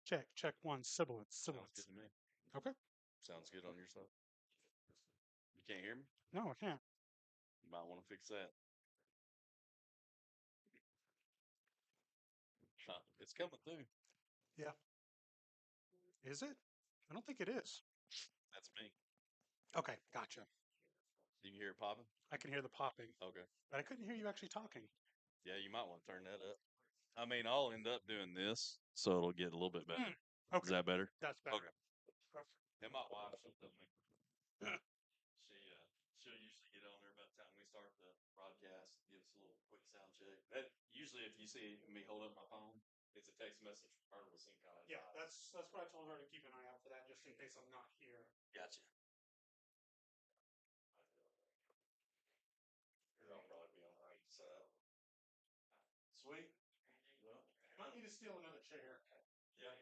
Check one. Sibilance. Sounds good Sibilance. to me. Okay. Sounds good on your side. You can't hear me? No, I can't. You might want to fix that. It's coming through. Yeah. Is it? I don't think it is. That's me. Okay, gotcha. You can hear it popping? I can hear the popping, Okay. but I couldn't hear you actually talking. Yeah, you might want to turn that up. I mean, I'll end up doing this, so it'll get a little bit better. Is Okay, that better? that's better. Okay. And my wife, she'll tell me. She'll usually get on there by the time we start the broadcast, give us a little quick sound check. That usually, if you see me hold up my phone, it's a text message from her with some kind of. Yeah, that's what I told her to keep an eye out for that, just in case I'm not here. Gotcha. I'll probably be on the right side. Sweet. Well, Might need to steal another chair. yeah.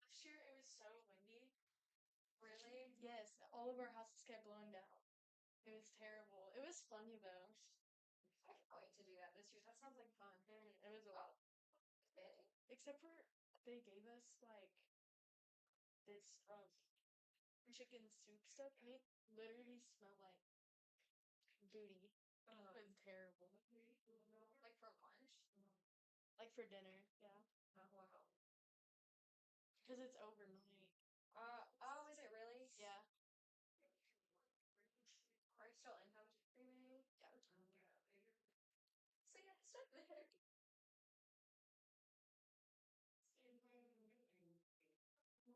Last year it was so windy. Really? Yes, all of our houses kept blowing down. It was terrible. It was funny though. I'm going to do that this year. That sounds like fun. It was a lot. Except for they gave us like this chicken soup stuff, and it literally smelled like booty. It was terrible. Like for lunch. Like for dinner, yeah. Oh wow. Because it's overnight. Oh, is it really? Yeah. Are you still in? How much streaming? Yeah. So yeah, stuff there.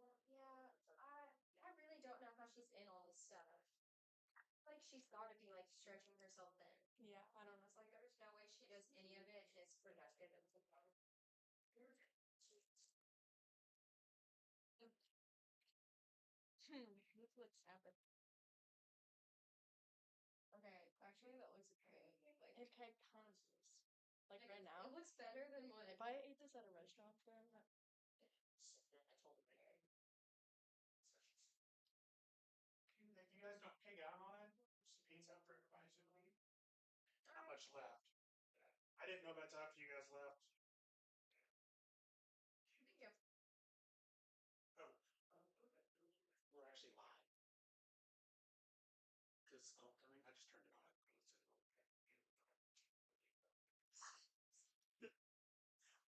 Yeah, I really don't know how she's in all this stuff. Like she's got to be like stretching herself thin. Yeah, I don't know. It's like there's no way she does any of it and is productive and This looks sad. okay, actually that looks okay. Like It kind of is. Like right now. it looks better than what If I ate this at a restaurant, then I told her. If you guys don't pig out on it, just pizza for everybody. So not much left. I didn't know about that after you guys left. Thank you. Oh, we're actually live. Because I just turned it on.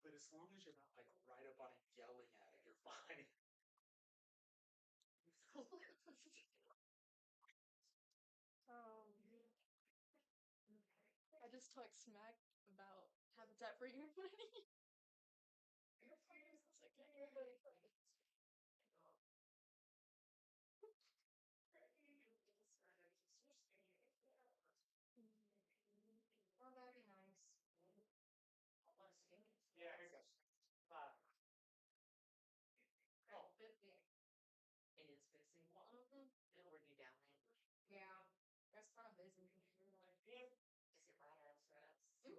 But it's long as you're not like right up on it yelling at it, you're fine. I just talk smack about Habitat for Humanity. It's okay. Oh, that'd be nice. Yeah, here goes. Oh, 50. It is busy. Mm-hmm. And were you down there? Yeah. That's kind of busy. Is it right outside us? You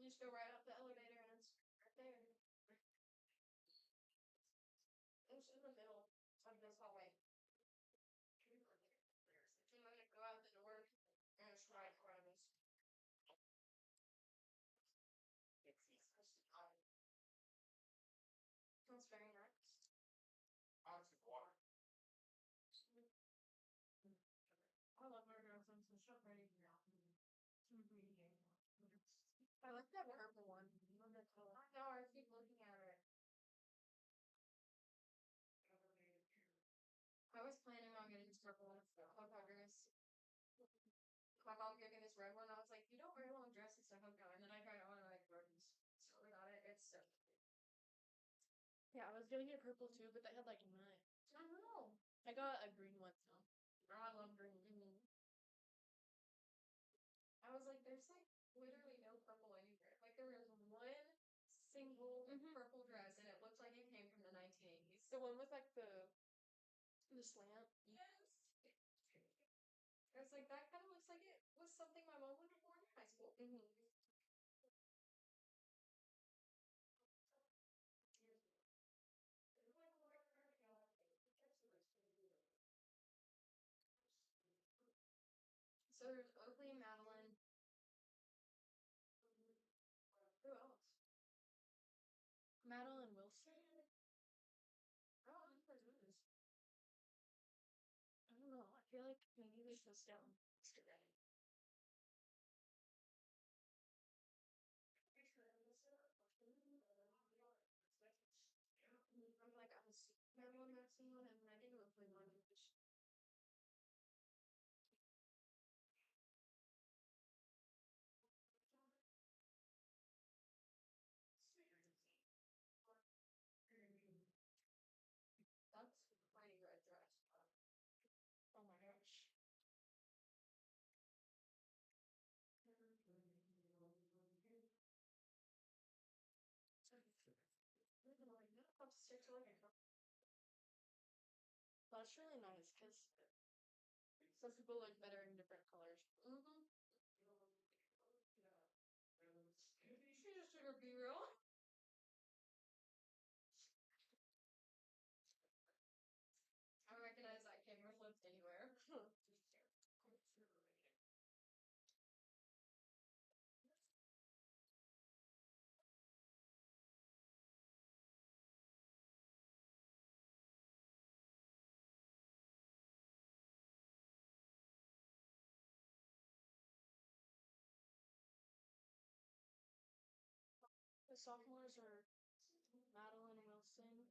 just go right up the elevator and it's right there. It's in the middle of this hallway. And then you go out the door and it's right in front of us. It's easy. It's very nice. how's the water? I love burgers. I'm so ready. I like that purple one. I love that color. I know, I keep looking at it. I was planning on getting this purple one for Hoka dress. My mom gave me this red one. I was like, you don't wear long dresses to Hoka. And then I tried it on and I like rodents. So I got it. It's so cute. Yeah, I was gonna get purple too, but they had like nine. I know. I got a green one though. Oh, I love green. I was like, there's like literally no purple anywhere. Like there was one single purple dress and it looked like it came from the 1980s. The one with like the slant. Yes. I was like, that kind of looks like it was something my mom would have worn in high school. So there's Oakley, Madeline. Who else? Madeline Wilson. Oh, I don't know who this. I don't know. I feel like maybe this was down Instagram. I'm like, I was Madeline Maxine one, and I didn't Oakley one. That's a pretty red dress. Oh my gosh. That's really nice because some people look better in different colors. She just took her B-roll. I recognize that camera flipped anywhere. The sophomores are Madeline Wilson,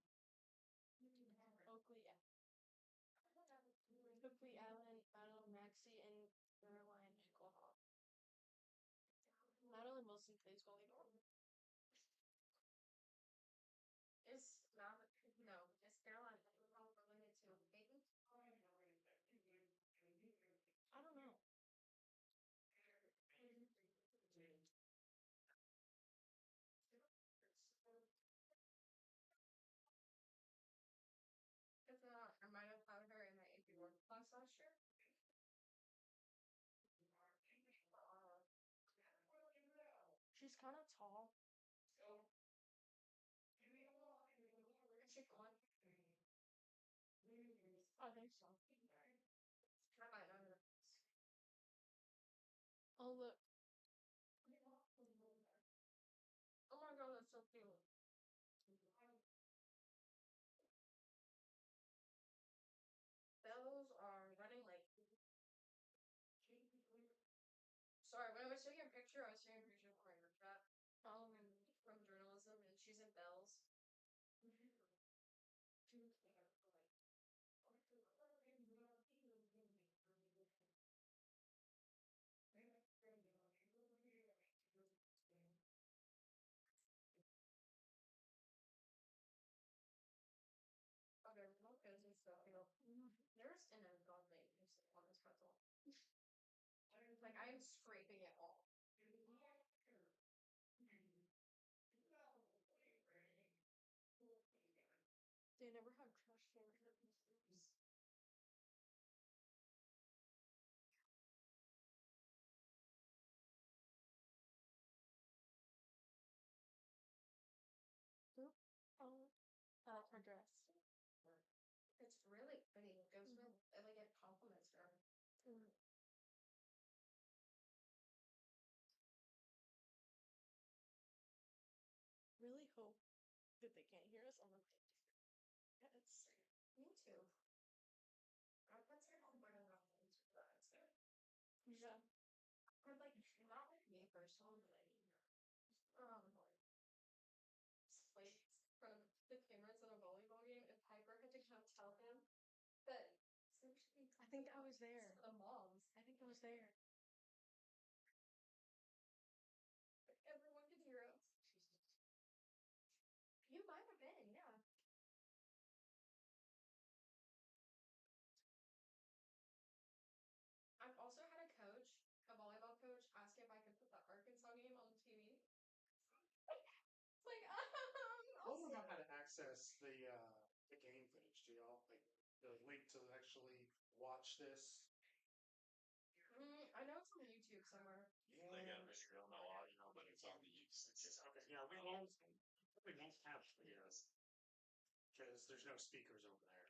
Oakley Allen, Madeline Maxey, and Caroline Nickelhoff. Madeline Wilson plays volleyball. Is Caroline related to Peyton? I don't know. If not, I might have had her in my AP World class last year. She's kind of tall. Is she gone? I think so. I might know her. Oh look, Oh my god, that's so cute. Those are running like. Sorry, when I was taking a picture, I was taking a picture for my group chat from journalism. bells. Okay, remote goes and stuff. There's an ungodly use on this pretzel. Like I'm scraping it all. They never have trash cans. Oop. Oh, I like her dress. It's really pretty. It goes with like it compliments her. Mm. Really hope that they can't hear us on the mic. Yes. Me too. I put some on my own. Yeah. Or like not like me personally, but like from the cameras in a volleyball game, and Piper had to come tell him that I think I was there. the moms, I think I was there. everyone could hear us. You might have been, yeah. I've also had a coach, a volleyball coach, ask if I could put the Arkansas game on TV. It's like, I I'll don't know see. how to access the game footage. Do y'all like the link to actually watch this? I know it's on YouTube somewhere. Yeah. They got video on audio, but it's on the YouTube. Okay. Yeah, we won't have videos because there's no speakers over there.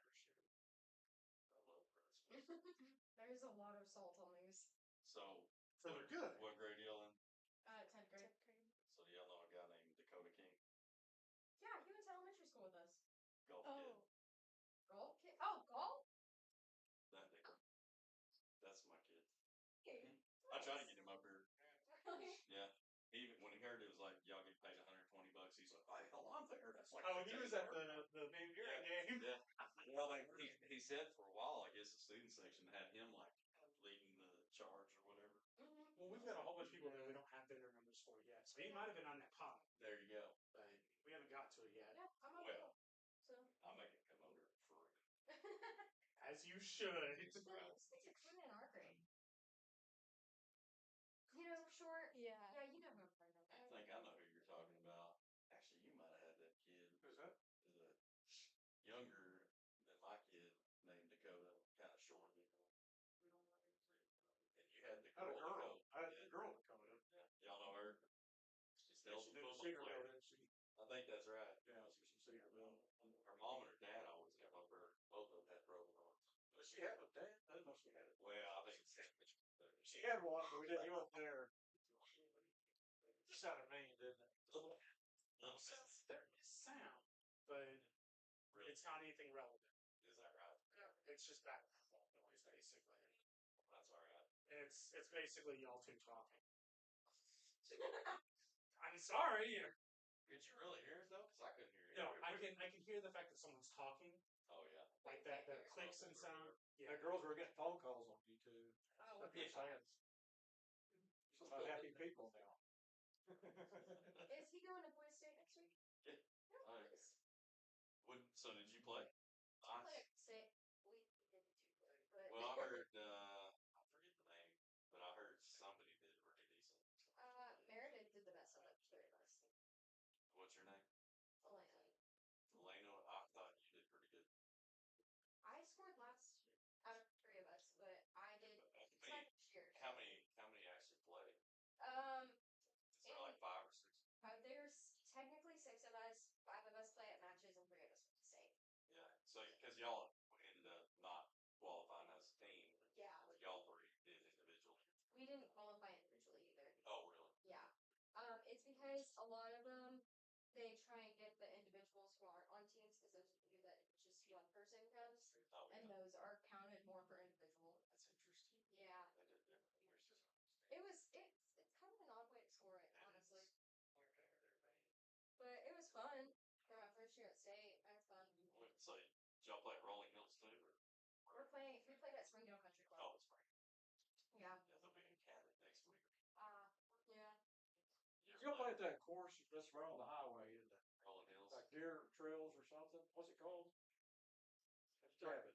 There's a lot of salt on these. So They're good. what grade y'all in? 10th grade. So do y'all know a guy named Dakota King? Yeah, he went to elementary school with us. Golf kid. Oh, Golf kid? Oh, golf? That nigga. That's my kid. Okay. I tried to get him up here. Really? Yeah. When he heard it was like y'all get paid $120, he's like, "Oh hell, I'm there." That's like Oh, he was at the Van Buren game. Yeah. Well, like he said for a while, I guess the student section had him like leading the charge or whatever. Well, we've got a whole bunch of people that we don't have their numbers for yet, so he might have been on that pod, There you go. but we haven't got to it yet. Yeah, I'm up. Well, So. I'll make it come over for it. As you should. It's a kid in our grade. You know, short. yeah. Yeah, you know who I'm talking I about. think I know who you're talking about. Actually, you might have had that kid. Who's that? Is a younger than my kid named Dakota, kind of short. And you had the I had a girl. girl. Dakota. I had a girl Dakota. Yeah. Y'all know her. She's still She a did football Cedarville, player. didn't she? I think that's right. Yeah, she was from Cedarville. Her mom and her dad always come up here. Both of them had broken arms. But she had a dad. I didn't know she had it. Well, I think She had one, but we didn't go up there. Just out of Maine, didn't it? There is sound, but really, it's not anything relevant. is that right? It's just background noise, basically. That's all right. It's basically y'all two talking. I'm sorry. Did you really hear it though? Because I couldn't hear it. No, I can hear the fact that someone's talking, Oh yeah. like that clicks and sound. Yeah, The girls were getting phone calls on YouTube. Oh, That's what saying. About happy people now. Is he going to Boise State next week? Yeah. No, Oh, yeah. please. So did you play? Play say we didn't do good, but Well, I heard. I forget the name, but I heard somebody did pretty decent. Meredith did the best of the three of us. What's your name? Elena. Elena. I thought you did pretty good. I scored last out of three of us, but I did Me? second year. How many actually played? Is there like 5 or 6? There's technically 6 of us. 5 of us play at matches, and 3 of us went to state. Yeah. So because y'all ended up not qualifying as a team, Yeah. but y'all 3 did individually. We didn't qualify individually either. Oh really? Yeah. It's because a lot of them they try and get the individuals who aren't on teams because those do that just one person comes, Oh and yeah. those are counted more for individual. That's interesting. Yeah. They did different years. It's kind of an odd way to score it, honestly. But it was fun. that course that's right on the highway, isn't it? Rolling Hills. Like Deer Trails or something? What's it called? Describe it.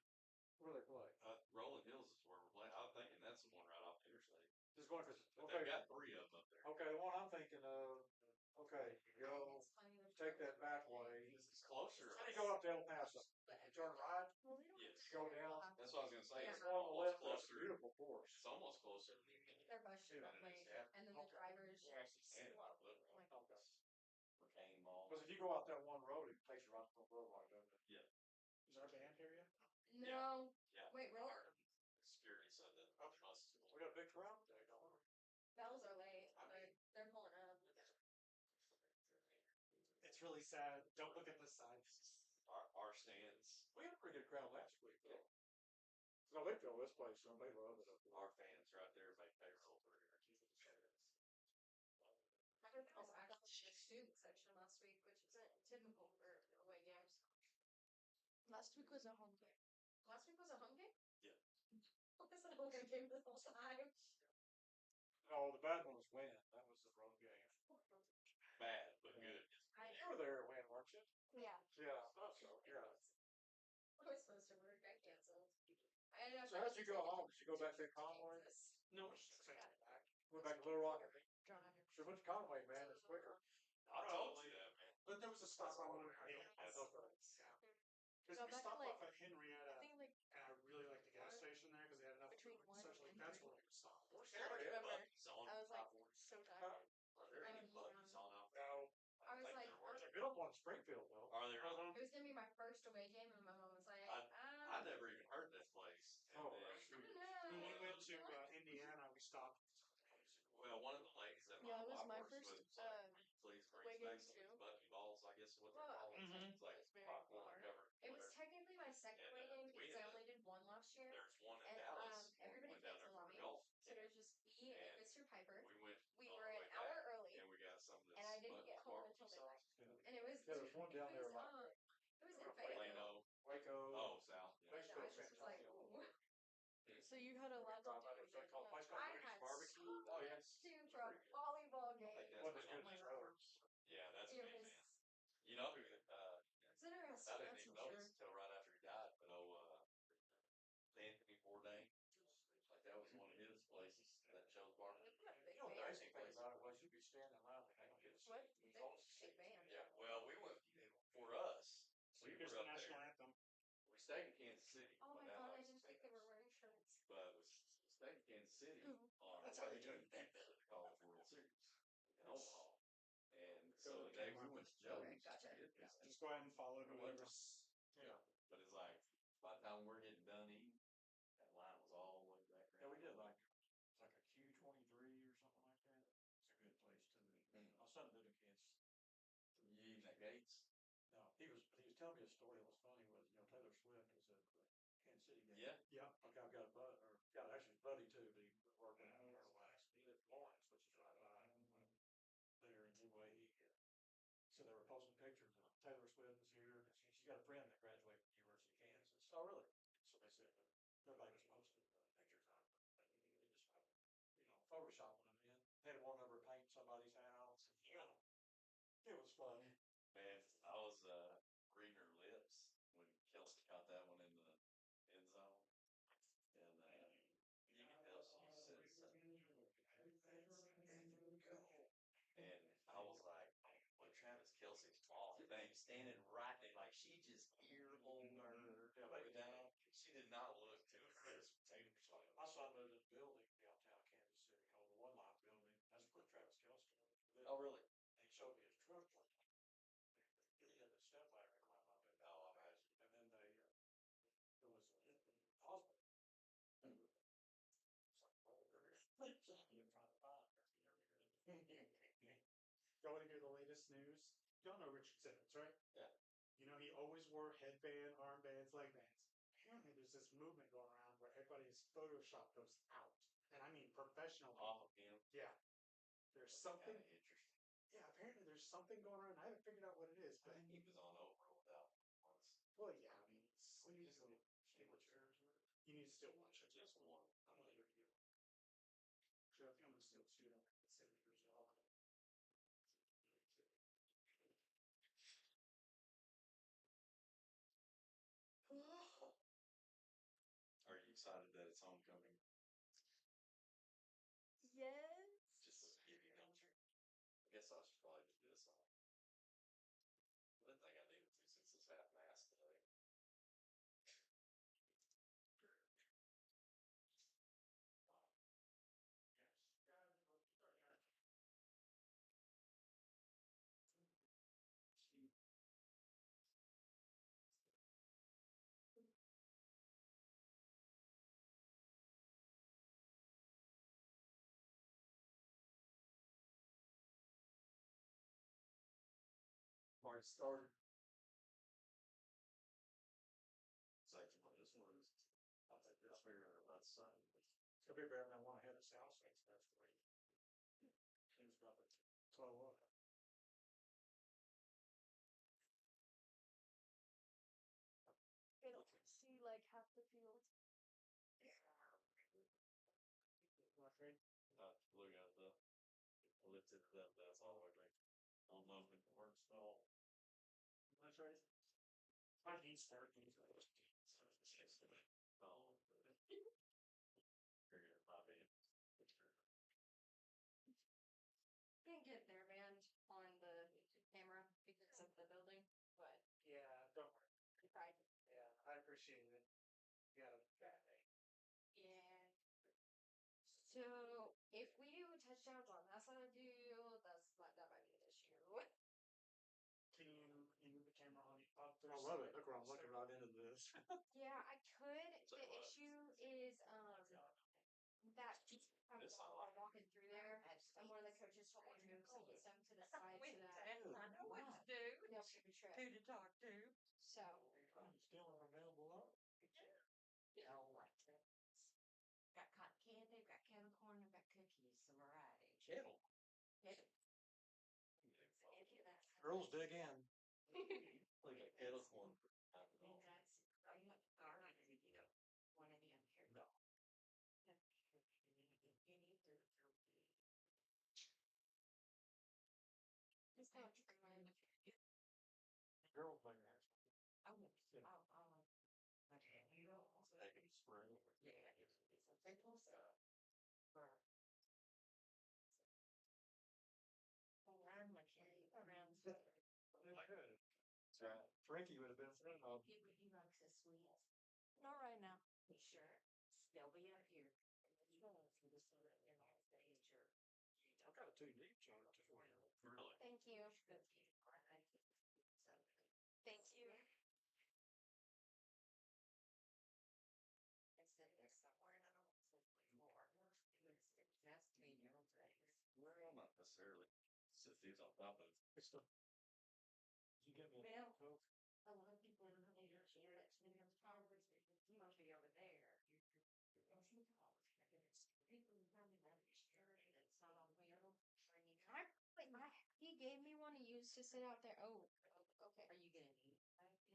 Where they play? Rolling Hills is where we're playing. I'm thinking that's the one right off the interstate. Just going to, But okay. they've got 3 of them up there. Okay, the one I'm thinking of, okay, you go, It's funny, there's take that no- back way. It's closer. How do you go up to El Paso? You turn right, Well, we don't Yes. go down. That's what I was gonna say. Yeah. It's Go on the almost left, that's a closer. beautiful course. It's almost closer. Their bus should Yeah, not it is, late, yeah. and then the drivers And slow. Like, Okay. Ricane Mall. Because if you go out that one road, it takes you right to the boulevard, doesn't it? Is our band here yet? no, Yeah. wait, really? Our security said that. We got a big crowd today, don't we? Bells are late, but they're pulling up. It's really sad. Don't look at this side. Our stands, We had a pretty good crowd last week, though. No, they fill this place, so they love it up there. our fans right there make payroll for here. I heard I was actually in the student section last week, which isn't typical for away games. Last week was a home game. Last week was a home game? Yeah. Was it a home game this whole time? No, the bad one was when. That was the road game. Bad, but good. You were there when, weren't you? Yeah. Yeah, I thought so, yeah. I was supposed to work, I canceled. I ended up. So how'd you go home? Did you go back to Conway? No, Went back to Little Rock? Drive. Sure went to Conway, man, it's quicker. I told you that, man. But there was a stop on one. Because Go we back to, stopped like, off at Henrietta, I think like and I really liked the gas station there because they had enough. Between food. 1 Essentially, and that's 3. where we stopped. I remember. Buttons on I was like top of it. so tired. Are there any buttons on out there? No, I was like, there were. they built one in Springfield, though. Are there? it was gonna be my first away game, and my mom was like, I never even heard this place. And Oh, then, When we no. went to Indiana, we stopped. well, one of the ladies that Yeah, it was my works first, with was like, please bring away back game some too. bucky balls, I guess is what they're Well, called. Mhm. It's like It's very popcorn hard. covered. It was whatever. technically my second And, away game we because I had only did one last year. There's one in And Dallas. everybody We went down gets there a for lobby. golf. So there's just me and And Mr. Piper. We went. We all were the an way hour back, early, and we got some of this. and I didn't get home barbecue until sauce. midnight. And it was Yeah, there's one down there, it was in Fayetteville. Plano. Waco. Oh, south. Yeah. And I was just like, ooh. So you had a lot to do. It's like called place I called had Barbecue. Oh, yeah. to for a volleyball game. Like that's Wasn't as been good on as my- others. Yeah, that's It big, was. man. You know who? It's I interesting. didn't That's even for know sure. this until right after he died. But Anthony Bourdain, like that was one of his places that chose barbecue. You know, the icing thing about it was you'd be standing around and hanging kids. What? Big band. Yeah, well, we went for us. We Here's were the up national there. anthem. We stayed in Kansas City. Oh my Went down god, I like didn't think they were wearing shirts. But we stayed in Kansas City Ooh. on That's how they do it. Called the World Series in Omaha. And so the day we went to Joe's, Okay, gotcha. Just go ahead and follow whoever's. Yeah. but it's like by the time we're getting done eating, that line was all the way back there. Yeah, we did like, it's like a Q23 or something like that. It's a good place too. My son lived in Kansas. You eating at Gates? No, he was telling me a story that was funny was, Taylor Swift was at the Kansas City game. Yeah. Yeah. Okay, I've got a actually a buddy too, but he was working out there last. He lived in Lawrence, which is right by there. And anyway, so they were posting pictures of Taylor Swift was here. And she's got a friend that graduated from the University of Kansas. Oh, really? So they said everybody was posting pictures of her. And he just, photoshopping them in. They had one of her paint somebody's house. It was fun. Man, I was reading her lips when Kelsey caught that one in the end zone. And you can tell she said something. And I was like, well, Travis Kelsey's tall thing standing right there, like she just earholed her down. She did not look too crisp. My son lived in a building downtown Kansas City called the One Life Building. That's where Travis Kelce lived. Oh, really? And he showed me his truck one time. He had a step ladder climb up it. Oh, I imagine. And then there was a hospital. It's like, well, you're trying to find her. Y'all want to hear the latest news? Y'all know Richard Simmons, right? Yeah. You know, he always wore headband, armbands, leg bands. Apparently, there's this movement going around where everybody has photoshopped those out. And I mean professional Off people. of him. Yeah. There's something. Kind of interesting. Yeah, apparently there's something going on. I haven't figured out what it is, I but think he was on Oprah without once. well, yeah. I mean, it's, We used to steal chairs. you need to still watch it. Just one. I'm gonna leave you. Sure, if you want to steal a student, it's 70 years old. excited that it's homecoming. Yes. Just to give you an I guess I should probably do this on. I didn't think I needed to since it's half mast today. Mark started. Second one, this one is. I think this figure that's something. It's gonna be better than one I had at South Six, that's great. Seems about it. So what? I don't see like half the field. My friend, Look at the lifted that's all the way back. I don't know if it works at all. that's right. My knees start. Oh, figure it might be. Can't get there, man, on the camera because of the building, but Yeah, don't worry. I tried. Yeah, I appreciate it. You got a bad day. Yeah. So if we do touchdowns on that side of you, that might be an issue. Can you move the camera on? I love it. Look where I'm looking right into this. Yeah, I could. So The what? issue is that It's not while walking through there, and one of the coaches told me to move some stuff to the side so that I know what to do. no paper trip. Who to talk to. So Still available up. Got cotton candy, got kettle corn, I've got cookies, some variety. Kettle. Kettle. Girls dig in. Like a kettle corn. That's, are you, all right, you know, one of them here. No. You need to. it's not trying. Girls bring that. Okay, you know, also. Take it spring. Yeah, it's a simple stuff. For. Around my kid, around. That's right. Frankie would have been friend of. He likes the sweets. Not right now. Be sure, they'll be up here. And then you go through the soda and all the nature. I've got a 2 deep chart too. Really? Thank you. Thank you. I said there's somewhere and I don't simply more. That's to be your own place. Well, not necessarily. Sit these on top of it. It's the. You get me. Well, Coke? a lot of people in the leader share it, and there's probably, you must be over there. You're from college, I think it's people who probably have shared it, it's not on wheel, or you. He gave me one to use to sit out there. Oh, okay. Are you gonna need?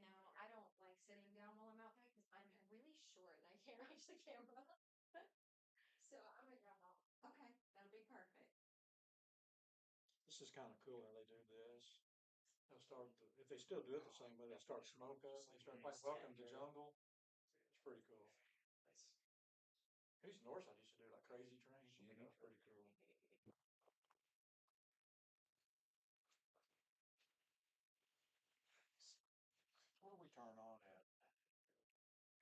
No, I don't like sitting down while I'm out there because I'm really short and I can't reach the camera. So I'm gonna grab all. Okay, that'll be perfect. This is kind of cool how they do this. They'll start, if they still do it the same way, they'll start smoke up, they start like Welcome to Jungle. It's pretty cool. Nice. Who's Northside used to do like Crazy Train. That's pretty cool. What do we turn on at?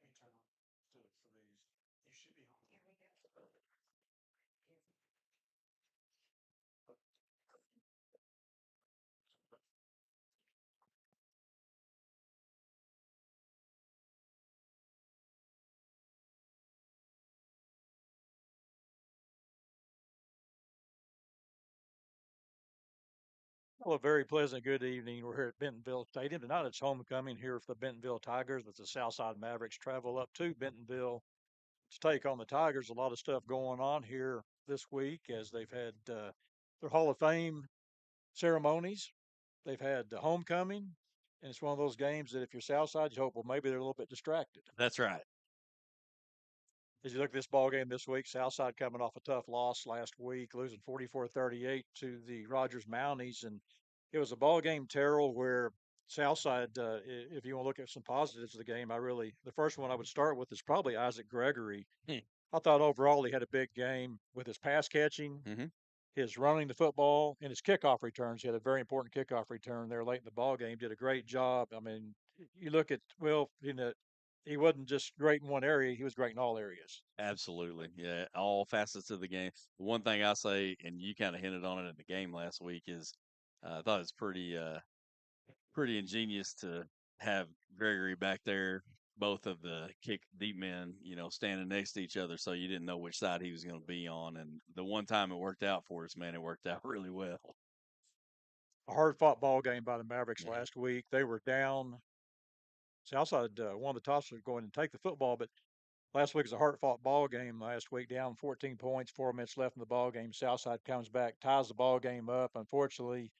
We turn on for these. You should be on. Here we go. Well, a very pleasant good evening. We're here at Bentonville Stadium. Tonight it's homecoming here for the Bentonville Tigers as the Southside Mavericks travel up to Bentonville to take on the Tigers. A lot of stuff going on here this week as they've had their Hall of Fame ceremonies. They've had the homecoming, and it's one of those games that if you're Southside, you hope, well, maybe they're a little bit distracted. That's right. As you look at this ball game this week, Southside coming off a tough loss last week, losing 44-38 to the Rogers Mounties, and it was a ball game, Terrell, where Southside, if you want to look at some positives of the game, the first one I would start with is probably Isaac Gregory. Hmm. I thought overall he had a big game with his pass catching, Mhm. his running the football, and his kickoff returns. He had a very important kickoff return there late in the ball game. Did a great job. I mean, you look at he wasn't just great in one area; he was great in all areas. Absolutely. Yeah, all facets of the game. One thing I say, and you kind of hinted on it in the game last week, is I thought it was pretty ingenious to have Gregory back there, both of the kick deep men, standing next to each other, so you didn't know which side he was going to be on. And the one time it worked out for us, man, it worked out really well. A hard fought ball game by the Mavericks Mhm. last week. They were down. Southside won the toss to go in and take the football, but last week was a hard fought ball game last week, down 14 points, 4 minutes left in the ball game. Southside comes back, ties the ball game up. Unfortunately,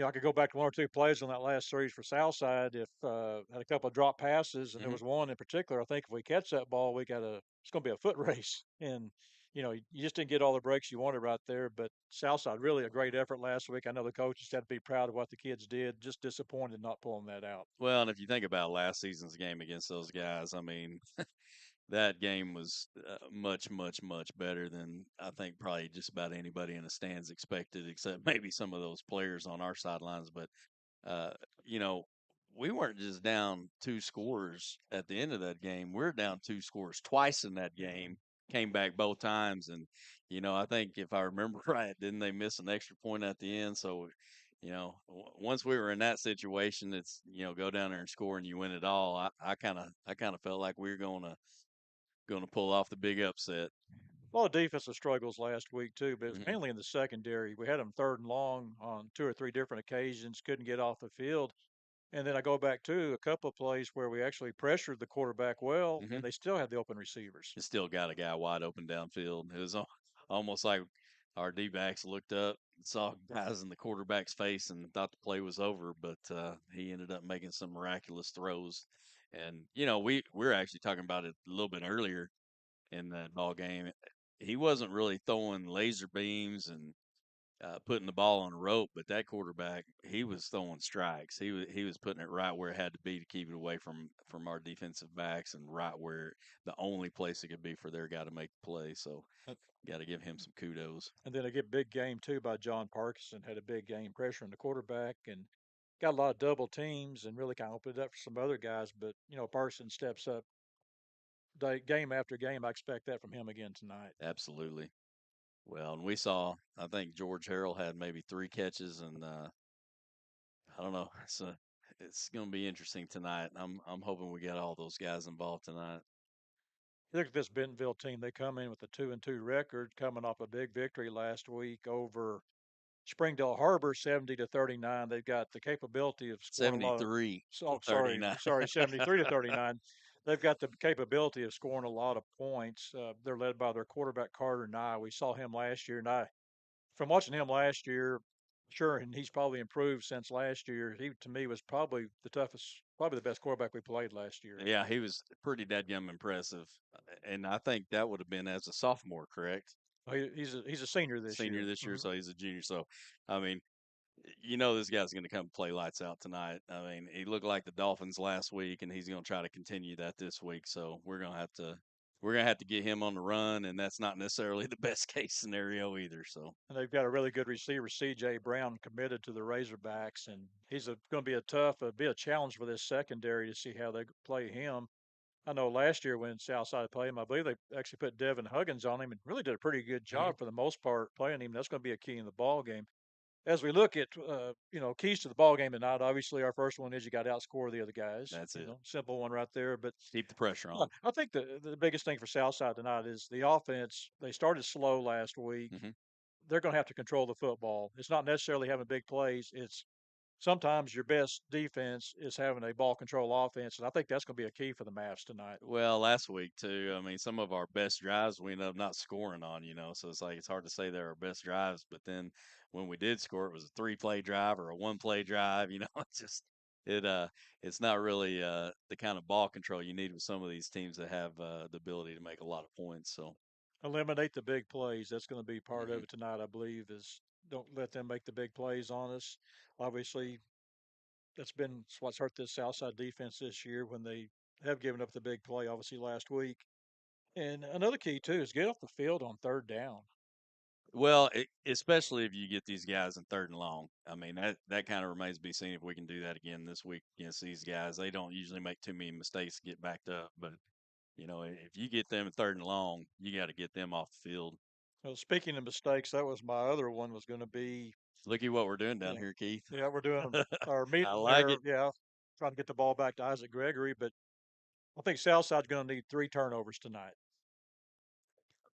I could go back to one or two plays on that last series for Southside if had a couple of drop passes, and there Mhm. was one in particular. I think if we catch that ball, it's going to be a foot race, and you just didn't get all the breaks you wanted right there. But Southside really a great effort last week. I know the coaches had to be proud of what the kids did. Just disappointed not pulling that out. Well, and if you think about last season's game against those guys, I mean, that game was much, much, much better than I think probably just about anybody in the stands expected, except maybe some of those players on our sidelines. But uh, you know, we weren't just down two scores at the end of that game. We're down two scores twice in that game. Came back both times, and I think if I remember right, didn't they miss an extra point at the end? So, once we were in that situation, it's go down there and score and you win it all. I kind of felt like we were going to pull off the big upset. A lot of defensive struggles last week too, but it was Hmm. mainly in the secondary. We had them third and long on two or three different occasions, couldn't get off the field. And then I go back to a couple of plays where we actually pressured the quarterback well, Hmm. and they still had the open receivers. It still got a guy wide open downfield. It was almost like our D backs looked up, saw guys in the quarterback's face, and thought the play was over. But he ended up making some miraculous throws. And we're actually talking about it a little bit earlier in that ball game. He wasn't really throwing laser beams and putting the ball on a rope, but that quarterback, he was throwing strikes. He was putting it right where it had to be to keep it away from our defensive backs, and right where the only place it could be for their guy to make the play. So Uh, got to give him some kudos. And then a good big game too by John Parkinson, had a big game pressuring the quarterback and got a lot of double teams and really kind of opened it up for some other guys. But Parkinson steps up game after game. I expect that from him again tonight. Absolutely. Well, and we saw, I think George Harrell had maybe three catches, and I don't know. It's going to be interesting tonight. I'm hoping we get all those guys involved tonight. You look at this Bentonville team; they come in with a 2-2 record, coming off a big victory last week over Springdale Harbor, 70-39. They've got the capability of scoring a lot of. 73 to Oh, sorry, 39. 73-39. They've got the capability of scoring a lot of points. They're led by their quarterback Carter Nye. We saw him last year, and from watching him last year, sure, and he's probably improved since last year. He to me was probably the toughest, probably the best quarterback we played last year. Yeah, he was pretty dadgum impressive, and I think that would have been as a sophomore, correct? He's a senior this Senior year. this year, Mhm. so he's a junior. So, I mean, this guy's going to come play lights out tonight. I mean, he looked like the Dolphins last week, and he's going to try to continue that this week. So we're gonna have to get him on the run, and that's not necessarily the best case scenario either. So And they've got a really good receiver, C.J. Brown, committed to the Razorbacks, and he's going to be be a challenge for this secondary to see how they play him. I know last year when Southside played him, I believe they actually put Devin Huggins on him and really did a pretty good Mhm. job for the most part playing him. That's going to be a key in the ball game. As we look at keys to the ball game tonight, obviously our first one is you got to outscore the other guys. That's it. Simple one right there. But Keep the pressure yeah, on. I think the biggest thing for Southside tonight is the offense. They started slow last week. Hmm. They're going to have to control the football. It's not necessarily having big plays. It's sometimes your best defense is having a ball control offense, and I think that's going to be a key for the Mavs tonight. Well, last week too. I mean, some of our best drives we ended up not scoring on. So it's like it's hard to say they're our best drives. But then when we did score, it was a three-play drive or a one-play drive. It's just it it's not really the kind of ball control you need with some of these teams that have the ability to make a lot of points. So Eliminate the big plays. That's going to be part mhm. of it tonight, I believe. Is don't let them make the big plays on us. Obviously, That's been what's hurt this Southside defense this year when they have given up the big play, obviously last week. And another key too is get off the field on third down. Well, especially if you get these guys in third and long. I mean, that kind of remains to be seen if we can do that again this week against these guys. They don't usually make too many mistakes to get backed up, but if you get them in third and long, you got to get them off the field. Well, speaking of mistakes, that was my other one was going to be, Look at what we're doing down yeah, here, Keith. yeah, we're doing our I meeting like there, it. yeah, trying to get the ball back to Isaac Gregory, but I think Southside's going to need 3 turnovers tonight.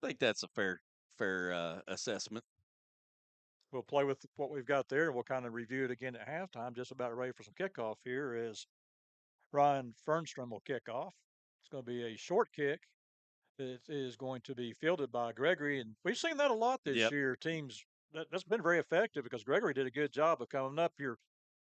I think that's a fair assessment. We'll play with what we've got there, and we'll kind of review it again at halftime. Just about ready for some kickoff here as Ryan Fernstrom will kick off. It's going to be a short kick. It is going to be fielded by Gregory, and we've seen that a lot this Yep. year. Teams that's been very effective because Gregory did a good job of coming up here.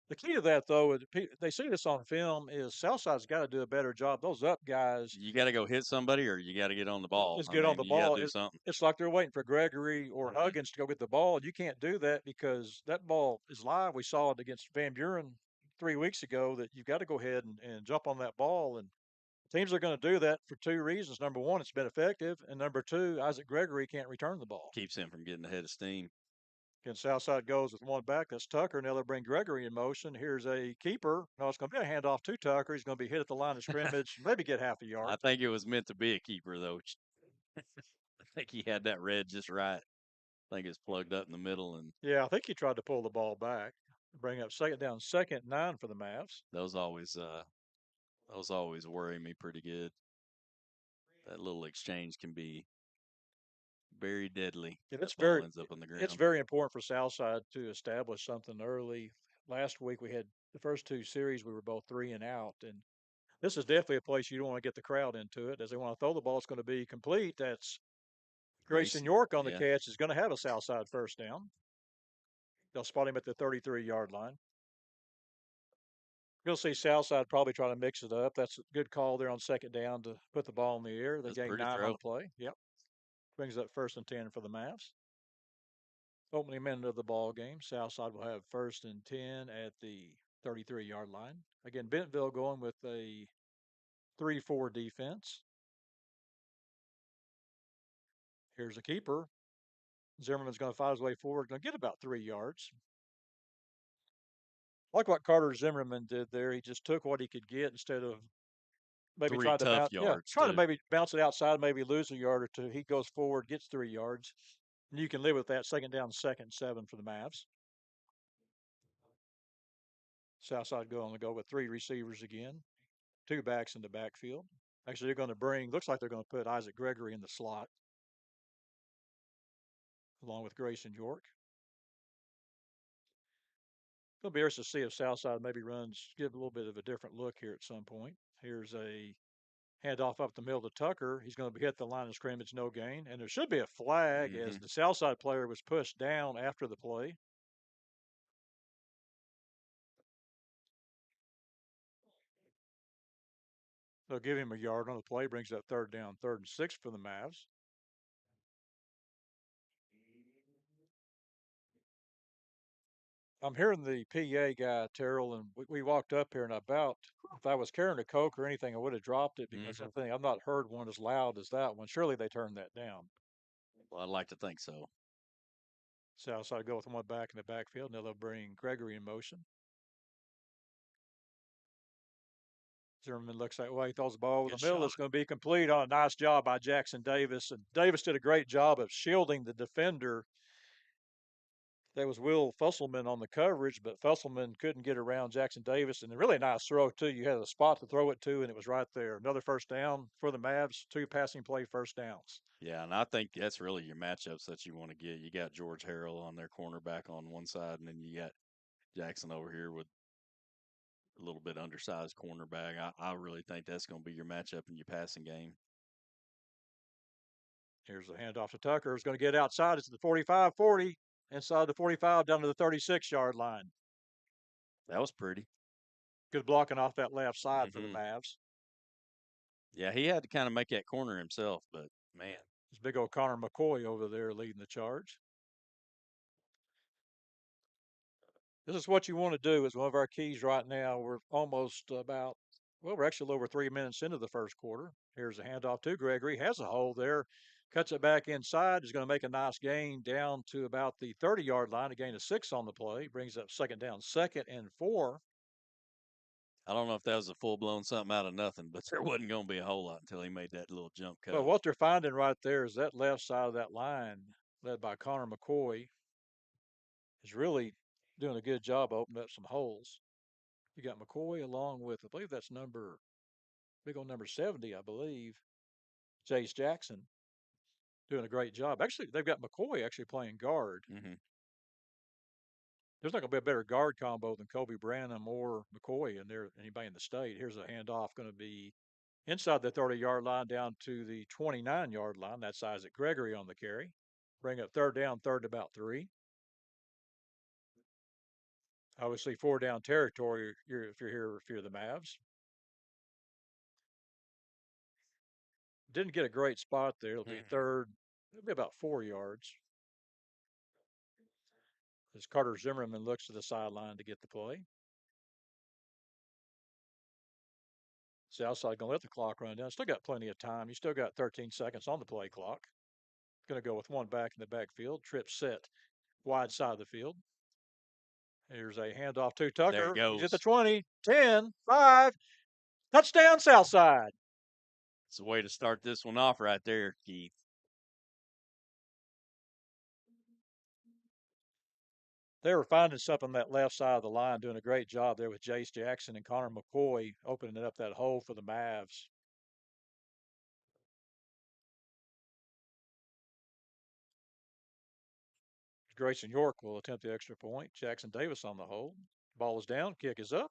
The key to that, though, they see this on film, is Southside's got to do a better job. Those up guys You got to go hit somebody or you got to get on the ball. is I get on mean, the you got ball. to do something. It's like they're waiting for Gregory or Mhm. Huggins to go get the ball. You can't do that because that ball is live. We saw it against Van Buren 3 weeks ago that you've got to go ahead and jump on that ball. And teams are going to do that for 2 reasons. Number one, it's been effective. And number two, Isaac Gregory can't return the ball. Keeps him from getting ahead of steam. Again, Southside goes with one back. That's Tucker. Now they'll bring Gregory in motion. Here's a keeper. No, it's going to be a handoff to Tucker. He's going to be hit at the line of scrimmage, maybe get half a I yard. think it was meant to be a keeper, though. I think he had that red just right. I think it's plugged up in the middle, and Yeah, I think he tried to pull the ball back, bring up second down, 2nd and 9 for the Mavs. those always worry me pretty good. That little exchange can be very deadly. Yeah, That ball ends up on the it's ground. very important for Southside to establish something early. Last week we had the first 2 series we were both 3 and out, and this is definitely a place you don't want to get the crowd into it as they want to throw the ball. It's going to be complete. That's Grayson York on the Yeah, catch is going to have a Southside first down. They'll spot him at the 33-yard line. You'll see Southside probably try to mix it up. That's a good call there on 2nd down to put the ball in the air. They that's a gained pretty 9 on throw. the play. Yep. Brings up 1st and 10 for the Mavs. Opening minute of the ball game. Southside will have 1st and 10 at the 33-yard line. Again, Bentonville going with a 3-4 defense. Here's a keeper. Zimmerman's going to find his way forward. Going to get about 3 yards. I like what Carter Zimmerman did there. He just took what he could get instead of maybe Three trying to tough bounce. Yeah, yards trying to too. maybe bounce it outside, maybe lose a yard or two. He goes forward, gets 3 yards. And you can live with that. 2nd down, 2nd and 7 for the Mavs. Southside going to go with 3 receivers again. 2 backs in the backfield. Actually, they're going to looks like they're going to put Isaac Gregory in the slot along with Grayson York. It'll be interesting to see if Southside maybe give a little bit of a different look here at some point. Here's a handoff up the middle to Tucker. He's going to be hit the line of scrimmage, no gain. And there should be a flag as Hmm. the Southside player was pushed down after the play. They'll give him a yard on the play, brings up 3rd down, 3rd and 6 for the Mavs. I'm hearing the PA guy, Terrell, and we walked up here, and if I was carrying a Coke or anything, I would have dropped it because Hmm. I've not heard one as loud as that one. Surely they turned that down. Well, I'd like to think so. Southside go with one back in the backfield. Now they'll bring Gregory in motion. Zimmerman looks that way, throws the ball over Good the middle. shot. It's going to be complete on a nice job by Jackson Davis. And Davis did a great job of shielding the defender. There was Will Fusselman on the coverage, but Fusselman couldn't get around Jackson Davis. And a really nice throw, too. You had a spot to throw it to, and it was right there. Another first down for the Mavs, 2 passing play first downs. Yeah, and I think that's really your matchups that you want to get. You got George Harrell on their cornerback on one side, and then you got Jackson over here with a little bit undersized cornerback. I really think that's going to be your matchup in your passing game. Here's the handoff to Tucker. He's going to get outside. It's the 45-40, inside the 45 down to the 36-yard line. That was pretty. Good blocking off that left side for the Hmm. Mavs. Yeah, he had to kind of make that corner himself, but man, There's big old Connor McCoy over there leading the charge. This is what you want to do. It's one of our keys right now. We're almost about, well, we're actually a little over 3 minutes into the first quarter. Here's a handoff to Gregory. Has a hole there. Cuts it back inside. Is going to make a nice gain down to about the 30-yard line. A gain of 6 on the play. Brings up second down, 2nd and 4. I don't know if that was a full blown something out of nothing, but there wasn't going to be a whole lot until he made that little jump cut. But what they're finding right there is that left side of that line, led by Connor McCoy, is really doing a good job opening up some holes. You got McCoy along with, I believe that's big old number 70, I believe, Jace Jackson, doing a great job. Actually, they've got McCoy actually playing guard. Mm-hmm. There's not going to be a better guard combo than Kobe Branham or McCoy in there, anybody in the state. Here's a handoff going to be inside the 30-yard line down to the 29-yard line. That's Isaac Gregory on the carry. Bring up third down, third about 3. Obviously, 4-down territory if you're here if you're the Mavs. Didn't get a great spot there. It'll be third. It'll be about 4 yards. As Carter Zimmerman looks to the sideline to get the play. Southside going to let the clock run down. Still got plenty of time. You still got 13 seconds on the play clock. Going to go with one back in the backfield. Trip set wide side of the field. Here's a handoff to Tucker. There it goes. He's at the 20, 10, 5. Touchdown, Southside. It's a way to start this one off right there, Keith. They were finding something on that left side of the line, doing a great job there with Jace Jackson and Connor McCoy opening up that hole for the Mavs. Grayson York will attempt the extra point. Jackson Davis on the hold. Ball is down. Kick is up.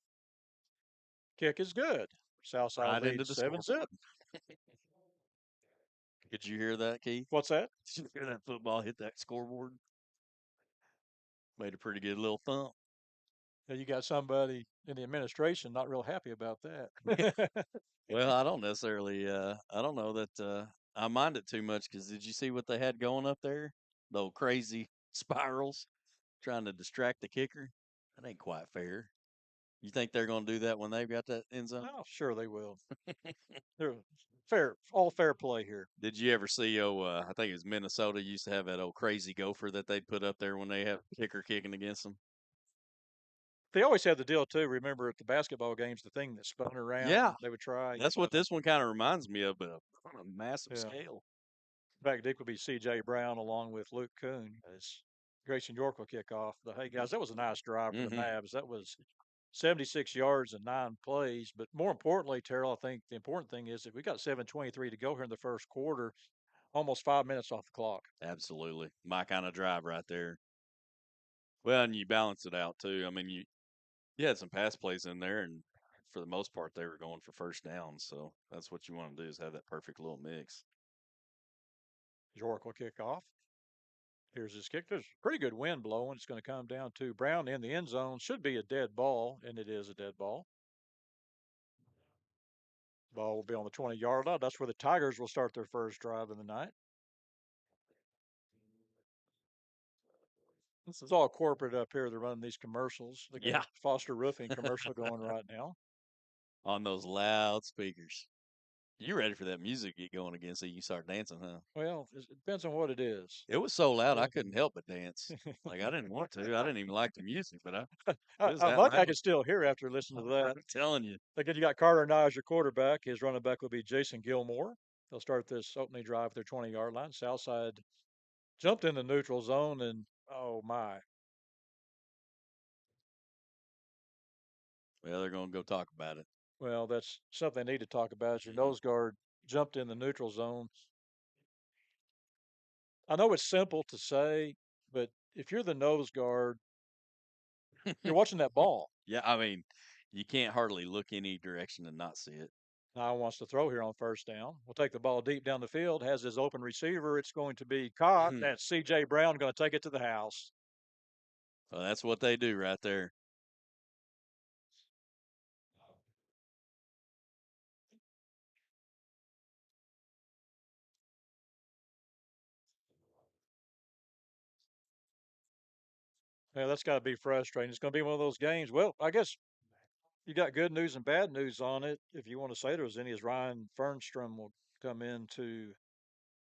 Kick is good. Southside Right into leads the 7-zip. scoreboard. Did you hear that, Keith? What's that? Did you hear that football hit that scoreboard? Made a pretty good little thump. Now you got somebody in the administration not real happy about that. Well, I don't necessarily. I don't know that I mind it too much because did you see what they had going up there? Those crazy spirals trying to distract the kicker. That ain't quite fair. You think they're going to do that when they've got that end zone? Oh, sure they will. They're fair, all fair play here. Did you ever see? I think it was Minnesota used to have that old crazy gopher that they'd put up there when they have kicker kicking against them. They always had the deal too. Remember at the basketball games, the thing that spun around. Yeah, they would try. that's what this one kind of reminds me of, but on a massive Yeah. scale. Back deep would be C.J. Brown along with Luke Kuhn as Grayson York will kick off. But hey, guys, that was a nice drive for the Mavs. That was 76 yards and 9 plays. But more importantly, Terrell, I think the important thing is that we got 7:23 to go here in the first quarter, almost 5 minutes off the clock. Absolutely, my kind of drive right there. Well, and you balance it out too. I mean, you had some pass plays in there, and for the most part, they were going for first downs. So that's what you want to do is have that perfect little mix. York will kick off. Here's his kick. There's pretty good wind blowing. It's going to come down to Brown in the end zone. Should be a dead ball, and it is a dead ball. Ball will be on the 20-yard line. That's where the Tigers will start their first drive of the night. This is all corporate up here. They're running these commercials. They got Foster Roofing commercial going right now. On those loudspeakers. You ready for that music to get going again so you can start dancing, huh? Well, it depends on what it is. It was so loud I couldn't help but dance. Like I didn't want to. I didn't even like the music, but I'm lucky I can still hear after listening to that. I'm telling you. Again, you got Carter Nye as your quarterback. His running back will be Jason Gilmore. They'll start this opening drive at their 20-yard line. Southside jumped in the neutral zone, and oh my. Well, they're going to go talk about it. Well, that's something they need to talk about. Is your nose guard jumped in the neutral zone. I know it's simple to say, but if you're the nose guard, you're watching that ball. Yeah, I mean, you can't hardly look any direction and not see it. Now wants to throw here on first down. We'll take the ball deep down the field. Has his open receiver. It's going to be caught. That's C.J. Brown going to take it to the house. Well, that's what they do right there. Yeah, that's got to be frustrating. It's going to be one of those games. Well, I guess you got good news and bad news on it. If you want to say there's any, as Ryan Fernstrom will come in to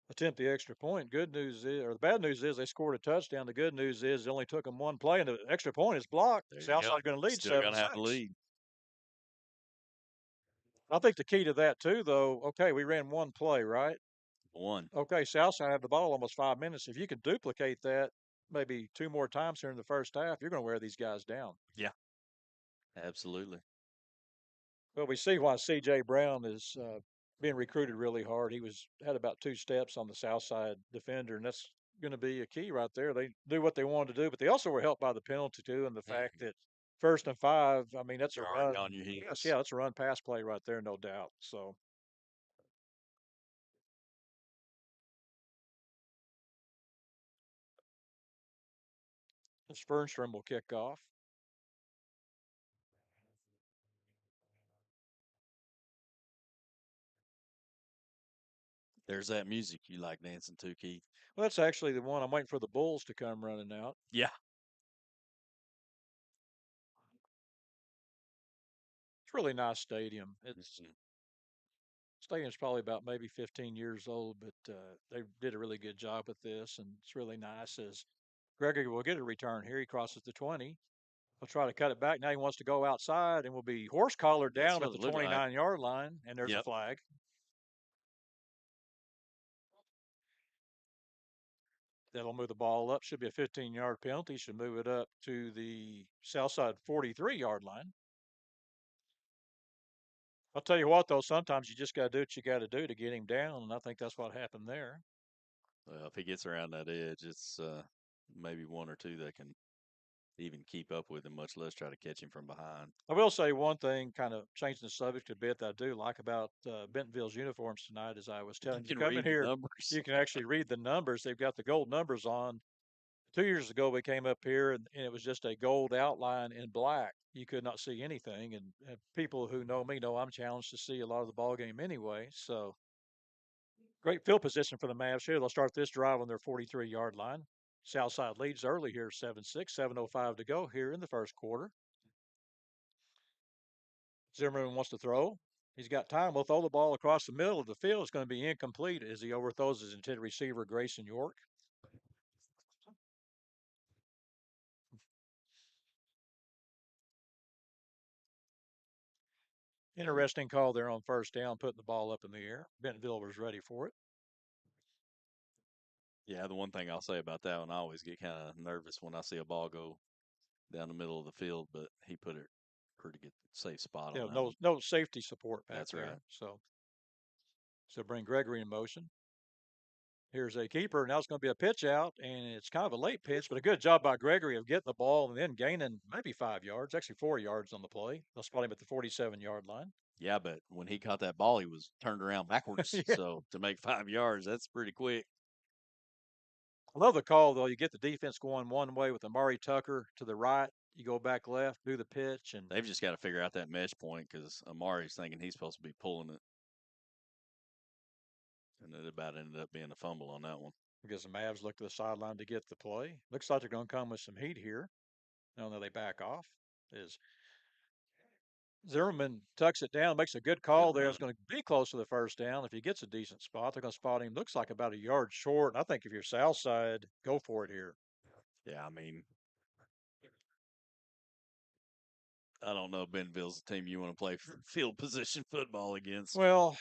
attempt the extra point. Good news is, or the bad news is, they scored a touchdown. The good news is, it only took them one play, and the extra point is blocked. There you go. Southside's going to lead Still gonna have to 7-6. lead. I think the key to that too, though. Okay, we ran one play, right? One. Okay, Southside had the ball almost 5 minutes. If you can duplicate that maybe two more times here in the first half, you're going to wear these guys down. Yeah. Absolutely. Well, we see why C.J. Brown is being recruited really hard. He had about 2 steps on the south side defender, and that's going to be a key right there. They do what they wanted to do, but they also were helped by the penalty too, and the fact that 1st and 5. I mean, that's a You're run. already on your Yes, heels. yeah, that's a run pass play right there, no doubt. So. Fernstrom will kick off. There's that music you like dancing to, Keith. Well, that's actually the one I'm waiting for the Bulls to come running out. Yeah. It's a really nice stadium. It's Mhm. stadium's probably about maybe 15 years old, but they did a really good job with this, and it's really nice. As Gregory will get a return here, he crosses the 20. He'll try to cut it back. Now he wants to go outside, and will be horse collared That's down what at the it looked like. 29-yard line, and there's a Yep. flag. That'll move the ball up. Should be a 15-yard penalty. Should move it up to the south side 43-yard line. I'll tell you what, though, sometimes you just got to do what you got to do to get him down, and I think that's what happened there. Well, if he gets around that edge, it's maybe one or two that can even keep up with him, much less try to catch him from behind. I will say one thing, kind of changing the subject a bit, that I do like about Bentonville's uniforms tonight. As I was telling you, You can come in read the here, numbers. you can actually read the numbers. They've got the gold numbers on. 2 years ago, we came up here, and it was just a gold outline in black. You could not see anything, and people who know me know I'm challenged to see a lot of the ball game anyway. So great field position for the Mavs here. They'll start this drive on their 43-yard line. Southside leads early here, 7-6, 7:05 to go here in the first quarter. Zimmerman wants to throw. He's got time. Will throw the ball across the middle of the field. It's going to be incomplete as he overthrows his intended receiver, Grayson York. Interesting call there on first down, putting the ball up in the air. Bentonville was ready for it. Yeah, the one thing I'll say about that one, I always get kind of nervous when I see a ball go down the middle of the field, but he put it pretty good, safe spot on that No, one. no safety support back That's there. right. So bring Gregory in motion. Here's a keeper. Now it's going to be a pitch out, and it's kind of a late pitch, but a good job by Gregory of getting the ball and then gaining maybe 5 yards, actually 4 yards on the play. They'll spot him at the 47-yard line. Yeah, but when he caught that ball, he was turned around backwards. Yeah. So to make 5 yards, that's pretty quick. I love the call, though. You get the defense going one way with Amari Tucker to the right. You go back left, do the pitch, and They've just got to figure out that mesh point because Amari's thinking he's supposed to be pulling it. And it about ended up being a fumble on that one. I guess the Mavs look to the sideline to get the play. Looks like they're going to come with some heat here. Now that they back off, is Zimmerman tucks it down, makes a good call there. It's going to be close to the first down. If he gets a decent spot, they're going to spot him. Looks like about a yard short. And I think if you're south side, go for it here. Yeah, I mean, I don't know if Bentonville's the team you want to play field position football against. Well,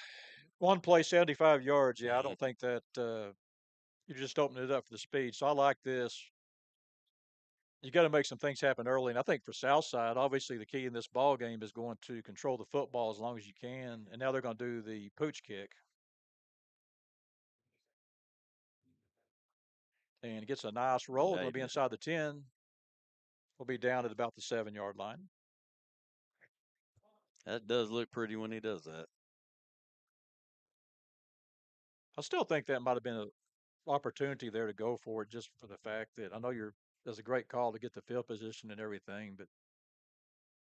one play, 75 yards. Yeah, I don't think that you're just opening it up for the speed. So I like this. You got to make some things happen early. And I think for Southside, obviously the key in this ball game is going to control the football as long as you can. And now they're going to do the pooch kick. And it gets a nice roll. Going to be inside the 10. We'll be down at about the 7-yard line. That does look pretty when he does that. I still think that might have been an opportunity there to go for it, just for the fact that I know there's a great call to get the field position and everything, but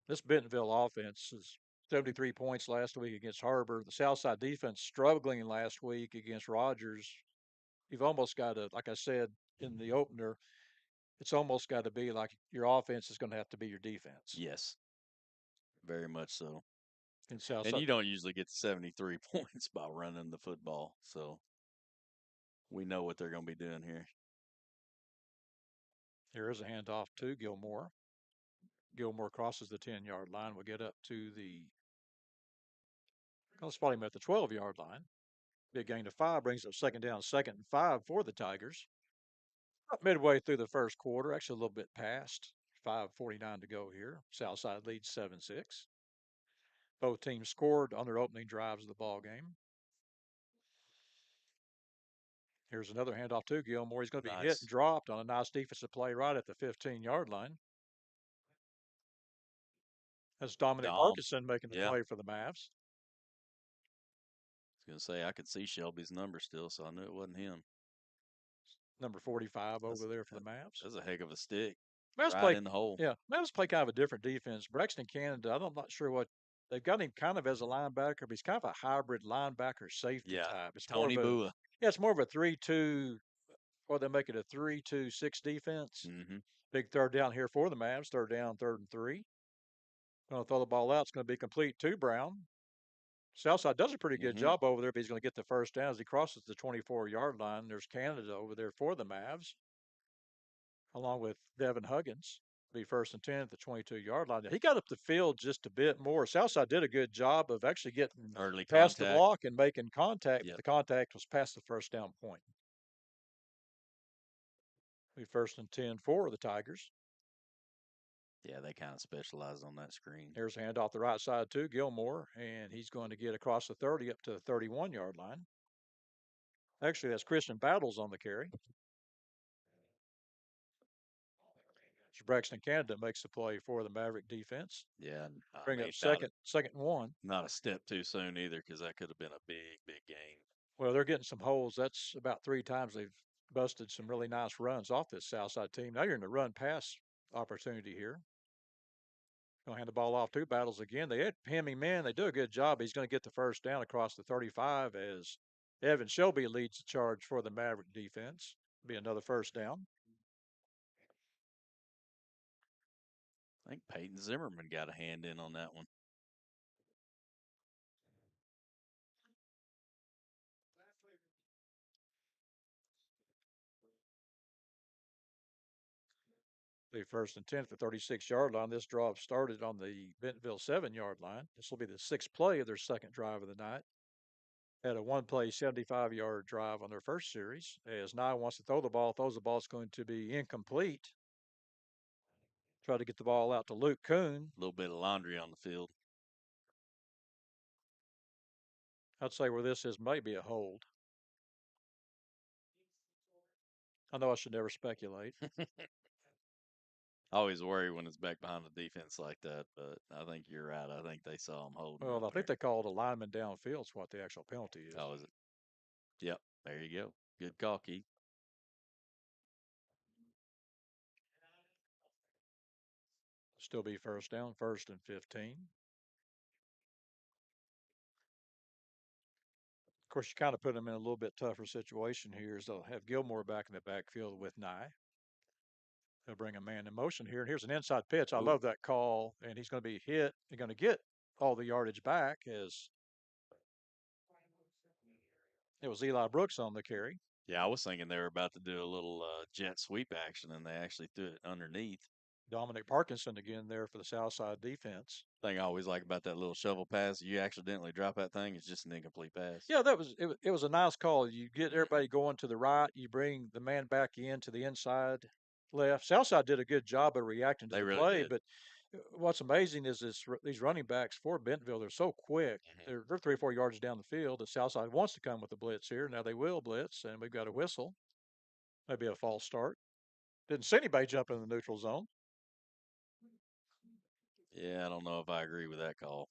this Bentonville offense is 73 points last week against Harbor. The Southside defense struggling last week against Rogers. You've almost got to, like I said in the opener, it's almost got to be like your offense is going to have to be your defense. Yes, very much so. In And Southside, you don't usually get to 73 points by running the football, so we know what they're going to be doing here. here is a handoff to Gilmore. Gilmore crosses the 10-yard line. We'll get up to I'll spot him at the 12-yard line. Big gain to 5 brings up second down, 2nd and 5 for the Tigers. About midway through the first quarter, actually a little bit past. 5:49 to go here. Southside leads 7-6. Both teams scored on their opening drives of the ball game. Here's another handoff to Gilmore. He's going to be hit Nice. and dropped on a nice defensive play right at the 15-yard line. That's Dominic Dom. Parkinson making the Yeah. play for the Mavs. I was going to say, I could see Shelby's number still, so I knew it wasn't him. Number 45 That's- over there for the Mavs. That's a heck of a stick. Mavs Right play, in the hole. yeah, Mavs play kind of a different defense. Braxton Canada, I'm not sure what they've got him kind of as a linebacker, but he's kind of a hybrid linebacker safety Yeah. type. It's Tony more of a, Bua. yeah, it's more of a 3-2, or they make it a 3-2-6 defense. Mm-hmm. Big third down here for the Mavs. Third down, 3rd and 3. Going to throw the ball out. It's going to be complete to Brown. Southside does a pretty good job over there, but he's going to get the first down as he crosses the 24-yard line. There's Canada over there for the Mavs, along with Devin Huggins. Be 1st and 10 at the 22-yard line. He got up the field just a bit more. Southside did a good job of actually getting Early past the contact. block and making contact, Yep. but the contact was past the first down point. Be 1st and 10 for the Tigers. Yeah, they kind of specialize on that screen. Here's a hand off the right side to Gilmore, and he's going to get across the 30 up to the 31-yard line. Actually, that's Christian Battles on the carry. Braxton Canada makes the play for the Maverick defense. Yeah, Bring up second and 1. Not a step too soon either, because that could have been a big, big gain. Well, they're getting some holes. That's about 3 times they've busted some really nice runs off this Southside team. Now you're in the run pass opportunity here. Going to hand the ball off to Battles again. They hem him in. They do a good job. He's going to get the first down across the 35 as Evan Shelby leads the charge for the Maverick defense. Be another first down. I think Peyton Zimmerman got a hand in on that one. The 1st and 10 at the 36-yard line. This drive started on the Bentonville 7-yard line. This will be the 6th play of their second drive of the night. Had a one-play 75-yard drive on their first series. As Nye wants to throws the ball. It's going to be incomplete. Try to get the ball out to Luke Kuhn. A little bit of laundry on the field. I'd say where this is maybe a hold. I know I should never speculate. I always worry when it's back behind the defense like that, but I think you're right. I think they saw him holding. Well, I think they called a lineman downfield. Is what the actual penalty is. Oh, is it? Yep. There you go. Good call, Keith. Still be first down, 1st and 15. Of course, you kind of put them in a little bit tougher situation here as they'll have Gilmore back in the backfield with Nye. They'll bring a man in motion here. And here's an inside pitch. I love that call. And he's going to be hit. They're going to get all the yardage back as it was Eli Brooks on the carry. Yeah, I was thinking they were about to do a little jet sweep action, and they actually threw it underneath. Dominic Parkinson again there for the Southside defense. Thing I always like about that little shovel pass, you accidentally drop that thing, it's just an incomplete pass. Yeah, it was a nice call. You get everybody going to the right. You bring the man back in to the inside left. Southside did a good job of reacting to They the really play, did. but what's amazing is these running backs for Bentonville, they're so quick. Mm-hmm. They're 3 or 4 yards down the field. The Southside wants to come with the blitz here. Now they will blitz, and we've got a whistle. Maybe a false start. Didn't see anybody jump in the neutral zone. Yeah, I don't know if I agree with that call.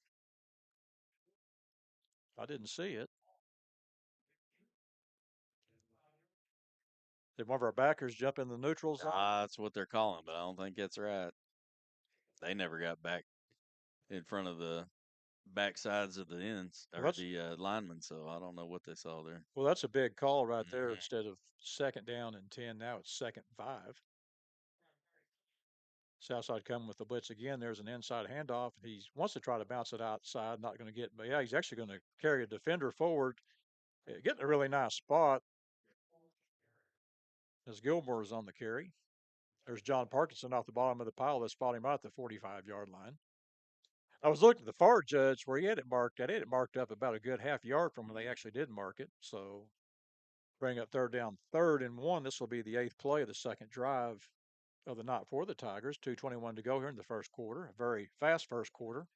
I didn't see it. Did one of our backers jump in the neutral zone? That's what they're calling, but I don't think that's right. They never got back in front of the back sides of the ends or the linemen, so I don't know what they saw there. Well, that's a big call right there. Mhm. Instead of 2nd down and 10, now it's 2nd and 5. Southside coming with the blitz again. There's an inside handoff. He wants to try to bounce it outside, not going to get, but yeah, he's actually going to carry a defender forward, getting a really nice spot as Gilmore is on the carry. There's John Parkinson off the bottom of the pile that spot him out at the 45-yard line. I was looking at the far judge where he had it marked. I had it marked up about a good half yard from when they actually did mark it. So bring up third down, 3rd and 1. This will be the 8th play of the second drive of the night for the Tigers. 2:21 to go here in the first quarter. A very fast first quarter.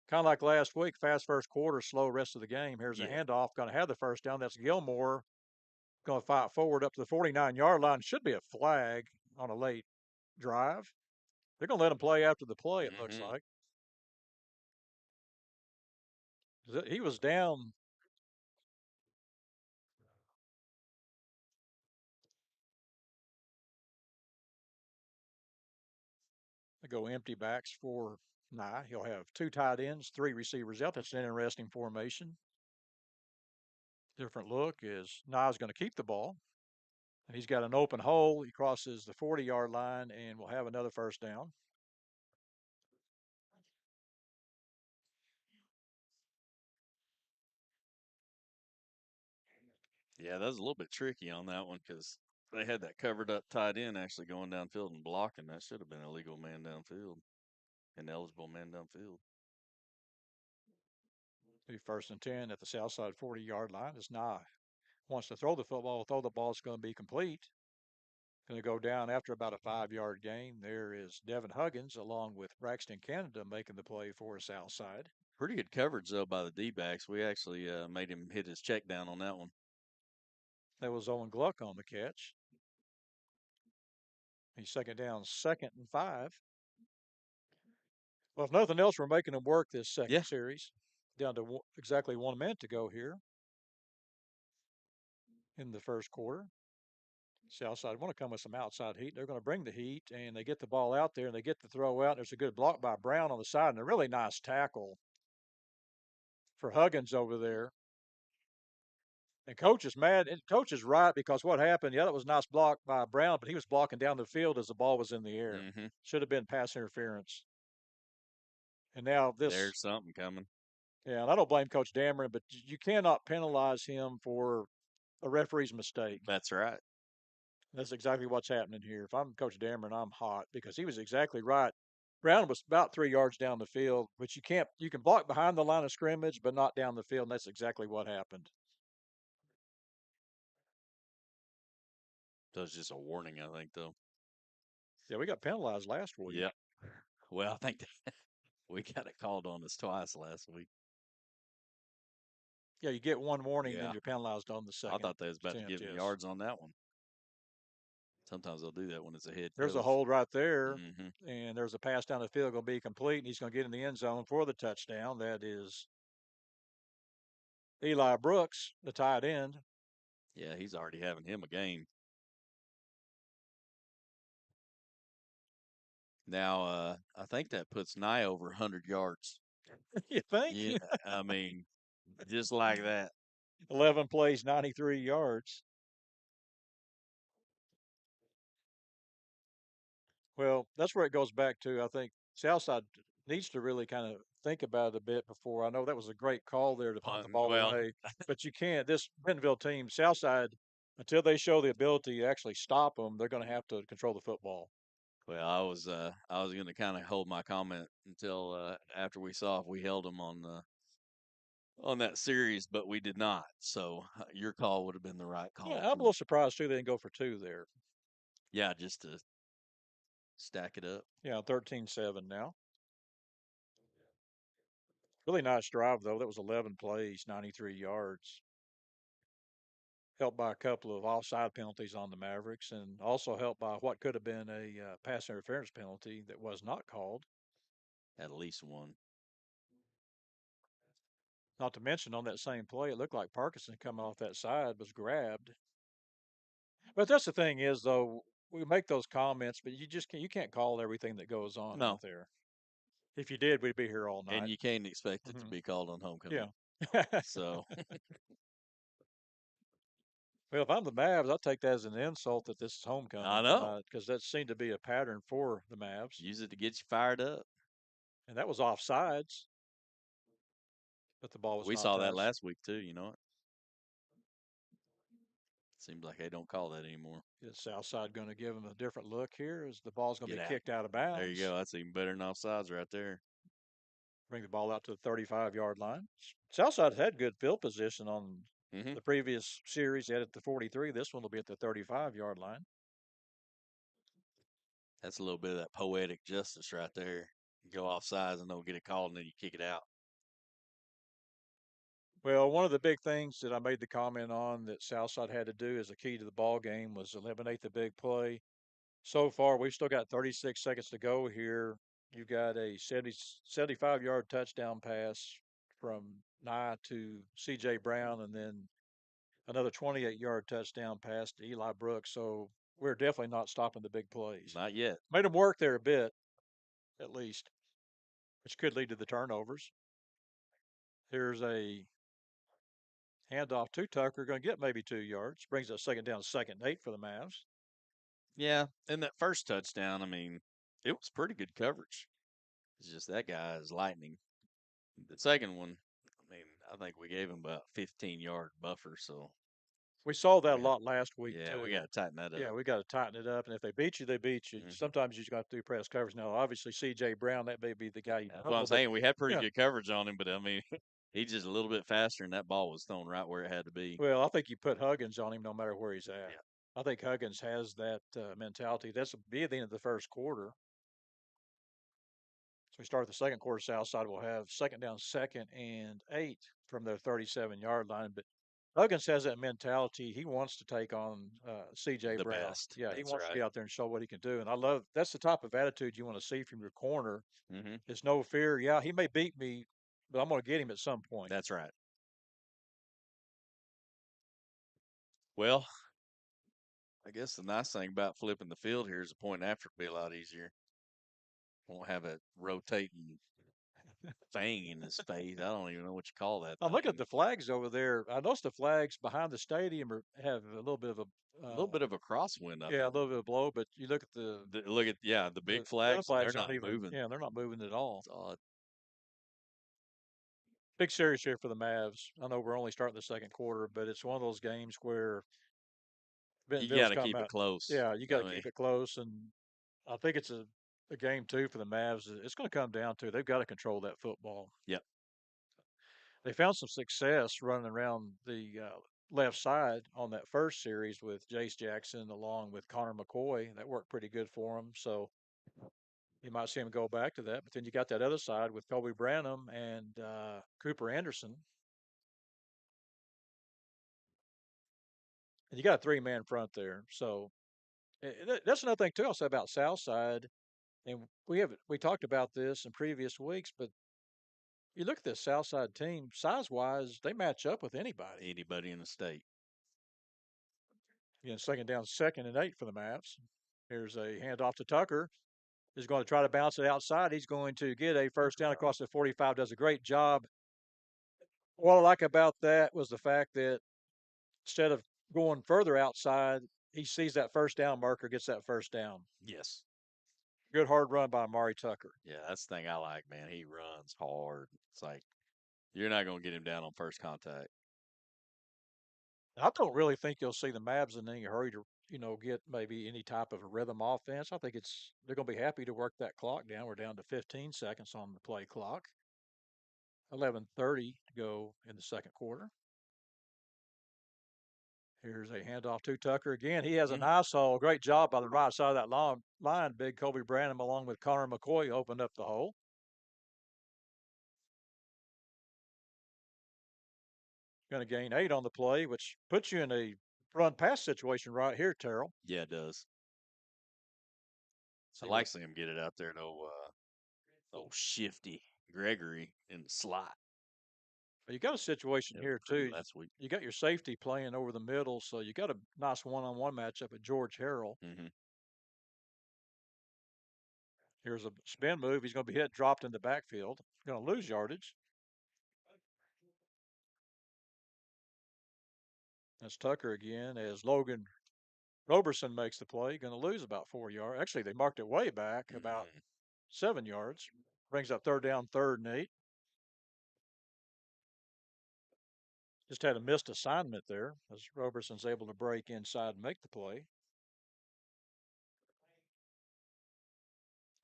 Kind of like last week, fast first quarter, slow rest of the game. Here's a handoff. Going to have the first down. That's Gilmore. Going to fight forward up to the 49-yard line. Should be a flag on a late drive. They're going to let him play after the play, it looks like. He was down. They go empty backs for Nye. He'll have 2 tight ends, 3 receivers out. That's an interesting formation. Different look is Nye's going to keep the ball. And he's got an open hole. He crosses the 40-yard line and will have another first down. Yeah, that was a little bit tricky on that one because they had that covered up tight end actually going downfield and blocking. That should have been a legal man downfield, an eligible man downfield. Be 1st and 10 at the south side 40-yard line as Nye wants to throw the football. Throw the ball is going to be complete. Going to go down after about a 5-yard gain. There is Devin Huggins along with Braxton Canada making the play for Southside. Pretty good coverage, though, by the D-backs. We actually made him hit his check down on that one. That was Owen Gluck on the catch. He's 2nd down, 2nd and 5. Well, if nothing else, we're making them work this second series. Down to exactly 1 minute to go here in the first quarter. Southside want to come with some outside heat. They're going to bring the heat, and they get the ball out there, and they get the throw out. There's a good block by Brown on the side, and a really nice tackle for Huggins over there. And Coach is mad. And Coach is right because what happened, yeah, that was a nice block by Brown, but he was blocking down the field as the ball was in the air. Should have been pass interference. And now this. There's something coming. Yeah, and I don't blame Coach Dameron, but you cannot penalize him for a referee's mistake. That's right. That's exactly what's happening here. If I'm Coach Dameron, I'm hot because he was exactly right. Brown was about 3 yards down the field, which you can block behind the line of scrimmage, but not down the field, and that's exactly what happened. That was just a warning, I think, though. Yeah, we got penalized last week. Yep. Well, I think we got it called on us twice last week. Yeah, you get 1 warning, and then you're penalized on the second. I thought they was about to give me yards on that one. Sometimes they'll do that when it's a head. There's a hold right there, and there's a pass down the field going to be complete, and he's going to get in the end zone for the touchdown. That is Eli Brooks, the tight end. Yeah, he's already having him a game. Now, I think that puts Nye over 100 yards. You think? Yeah, I mean, just like that. 11 plays, 93 yards. Well, that's where it goes back to. I think Southside needs to really kind of think about it a bit before. I know that was a great call there to punt the ball away, but you can't. This Bentonville team, Southside, until they show the ability to actually stop them, they're going to have to control the football. Well, I was going to kind of hold my comment until after we saw if we held them on that series, but we did not. So your call would have been the right call. Yeah, I'm a little surprised too they didn't go for 2 there. Yeah, just to stack it up. Yeah, 13-7 now. Really nice drive though. That was 11 plays, 93 yards. Helped by a couple of offside penalties on the Mavericks, and also helped by what could have been a pass interference penalty that was not called. At least one. Not to mention on that same play, it looked like Parkinson coming off that side was grabbed. But that's the thing is, though, we make those comments, but you can't call everything that goes on out there. If you did, we'd be here all night. And you can't expect it to be called on homecoming. Yeah. So. Well, if I'm the Mavs, I'll take that as an insult that this is homecoming I know. tonight, because that seemed to be a pattern for the Mavs, Use it to get you fired up. and that was offsides, but the ball was We not saw that touched. last week too. You know it. Seems like they don't call that anymore. Is Southside going to give them a different look here? As the ball's going to Get be out. kicked out of bounds? There you go. That's even better than offsides right there. Bring the ball out to the 35-yard line. Southside's had good field position on Mm-hmm. the previous series. They had at the 43. This one will be at the 35-yard line. That's a little bit of that poetic justice right there. You go offsides and don't get it called, and then you kick it out. Well, one of the big things that I made the comment on that Southside had to do as a key to the ball game was eliminate the big play. So far, we've still got 36 seconds to go here. You've got a 75-yard touchdown pass from Nye to C.J. Brown, and then another 28-yard touchdown pass to Eli Brooks. So we're definitely not stopping the big plays. Not yet. Made them work there a bit, at least, which could lead to the turnovers. Here's a handoff to Tucker, going to get maybe 2 yards. Brings us second down, 2nd and 8 for the Mavs. Yeah, and that first touchdown, I mean, it was pretty good coverage. It's just that guy is lightning. The second one, I mean, I think we gave him about 15-yard buffer, so We saw that a we got- lot last week, yeah, too. we got to tighten that up. Yeah, we got to tighten it up. And if they beat you, they beat you. Mhm. Sometimes you just got to do press coverage. Now, obviously, C.J. Brown, that may be the guy you That's what I'm but saying. We had pretty yeah. good coverage on him, but I mean, he's just a little bit faster, and that ball was thrown right where it had to be. Well, I think you put Huggins on him no matter where he's at. Yeah. I think Huggins has that mentality. That's be at the end of the first quarter. So we start the second quarter. Southside will have second down, 2nd and 8 from their 37-yard line. But Huggins has that mentality. He wants to take on C.J. The Brown. best. Yeah, he That's wants to right. get out there and show what he can do. And I love that's the type of attitude you want to see from your corner. Mm-hmm. It's no fear. Yeah, he may beat me, but I'm going to get him at some point. That's right. Well, I guess the nice thing about flipping the field here is the point after will be a lot easier. Won't have a rotating thing in his face. I don't even know what you call that. I'm looking at thing. the flags over there. I noticed the flags behind the stadium have a little bit of A little bit of a crosswind. yeah, a little bit of blow. But you look at the Look at the big other flags. They're flags not aren't even moving. yeah, they're not moving at all. It's odd. Big series here for the Mavs. I know we're only starting the second quarter, but it's one of those games where You Bentonville's got to come keep it out. close. Yeah, you got to I mean, keep it close, and I think it's a game too for the Mavs. It's going to come down to they've got to control that football. Yep. They found some success running around the left side on that first series with Jace Jackson along with Connor McCoy. That worked pretty good for them. So you might see him go back to that. But then you got that other side with Kobe Branham and Cooper Anderson. And you got a 3-man front there. So that's another thing, too, I'll say about Southside. And we talked about this in previous weeks, but you look at this Southside team, size-wise, they match up with anybody. Anybody in the state. Again, second down, 2nd and 8 for the Mavs. Here's a handoff to Tucker. He's going to try to bounce it outside. He's going to get a first down across the 45. Does a great job. What I like about that was the fact that instead of going further outside, he sees that first down marker, gets that first down. Yes. Good hard run by Amari Tucker. Yeah, that's the thing I like, man. He runs hard. It's like you're not going to get him down on first contact. I don't really think you'll see the Mavs in any hurry to, get maybe any type of a rhythm offense. I think they're going to be happy to work that clock down. We're down to 15 seconds on the play clock. 11:30 to go in the second quarter. Here's a handoff to Tucker. Again, he has a nice hole. Great job by the right side of that line. Big Kobe Branham along with Connor McCoy opened up the hole. Going to gain 8 on the play, which puts you in a run pass situation right here, Terrell. Yeah, it does. I like seeing him get it out there to shifty Gregory in the slot. But you got a situation here too. Last week. You got your safety playing over the middle, so you got a nice one-on-one matchup with George Harrell. Mm-hmm. Here's a spin move. He's going to be dropped in the backfield. Going to lose yardage. That's Tucker again as Logan Roberson makes the play. Going to lose about 4 yards. Actually, they marked it way back about 7 yards. Brings up third down, 3rd and 8. Just had a missed assignment there as Roberson's able to break inside and make the play.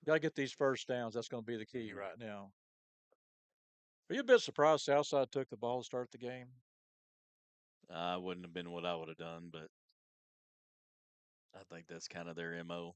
Got to get these first downs. That's going to be the key right now. Are you a bit surprised Southside took the ball to start the game? I wouldn't have been what I would have done, but I think that's kind of their MO.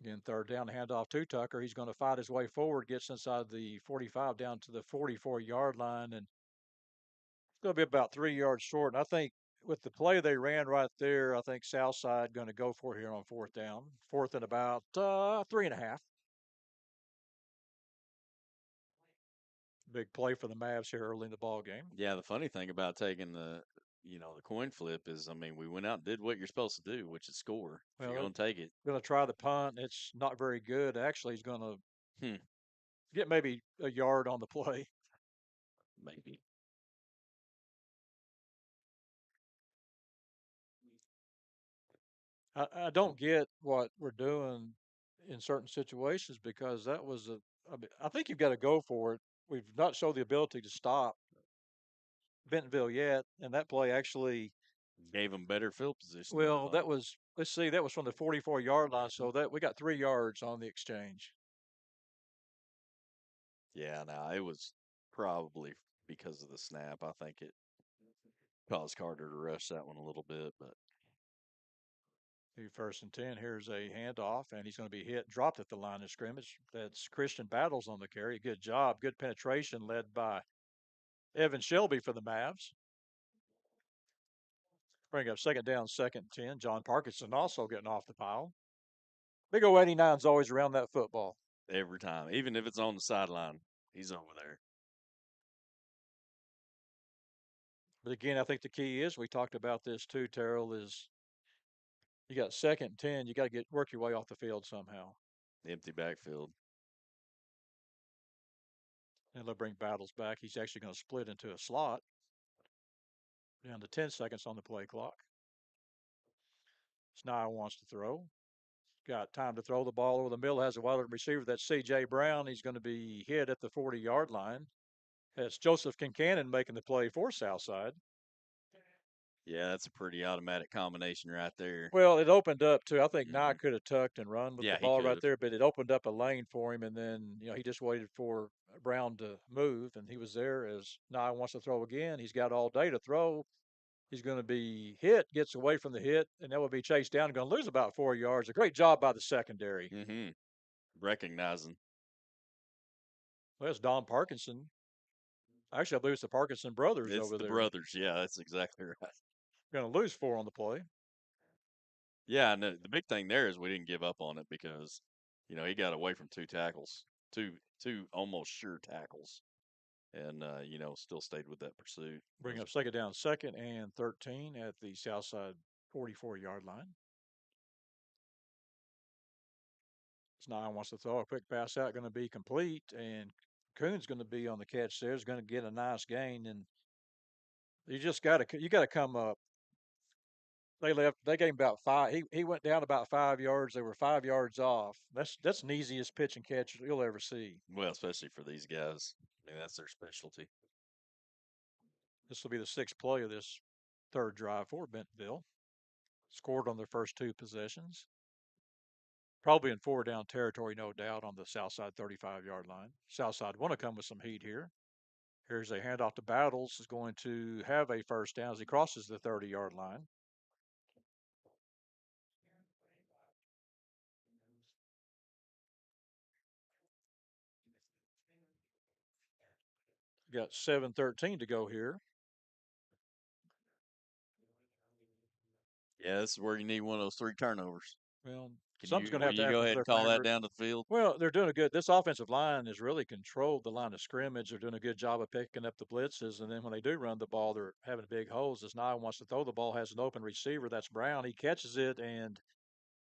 Again, third down, handoff to Tucker. He's going to fight his way forward, gets inside the 45 down to the 44-yard line, and it's going to be about 3 yards short. And I think with the play they ran right there, I think Southside going to go for it here on 4th down. 4th and about 3.5. Big play for the Mavs here early in the ball game. Yeah, the funny thing about taking the coin flip is, I mean, we went out and did what you're supposed to do, which is score. If Well, you're going to take it. Going to try the punt. It's not very good. Actually, he's going to get maybe a yard on the play. Maybe. I don't get what we're doing in certain situations because that was I think you've got to go for it. We've not showed the ability to stop Bentonville yet, and that play actually Gave them better field position. well, that was let's see, that was from the 44-yard line, so that we got 3 yards on the exchange. Yeah, no, it was probably because of the snap. I think it caused Carter to rush that one a little bit, but 1st and 10. Here's a handoff, and he's going to be hit, dropped at the line of scrimmage. That's Christian Battles on the carry. Good job, good penetration, led by Evan Shelby for the Mavs. Bring up 2nd down, 2nd and 10. John Parkinson also getting off the pile. Big O 89's always around that football. every time, even if it's on the sideline, he's over there. But again, I think the key is, we talked about this too, Terrell, is you got 2nd and 10. You got to work your way off the field somehow. Empty backfield. And they'll bring Battles back. He's actually going to split into a slot. Down to 10 seconds on the play clock. Snide wants to throw. Got time to throw the ball over the middle. Has a wide open receiver. That's C.J. Brown. He's going to be hit at the 40-yard line. That's Joseph Kincannon making the play for Southside. Yeah, that's a pretty automatic combination right there. Well, it opened up too. I think Nye could have tucked and run with Yeah, the he ball could right have. there, but it opened up a lane for him, and then he just waited for Brown to move, and he was there. As Nye wants to throw again, he's got all day to throw. He's going to be hit, gets away from the hit, and that will be chased down. Going to lose about 4 yards. A great job by the secondary. Recognizing. Well, that's Don Parkinson. Actually, I believe it's the Parkinson brothers It's over the there. brothers. Yeah, that's exactly right. Going to lose 4 on the play. Yeah, and the big thing there is we didn't give up on it because, he got away from 2 tackles, two almost sure tackles, and still stayed with that pursuit. Bring up 2nd down, 2nd and 13 at the Southside 44-yard line. Snide wants to throw a quick pass out, going to be complete, and Coon's going to be on the catch there. He's going to get a nice gain, and you got to come up. They gave him about 5. He went down about 5 yards. They were 5 yards off. That's an easiest pitch and catch you'll ever see. Well, especially for these guys. I mean, that's their specialty. This will be the 6th play of this 3rd drive for Bentonville. Scored on their first 2 possessions. Probably in 4 down territory, no doubt, on the Southside 35-yard line. Southside want to come with some heat here. Here's a handoff to Battles. Is going to have a 1st down as he crosses the 30-yard line. Got 7:13 to go here. Yeah, this is where you need one of those 3 turnovers. Well, Can something's you, going to have will to you happen go for ahead their and call that favorite. down to the field? Well, they're doing a good. This offensive line has really controlled the line of scrimmage. They're doing a good job of picking up the blitzes, and then when they do run the ball, they're having big holes. As Nye wants to throw the ball, has an open receiver. That's Brown. He catches it and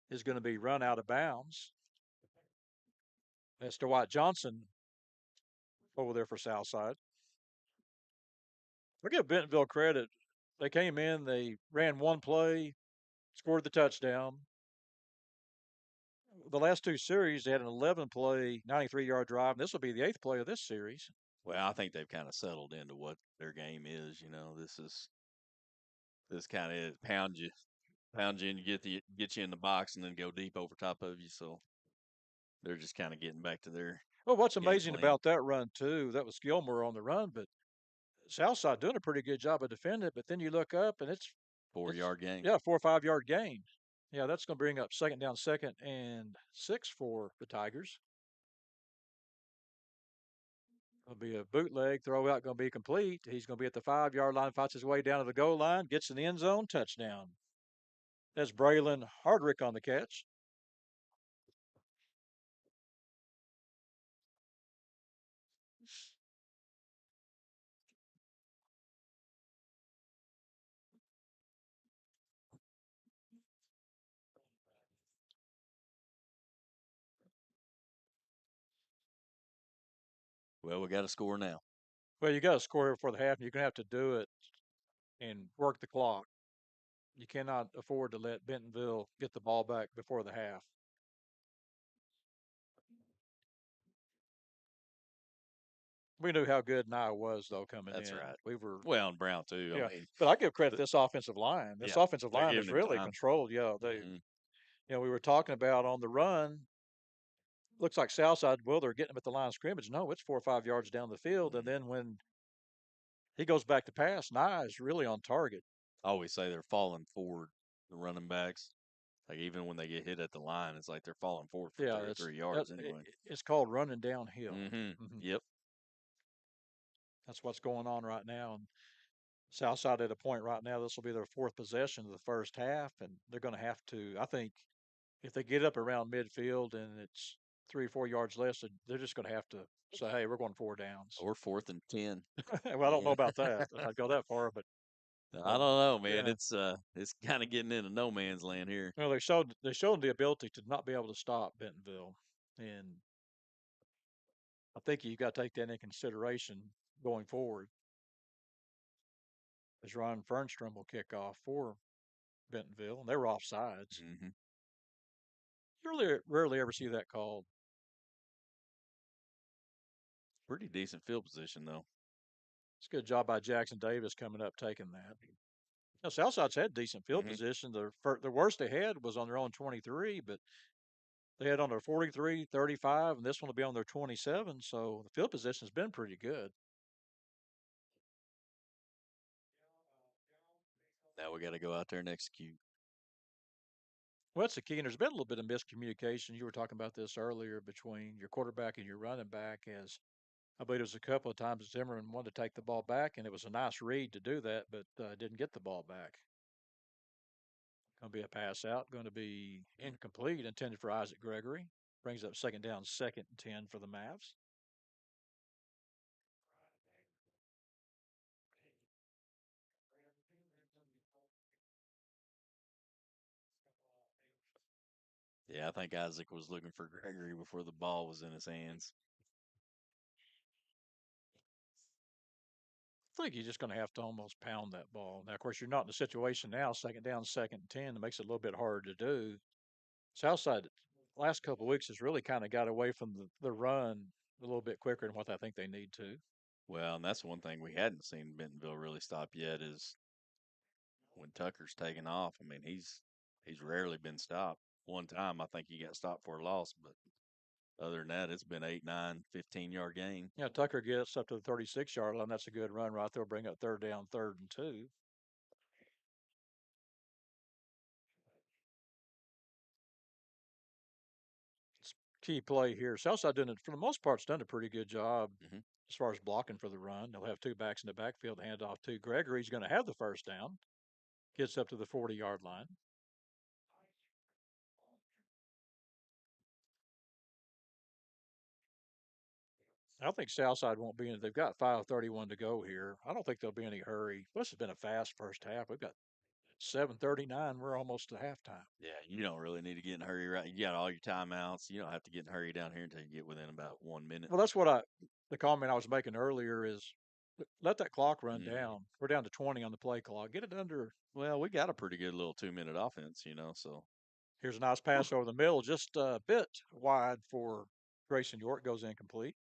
is going to be run out of bounds. That's Dwight Johnson over there for Southside. I give Bentonville credit. They came in, they ran one play, scored the touchdown. The last two series, they had an 11 play, 93-yard drive. And this will be the eighth play of this series. Well, I think they've kind of settled into what their game is. This kind of pound you, and get you in the box, and then go deep over top of you. So they're just kind of getting back to their Well, what's game amazing plan. about that run, too, that was Gilmore on the run, but Southside doing a pretty good job of defending it. But then you look up and it's 4 yard game. yeah, 4 or 5 yard gain. Yeah, that's going to bring up second down, 2nd and 6 for the Tigers. It'll be a bootleg throw out, going to be complete. He's going to be at the 5 yard line, fights his way down to the goal line, gets in the end zone, touchdown. That's Braylon Hardrick on the catch. Well, we got to score now. Well, you got to score here before the half, and you're going to have to do it and work the clock. You cannot afford to let Bentonville get the ball back before the half. We knew how good Nye was, though, coming That's in. right. We were, Well, and Brown too. yeah. I mean, But I give credit to the, this offensive line. This yeah, offensive they're line is giving him really time. controlled. Yeah, Hmm. we were talking about on the run. Looks like Southside. Well, they're getting him at the line of scrimmage. No, it's 4 or 5 yards down the field, and then when he goes back to pass, Nye is really on target. I always say they're falling forward, the running backs. Like even when they get hit at the line, it's like they're falling forward for Yeah, 3 yards anyway. it's called running downhill. Mm-hmm. Yep. That's what's going on right now. And Southside at a point right now. This will be their fourth possession of the first half, and they're going to have to. I think if they get up around midfield and it's 3 or 4 yards less, they're just going to have to say, "Hey, we're going 4 downs." Or 4th and 10. Well, I don't know Yeah. about that. I'd go that far, but I don't know, man. yeah. It's kind of getting into no man's land here. Well, they showed the ability to not be able to stop Bentonville, and I think you got to take that into consideration going forward. As Ron Fernstrom will kick off for Bentonville, and they were offsides. Hmm. You really rarely ever see that called. Pretty decent field position though. It's a good job by Jackson Davis coming up taking that. Now, Southside's had decent field Hmm. position. The worst they had was on their own 23, but they had on their 43, 35, and this one will be on their 27. So the field position has been pretty good. Now we got to go out there and execute. Well, that's the key. And there's been a little bit of miscommunication. You were talking about this earlier between your quarterback and your running back. As I believe it was a couple of times Zimmerman wanted to take the ball back, and it was a nice read to do that, but didn't get the ball back. Going to be a pass out. Going to be incomplete, intended for Isaac Gregory. Brings up second down, 2nd and 10 for the Mavs. Yeah, I think Isaac was looking for Gregory before the ball was in his hands. I think you're just going to have to almost pound that ball. Now, of course, you're not in a situation now, second down, 2nd and 10. It makes it a little bit harder to do. Southside, last couple of weeks, has really kind of got away from the run a little bit quicker than what I think they need to. Well, and that's one thing we hadn't seen Bentonville really stop yet is when Tucker's taken off. I mean, he's rarely been stopped. One time, I think he got stopped for a loss, but other than that, it's been 8, 9, 15-yard gain. Yeah, Tucker gets up to the 36-yard line. That's a good run right there. Bring up third down, 3rd and 2. Key play here. Southside doing it for the most part. It's done a pretty good job Hmm. as far as blocking for the run. They'll have two backs in the backfield to hand off to. Gregory's going to have the first down. Gets up to the 40-yard line. I think Southside won't be in. They've got 5:31 to go here. I don't think there'll be any hurry. Plus, it's been a fast first half. We've got 7:39. We're almost to halftime. Yeah, you don't really need to get in a hurry, right? You got all your timeouts. You don't have to get in a hurry down here until you get within about 1 minute. Well, the comment I was making earlier is let that clock run Mhm. down. We're down to 20 on the play clock. Get it under. Well, we got a pretty good little 2 minute offense, so Here's a nice pass over the middle, just a bit wide for Grayson York. Goes incomplete.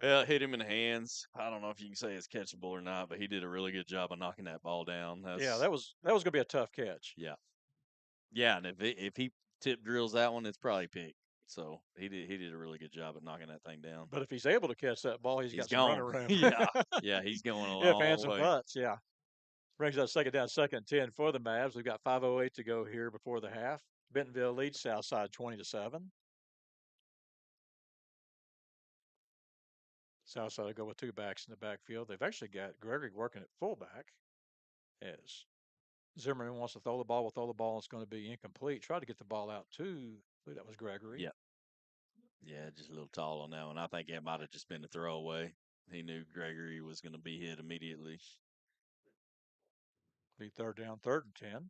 well, it hit him in the hands. I don't know if you can say it's catchable or not, but he did a really good job of knocking that ball down. Yeah, That's that was going to be a tough catch. yeah, yeah. And if he tip drills that one, it's probably picked. So he did a really good job of knocking that thing down. But if he's able to catch that ball, he's He's got some running gone. room. Yeah, yeah. He's going a If hands long and way. butts, yeah. Brings us second down, second and 10 for the Mavs. We've got 5:08 to go here before the half. Bentonville leads Southside 20-7. Southside will go with two backs in the backfield. They've actually got Gregory working at fullback as Zimmerman wants to throw the ball. Will throw the ball. It's going to be incomplete. Tried to get the ball out to, I believe that was Gregory. Yeah, yeah. Just a little tall on that one. I think it might have just been a throwaway. He knew Gregory was going to be hit immediately. Be third down, third and 10.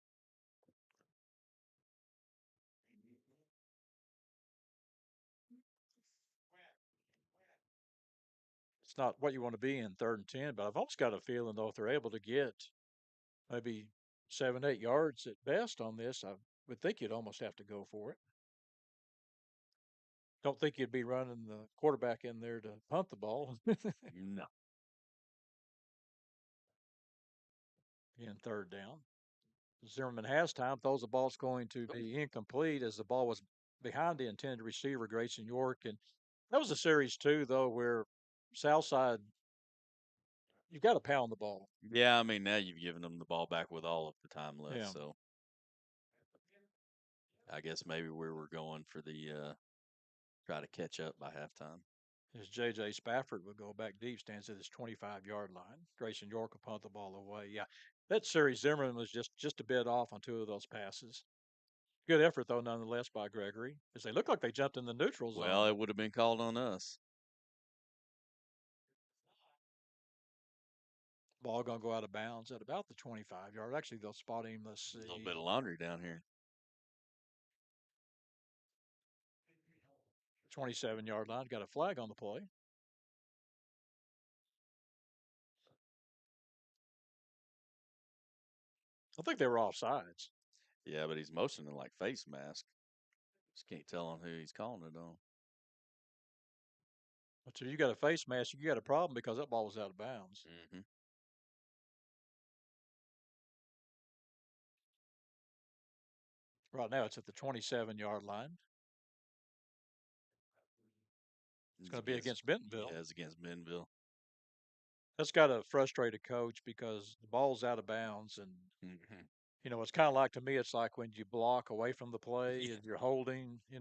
It's not what you want to be in third and 10, but I've almost got a feeling, though, if they're able to get maybe 7, 8 yards at best on this, I would think you'd almost have to go for it. Don't think you'd be running the quarterback in there to punt the ball. No. In third down. Zimmerman has time, throws the ball's going to be incomplete as the ball was behind the intended receiver, Grayson York. And that was a series, too, though, where Southside, you've got to pound the ball. Yeah, I mean now you've given them the ball back with all of the time left, Yeah. so I guess maybe we were going for the try to catch up by halftime. As J.J. Spafford would go back deep, stands at his 25-yard line. Grayson York will punt the ball away. Yeah, that series, Zimmerman was just a bit off on two of those passes. Good effort, though, nonetheless, by Gregory, as they look like they jumped in the neutral zone. Well, it would have been called on us. Ball going to go out of bounds at about the 25-yard. Actually, they'll spot him. Let's see. A little bit of laundry down here. 27-yard line. Got a flag on the play. I think they were offsides. Yeah, but he's motioning like face mask. Just can't tell on who he's calling it on. But if you got a face mask, you got a problem because that ball was out of bounds. Mm-hmm. Right now, it's at the 27-yard line. It's going to be against Bentonville. Yeah, it's against Bentonville. That's got to frustrate a coach because the ball's out of bounds. And, Mm-hmm. it's kind of like, to me, it's like when you block away from the play Yeah. and you're holding, you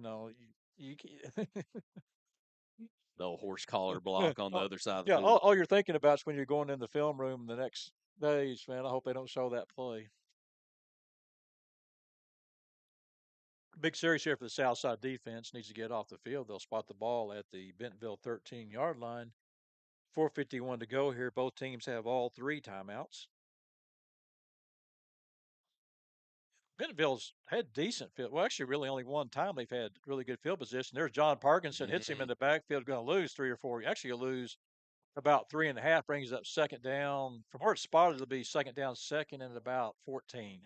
The old horse collar block on the oh, other side of the yeah, field. all you're thinking about is when you're going in the film room the next days, man, I hope they don't show that play. Big series here for the Southside defense. Needs to get off the field. They'll spot the ball at the Bentonville 13-yard line. 4:51 to go here. Both teams have all three timeouts. Bentonville's had decent field. Well, actually, really only one time they've had really good field position. There's John Parkinson, hits him in the backfield, going to lose 3 or 4. Actually, you'll lose about 3.5, brings up second down. From where it's spotted, it'll be second down, second and about 14.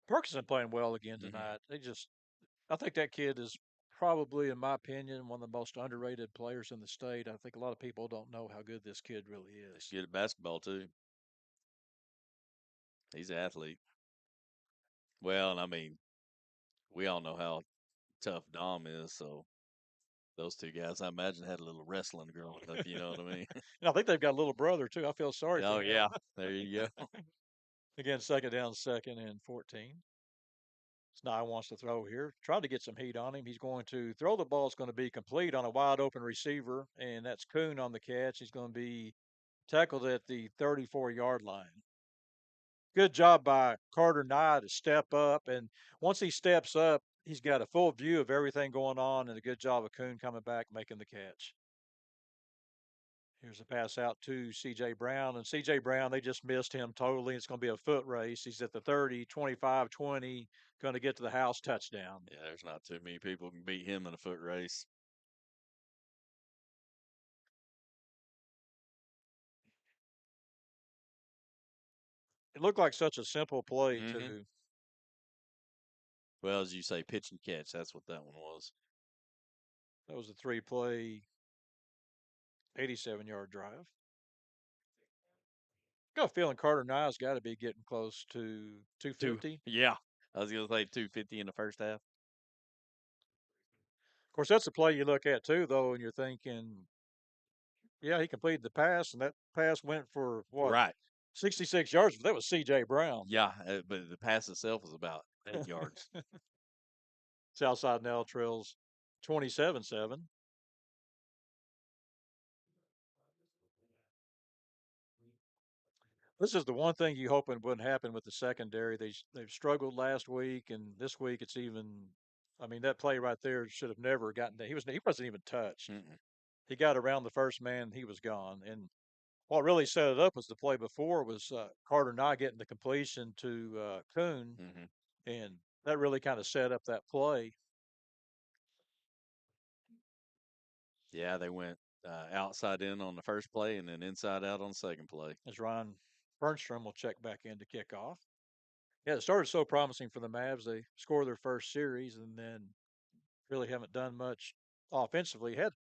Parkinson playing well again tonight. I think that kid is probably, in my opinion, one of the most underrated players in the state. I think a lot of people don't know how good this kid really is. He's good at basketball too. He's an athlete. Well, and I mean, we all know how tough Dom is, so those two guys, I imagine, had a little wrestling growing up. You know what I mean? And I think they've got a little brother too. I feel sorry for Oh him. yeah, there you go. Again, second down, second and 14. Sny wants to throw here. Trying to get some heat on him. He's going to throw the ball. It's going to be complete on a wide open receiver, and that's Kuhn on the catch. He's going to be tackled at the 34-yard line. Good job by Carter Nye to step up, and once he steps up, he's got a full view of everything going on, and a good job of Kuhn coming back, making the catch. Here's a pass out to C.J. Brown, and C.J. Brown, they just missed him totally. It's going to be a foot race. He's at the 30, 25, 20, going to get to the house, touchdown. Yeah, there's not too many people can beat him in a foot race. It looked like such a simple play Mhm. too. Well, as you say, pitch and catch. That's what that one was. That was a 3-play, 87-yard drive. Got a feeling Carter Nye's got to be getting close to 250. Yeah. I was gonna say 250 in the first half. Of course, that's a play you look at too, though, and you're thinking, yeah, he completed the pass, and that pass went for what, Right. 66 yards? But that was C.J. Brown. Yeah, but the pass itself was about 8 yards. Southside now trails 27-7. This is the one thing you hoping wouldn't happen with the secondary. They've struggled last week, and this week it's even. I mean, that play right there should have never gotten. He wasn't even touched. Mm-mm. He got around the first man, he was gone. And what really set it up was the play before was Carter Nye getting the completion to Kuhn, Mm-hmm. and that really kind of set up that play. Yeah, they went outside in on the first play and then inside out on the second play. As Ryan Bernstrom will check back in to kick off. Yeah, it started so promising for the Mavs. They scored their first series and then really haven't done much offensively. Had a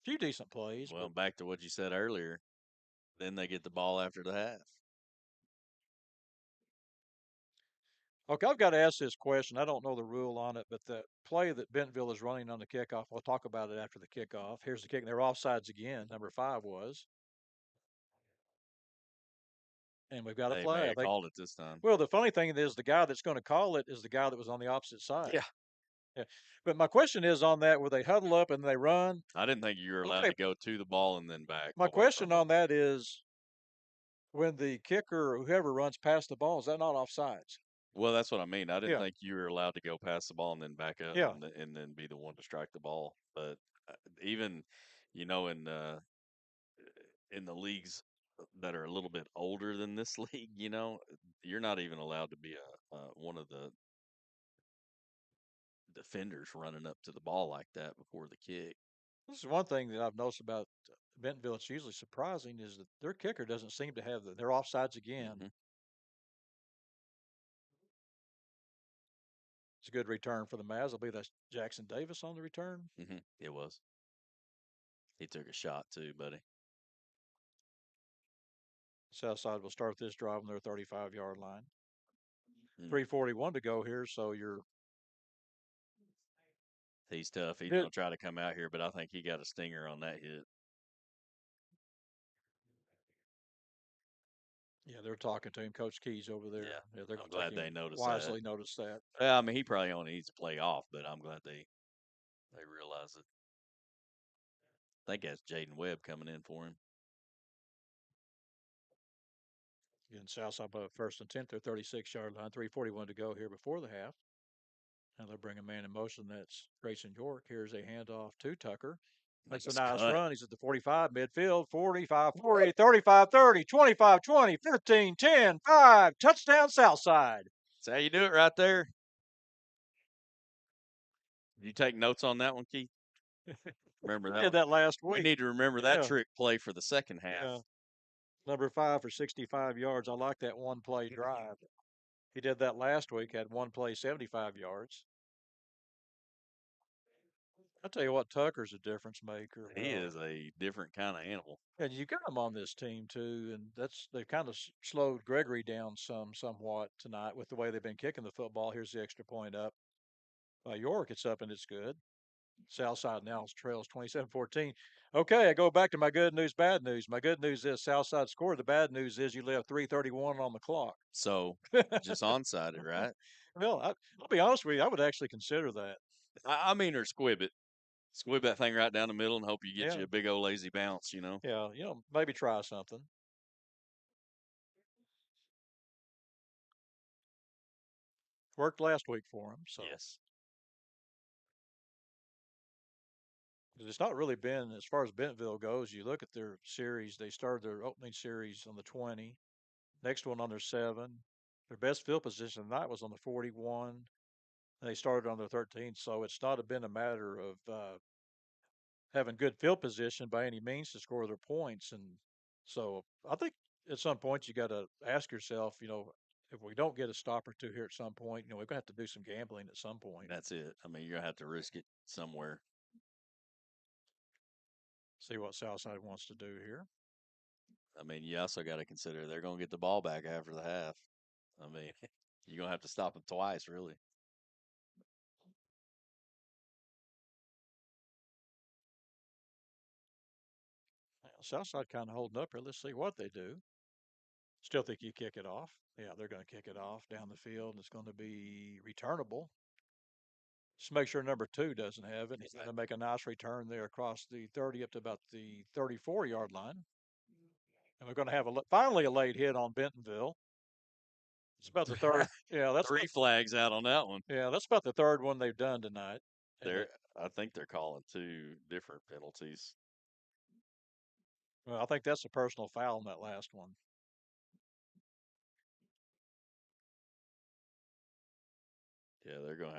few decent plays, Well, but back to what you said earlier, then they get the ball after the half. okay, I've got to ask this question. I don't know the rule on it, but the play that Bentonville is running on the kickoff, we'll talk about it after the kickoff. Here's the kick. They're offsides again. Number 5 was. And we've got a They may flag. have called it this time. Well, the funny thing is the guy that's going to call it is the guy that was on the opposite side. Yeah. Yeah. But my question is on that, where they huddle up and they run. I didn't think you were allowed Okay. to go to the ball and then back. My away question from it. on that is when the kicker or whoever runs past the ball, is that not offsides? Well, that's what I mean. I didn't Yeah. think you were allowed to go past the ball and then back up Yeah. and then be the one to strike the ball. But even, you know, in the leagues that are a little bit older than this league, you know, you're not even allowed to be one of the defenders running up to the ball like that before the kick. This is one thing that I've noticed about Bentonville. It's usually surprising is that their kicker doesn't seem to have they're offsides again. Mm-hmm. It's a good return for the Mavs. I believe that's Jackson Davis on the return. Mm-hmm. It was. He took a shot too, buddy. Southside will start this drive on their 35-yard line. Mm. 3:41 to go here, so He's tough. He's Good. gonna try to come out here, but I think he got a stinger on that hit. Yeah, they're talking to him. Coach Keys over there. Yeah, They're I'm going to glad they noticed wisely that. notice that. Well, I mean, he probably only needs to play off, but I'm glad they realize it. I think that's Jaden Webb coming in for him. Again, Southside by 1st and 10, their 36-yard line. 3:41 to go here before the half. Now they'll bring a man in motion. That's Grayson York. Here's a handoff to Tucker. Makes a nice run. He's at the 45, midfield, 45, 40, 35, 30, 25, 20, 15, 10, 5. Touchdown, Southside. That's how you do it right there. You take notes on that one, Keith? Remember that? Did that last We week. need to remember that Yeah. trick play for the second half. Yeah. Number 5 for 65 yards. I like that one play drive. He did that last week, had one play, 75 yards. I'll tell you what, Tucker's a difference maker. He is a different kind of animal. And you got him on this team too, and they've kind of slowed Gregory down somewhat tonight with the way they've been kicking the football. Here's the extra point up by York. It's up and it's good. Southside now trails 27-14. Okay, I go back to my good news, bad news. My good news is Southside scored. The bad news is you left 3:31 on the clock. So just onsided, right? Well, I'll be honest with you, I would actually consider that. I mean, or squib it. Squib that thing right down the middle and hope you get Yeah. you a big old lazy bounce, you know? Yeah, maybe try something. Worked last week for him, so. Yes. It's not really been, as far as Bentonville goes, you look at their series, they started their opening series on the 20, next one on their 7. Their best field position tonight was on the 41. And they started on their 13, so it's not been a matter of having good field position by any means to score their points. And so I think at some point you got to ask yourself, if we don't get a stop or two here at some point, we're gonna have to do some gambling at some point. That's it. I mean, you're gonna have to risk it somewhere. See what Southside wants to do here. I mean, you also got to consider they're gonna get the ball back after the half. I mean, you're gonna have to stop them twice, really. Southside kind of holding up here. Let's see what they do. Still think you kick it off. Yeah, they're going to kick it off down the field, and it's going to be returnable. Just make sure number 2 doesn't have it. He's going to make a nice return there across the 30 up to about the 34-yard line. And we're going to have finally a late hit on Bentonville. It's about the third. Yeah, that's 3 flags out on that one. Yeah, that's about the third one they've done tonight. I think they're calling 2 different penalties. Well, I think that's a personal foul in that last one. Yeah, they're gonna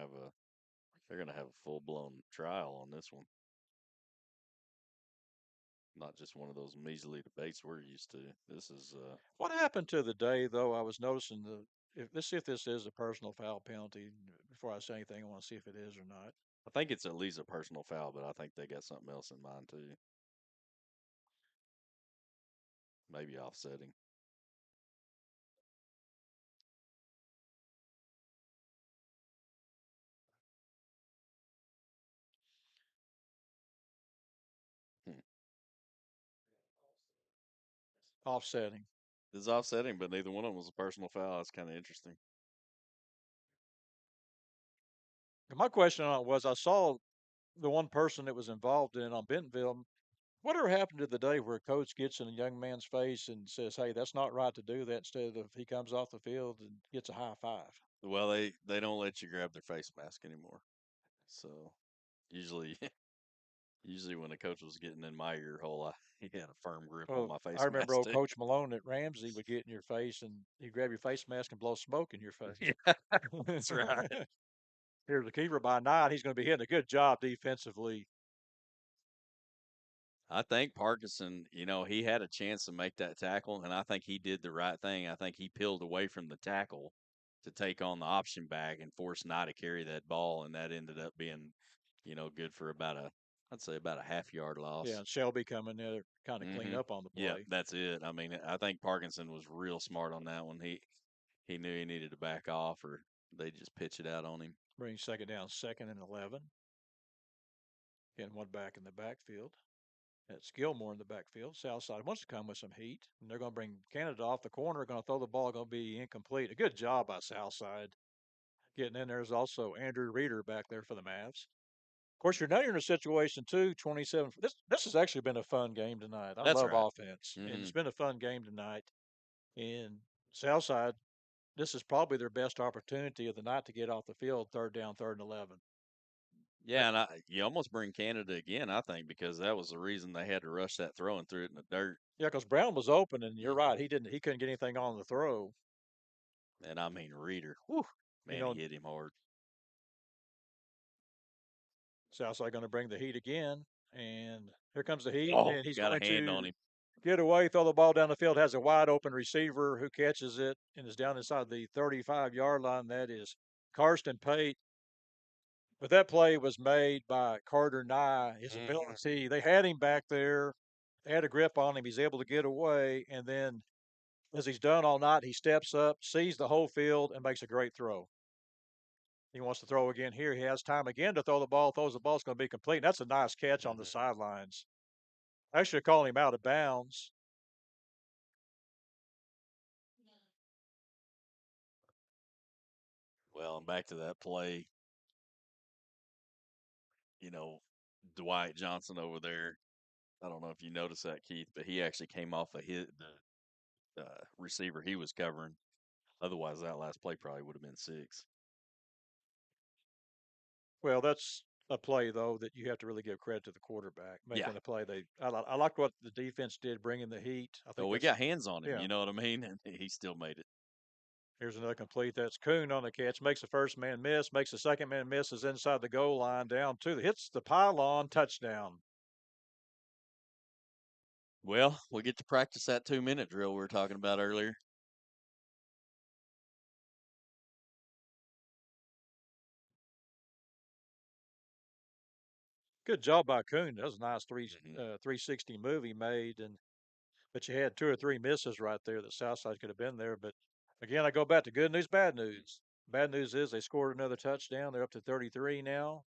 have a full blown trial on this one. Not just one of those measly debates we're used to. This is What happened to the day though? I was noticing let's see if this is a personal foul penalty. Before I say anything, I want to see if it is or not. I think it's at least a personal foul, but I think they got something else in mind too. Maybe offsetting. Offsetting. It's offsetting, but neither one of them was a personal foul. That's kind of interesting. And my question on it was, I saw the one person that was involved in it on Bentonville. Whatever happened to the day where a coach gets in a young man's face and says, "Hey, that's not right to do that," instead of he comes off the field and gets a high five? Well, they don't let you grab their face mask anymore. So usually usually when a coach was getting in my ear hole, he had a firm grip on Well, my face I remember mask old too. Coach Malone at Ramsey would get in your face and he'd grab your face mask and blow smoke in your face. Yeah, that's right. Here's the keeper by 9. He's going to be hitting a good job defensively. I think Parkinson, he had a chance to make that tackle, and I think he did the right thing. I think he peeled away from the tackle to take on the option back and force Nye to carry that ball, and that ended up being, good for I'd say about a half-yard loss. Yeah, and Shelby coming there kind of clean up on the Yeah, play. that's it. I mean, I think Parkinson was real smart on that one. He knew he needed to back off, or they just pitch it out on him. Bring second down, 2nd and 11. Getting one back in the backfield. It's Gilmore in the backfield. Southside wants to come with some heat, and they're going to bring Canada off the corner. Going to throw the ball, going to be incomplete. A good job by Southside. Getting in there's also Andrew Reeder back there for the Mavs. Of course, you're in a situation too. 27. This has actually been a fun game tonight. I That's love right. offense, and it's been a fun game tonight. And Southside, this is probably their best opportunity of the night to get off the field. 3rd down, 3rd and 11. Yeah, and you almost bring Canada again, I think, because that was the reason they had to rush that throw and threw it in the dirt. Yeah, because Brown was open, and you're right. He couldn't get anything on the throw. And I mean, Reeder, whew, man, he hit him hard. Southside going to bring the heat again, and here comes the heat, Oh, and he's got going a hand to on him. get away, throw the ball down the field, has a wide open receiver who catches it and is down inside the 35-yard line. That is Karsten Pate. But that play was made by Carter Nye. His ability, they had him back there, they had a grip on him. He's able to get away, and then as he's done all night, he steps up, sees the whole field, and makes a great throw. He wants to throw again here. He has time again to throw the ball, throws the ball, it's going to be complete. And that's a nice catch on the sidelines. I should call him out of bounds. Well, and back to that play, Dwight Johnson over there. I don't know if you noticed that, Keith, but he actually came off a hit the receiver he was covering. Otherwise, that last play probably would have been 6. Well, that's a play, though, that you have to really give credit to the quarterback making the play. I like what the defense did, bringing the heat. I think we got hands on him, yeah. you know what I mean? And he still made it. Here's another complete. That's Kuhn on the catch. Makes the first man miss. Makes the second man miss. Is inside the goal line down to hits the pylon. Touchdown. Well, we get to practice that 2-minute drill we were talking about earlier. Good job by Coon. That was a nice 360 Mhm. move he made, and but you had two or three misses right there that Southside could have been there. But again, I go back to good news, bad news. Bad news is they scored another touchdown. They're up to 33 now.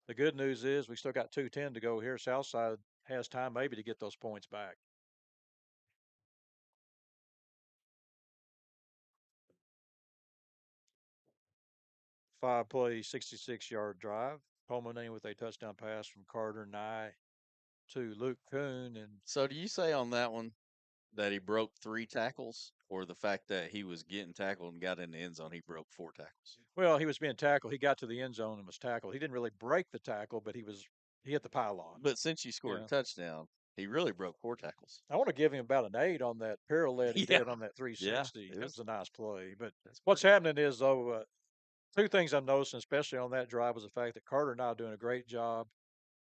The good news is we still got 2:10 to go here. Southside has time maybe to get those points back. 5-play, 66-yard drive, culminating with a touchdown pass from Carter Nye to Luke Kuhn. And So do you say on that one that he broke 3 tackles, or the fact that he was getting tackled and got in the end zone, he broke 4 tackles? well, he was being tackled. He got to the end zone and was tackled. He didn't really break the tackle, but he hit the pylon. But since you scored a Yeah. touchdown, he really broke 4 tackles. I want to give him about an 8 on that parallel he Yeah. did on that Yeah, 360. it That was was a nice play. But that's what's pretty. happening is, though, two things I'm noticing, especially on that drive, was the fact that Carter now doing a great job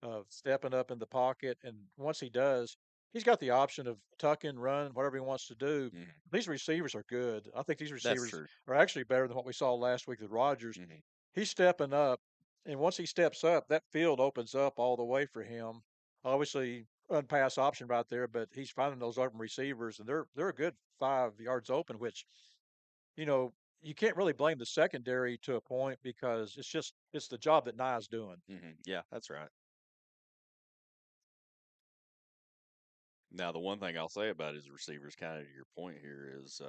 of stepping up in the pocket. And once he does, he's got the option of tuck and run, whatever he wants to do. Mhm. These receivers are good. I think these That's receivers true. are actually better than what we saw last week with Rodgers. Mhm. He's stepping up, and once he steps up, that field opens up all the way for him. Obviously, unpass option right there, but he's finding those open receivers, and they're a good 5 yards open, which you know you can't really blame the secondary to a point because it's the job that Nye's doing. Yeah, that's right. Now, the one thing I'll say about his receivers, kind of to your point here, is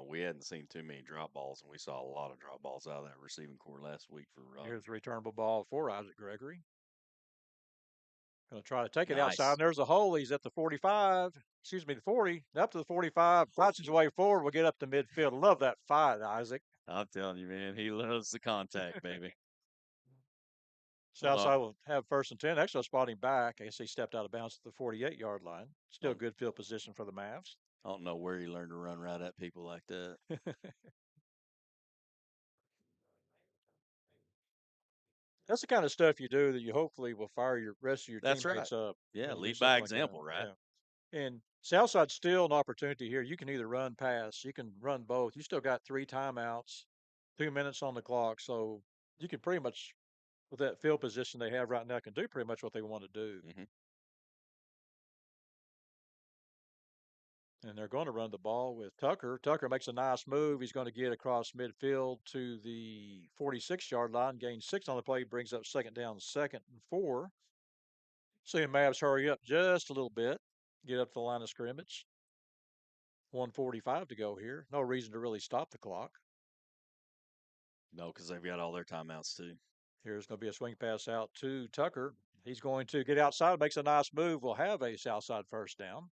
we hadn't seen too many drop balls, and we saw a lot of drop balls out of that receiving core last week for Here's a returnable ball for Isaac Gregory. Going to try to take it outside. nice. And there's a hole. He's at the 45. Excuse me, the 40. Up to the 45. Fights his way forward. We'll get up to midfield. Love that fight, Isaac. I'm telling you, man, he loves the contact, baby. Uh, Southside will have 1st and 10. Actually, I'll spot him back. I guess he stepped out of bounds at the 48-yard line. Still don't, good field position for the Mavs. I don't know where he learned to run right at people like that. That's the kind of stuff you do that you hopefully will fire your rest of your That's right. teammates up Yeah, when you do lead by something like that. example, right? Yeah. And Southside's still an opportunity here. You can either run, pass. You can run both. You still got 3 timeouts, 2 minutes on the clock. So you can pretty much, with that field position they have right now, can do pretty much what they want to do. Hmm. And they're going to run the ball with Tucker. Tucker makes a nice move. He's going to get across midfield to the 46-yard line, gains 6 on the play, brings up 2nd down, 2nd and 4. Seeing Mavs hurry up just a little bit, get up to the line of scrimmage. 1:45 to go here. No reason to really stop the clock. No, because they've got all their timeouts too. Here's going to be a swing pass out to Tucker. He's going to get outside, makes a nice move. We'll have a Southside 1st down.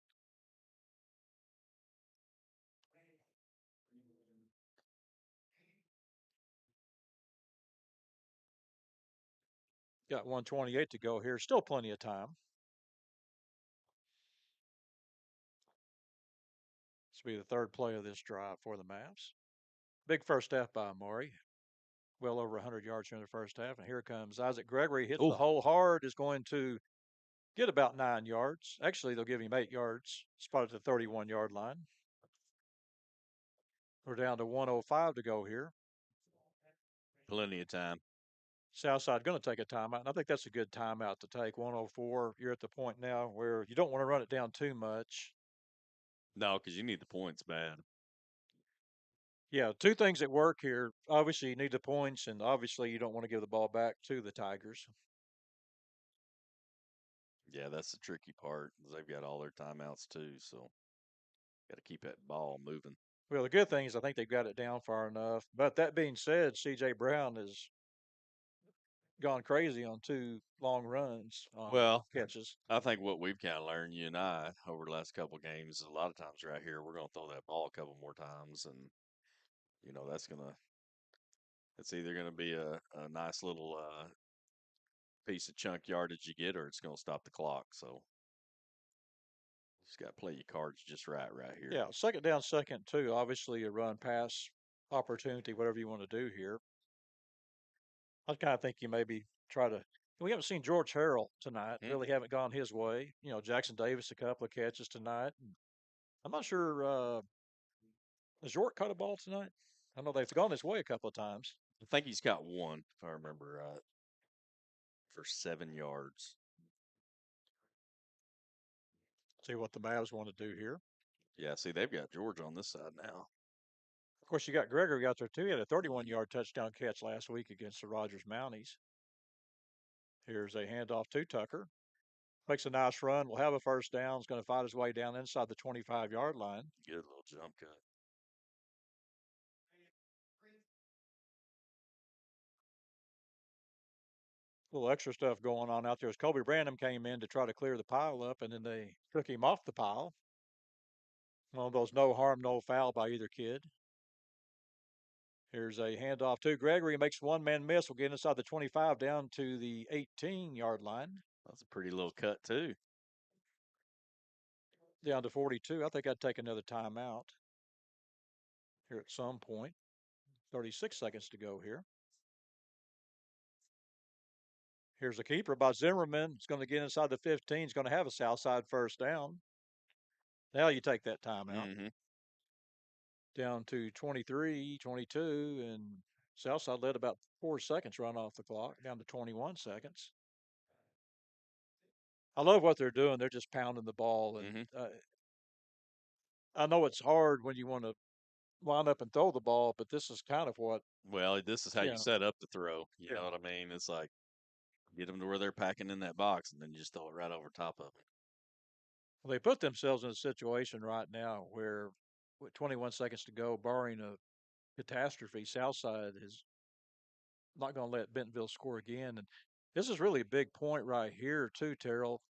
Got 1:28 to go here. Still plenty of time. This will be the 3rd play of this drive for the Mavs. Big first half by Amari. Well over 100 yards here in the first half. And here comes Isaac Gregory. Hits the Oh, hole hard. Is going to get about 9 yards. Actually, they'll give him 8 yards. Spot at the 31-yard line. We're down to 1:05 to go here. plenty of time. Southside going to take a timeout, and I think that's a good timeout to take. 1:04. You're at the point now where you don't want to run it down too much. No, because you need the points bad. Yeah, two things that work here. Obviously, you need the points, and obviously, you don't want to give the ball back to the Tigers. Yeah, that's the tricky part. Is they've got all their timeouts too, so got to keep that ball moving. Well, the good thing is I think they've got it down far enough. But that being said, C.J. Brown has gone crazy on 2 long runs on Well, catches. I think what we've kind of learned, you and I, over the last couple of games, is a lot of times right here we're going to throw that ball a couple more times, and it's either going to be a nice little piece of chunk yardage you get, or it's going to stop the clock. So just got to play your cards just right here. Yeah, 2nd down, 2nd, obviously a run pass opportunity, whatever you want to do here. I kind of think you maybe try to We haven't seen George Harrell tonight. Hmm. Really haven't gone his way. You know, Jackson Davis a couple of catches tonight. I'm not sure. Has York caught a ball tonight? I know they've gone his way a couple of times. I think he's got one, if I remember right, for 7 yards. See what the Mavs want to do here. Yeah, see, they've got George on this side now. Of course, you got Gregory out there too. He had a 31-yard touchdown catch last week against the Rogers Mounties. Here's a handoff to Tucker. Makes a nice run. Will have a first down. Is going to fight his way down inside the 25-yard line. Good little jump cut. A little extra stuff going on out there as Kobe Branham came in to try to clear the pile up, and then they took him off the pile. One of those no harm, no foul by either kid. Here's a handoff to Gregory. Makes one man miss. Will get inside the 25 down to the 18-yard line. That's a pretty little cut, too. Down to 42. I think I'd take another timeout here at some point. 36 seconds to go here. Here's a keeper by Zimmerman. It's going to get inside the 15. He's going to have a south side first down. Now you take that timeout. Mm-hmm. Down to 23, 22, and Southside led about 4 seconds run off the clock, down to 21 seconds. I love what they're doing. They're just pounding the ball. And I know it's hard when you want to line up and throw the ball, but this is kind of what. Well, this is how you set up the throw. You know what I mean? It's like get them to where they're packing in that box, and then you just throw it right over top of them. Well, they put themselves in a situation right now where, with 21 seconds to go, barring a catastrophe, Southside is not going to let Bentonville score again. And this is really a big point right here, too, Terrell,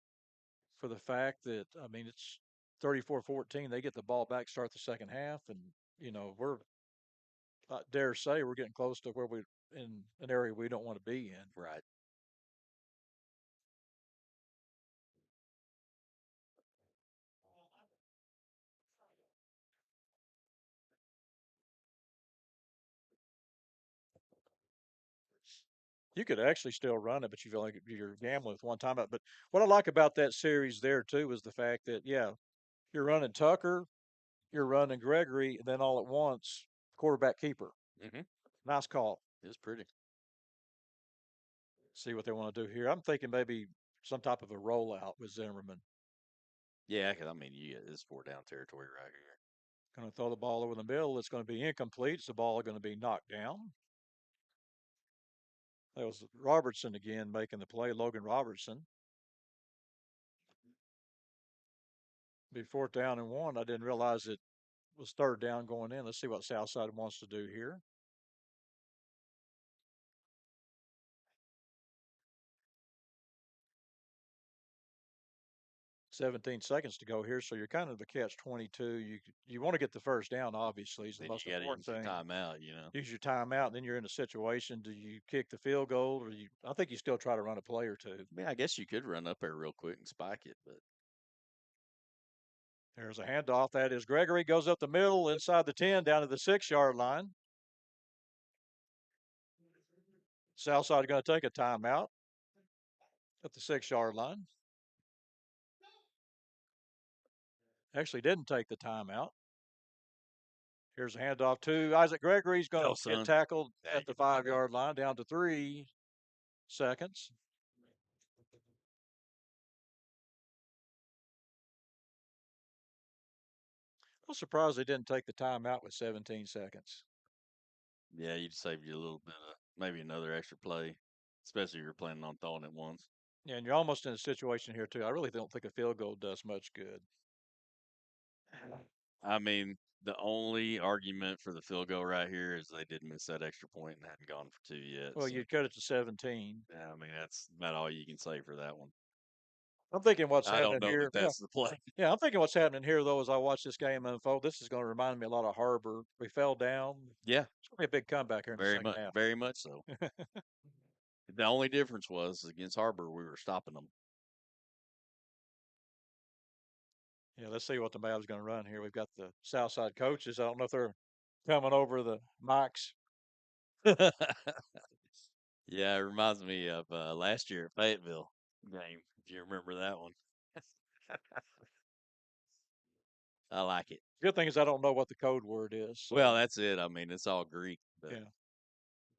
for the fact that, I mean, it's 34-14. They get the ball back, start the second half, and, you know, I dare say we're getting close to where in an area we don't want to be in. Right. You could actually still run it, but you're gambling with one timeout. But what I like about that series there too is the fact that you're running Tucker, you're running Gregory, and then all at once quarterback keeper. Mm-hmm. Nice call. It was pretty. See what they want to do here. I'm thinking maybe some type of a rollout with Zimmerman. Yeah, because I mean, you get this 4-down territory right here. Going to throw the ball over the middle. It's going to be incomplete. It's the ball going to be knocked down. That was Robertson again making the play, Logan Robertson. Be 4th down and 1. I didn't realize it was 3rd down going in. Let's see what Southside wants to do here. 17 seconds to go here, so you're kind of the catch-22. You want to get the first down, obviously. Is the most important thing. Timeout, you know. Use your timeout, and then you're in a situation. Do you kick the field goal, or I think you still try to run a play or two. I mean, I guess you could run up there real quick and spike it, but. There's a handoff. That is Gregory goes up the middle, inside the 10, down to the 6-yard line. Southside going to take a timeout at the 6-yard line. Actually didn't take the timeout. Here's a handoff to Isaac Gregory. He's going to get tackled at the 5-yard line, down to 3 seconds. I'm surprised they didn't take the timeout with 17 seconds. Yeah, you'd save you a little bit of maybe another extra play, especially if you're planning on throwing it once. Yeah, and you're almost in a situation here, too. I really don't think a field goal does much good. I mean, the only argument for the field goal right here is they didn't miss that extra point and hadn't gone for 2 yet. Well, you cut it to 17. Yeah, I mean, that's about all you can say for that one. I'm thinking what's I happening don't know here. that's the play. Yeah, I'm thinking what's happening here, though, as I watch this game unfold. This is going to remind me a lot of Harbor. We fell down. Yeah. It's going to be a big comeback here in the second half. Very much so. The only difference was against Harbor, we were stopping them. Yeah, let's see what the Mavs going to run here. We've got the Southside coaches. I don't know if they're coming over the mics. Yeah, it reminds me of last year at Fayetteville game. If you remember that one, I like it. Good thing is I don't know what the code word is. Well, So that's it. I mean, it's all Greek, but yeah,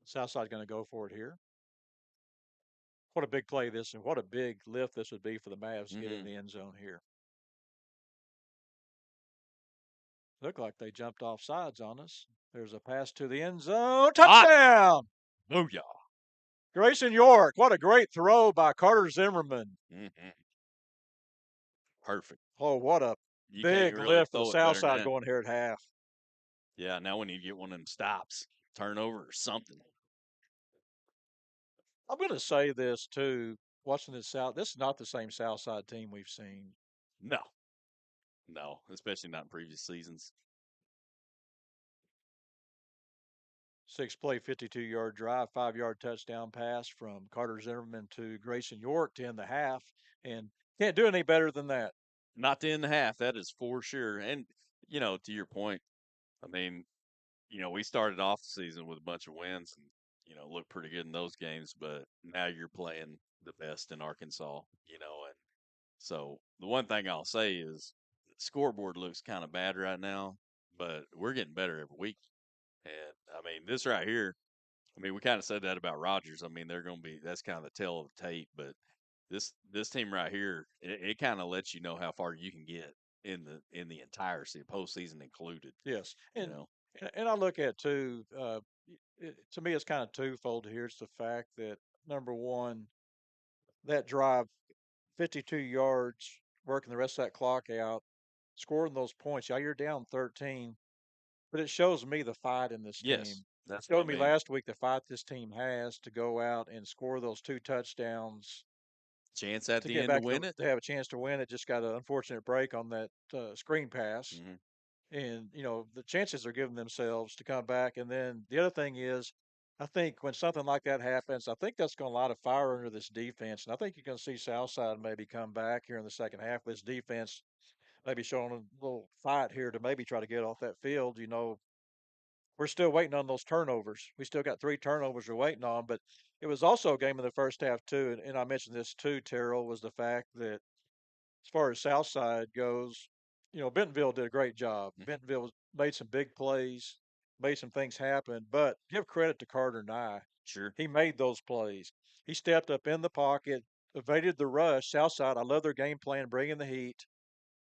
Southside's going to go for it here. What a big play this, and what a big lift this would be for the Mavs to get in mhm. the end zone here. Looked like they jumped off sides on us. There's a pass to the end zone. Hot. Touchdown! Booyah. Grayson York. What a great throw by Carter Zimmerman. Hmm. Perfect. Oh, what a You can't big really lift for the throw it better south than side that. going here at half. Yeah, now we need to get one of them stops, turnover or something. I'm going to say this too. Watching this this is not the same south side team we've seen. No, no, especially not in previous seasons. 6-play, 52-yard drive, 5-yard touchdown pass from Carter Zimmerman to Grayson York to end the half. And can't do any better than that. Not the end of the half, that is for sure. And, to your point, I mean, we started off the season with a bunch of wins and, looked pretty good in those games, but now you're playing the best in Arkansas, and so the one thing I'll say is the scoreboard looks kind of bad right now, but we're getting better every week. And I mean, this right here, I mean, we kind of said that about Rodgers. I mean, that's kind of the tail of the tape, but this team right here, it kind of lets you know how far you can get in the entire postseason included. Yes. You know, And I look at too, to me, it's kind of twofold here. It's the fact that, number one, that drive, 52 yards, working the rest of that clock out, scoring those points. Yeah, you're down 13, but it shows me the fight in this yes, team. It that's what I showed me mean. last week the fight this team has to go out and score those 2 touchdowns Chance at to the get end to back win it. to have a chance to win. It just got an unfortunate break on that screen pass. Hmm. And, the chances are giving themselves to come back. And then the other thing is, I think when something like that happens, I think that's going to light a fire under this defense. And I think you're going to see Southside maybe come back here in the second half. This defense maybe showing a little fight here to maybe try to get off that field. We're still waiting on those turnovers. We still got 3 turnovers we're waiting on. But it was also a game in the first half, too. And I mentioned this, too, Terrell, was the fact that as far as Southside goes, Bentonville did a great job. Bentonville made some big plays, made some things happen, but give credit to Carter Nye. Sure. He made those plays. He stepped up in the pocket, evaded the rush. Southside, I love their game plan, bringing the heat.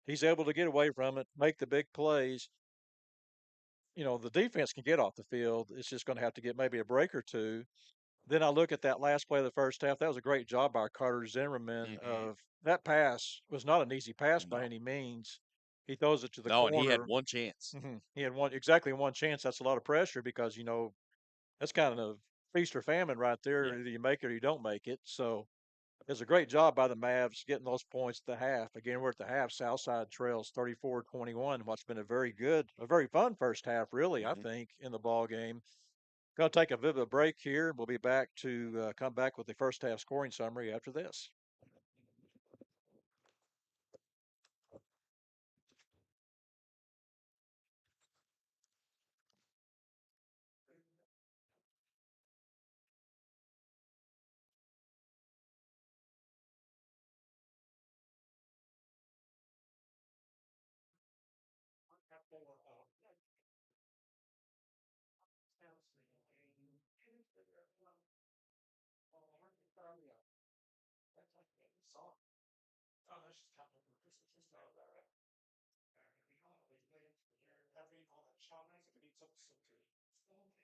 He's able to get away from it, make the big plays. The defense can get off the field. It's just going to have to get maybe a break or two. Then I look at that last play of the first half. That was a great job by Carter Zimmerman. Hmm. Of that pass was not an easy pass by No, any means. He throws it to the no, and he had corner. one chance. He had one chance. That's a lot of pressure because that's kind of feast or famine right there. Yeah. Either you make it or you don't make it. So it's a great job by the Mavs getting those points at the half. Again, we're at the half. Southside trails 34-21. What's been a very fun first half, really. I Hmm. think in the ball game. Going to take a bit of a break here. We'll be back to come back with the first half scoring summary after this.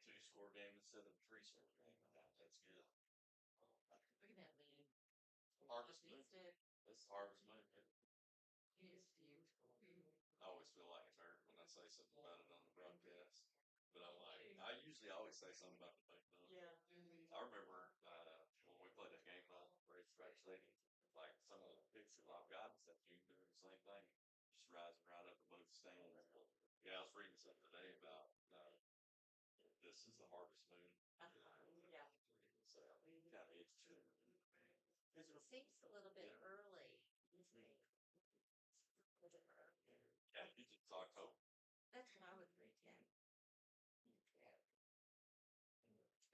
Two-score game instead of a three-score game. That's good. Look at that lead. Harvest Moon. Beast it. It's Harvest Moon. It is beautiful. I always feel like a nerd when I say something about it on the broadcast. But I'm like, I usually always say something about the thing. Yeah. I remember when we played that game on Racetrack Stadium, like some of the pictures I've got and stuff, you can do the same thing. Just rising right up above the stand. Yeah, I was reading something today about this is the Harvest Moon. Yeah. So, kind of interesting. It seems a little bit early. Yeah, it's October. That's what I would think, yeah.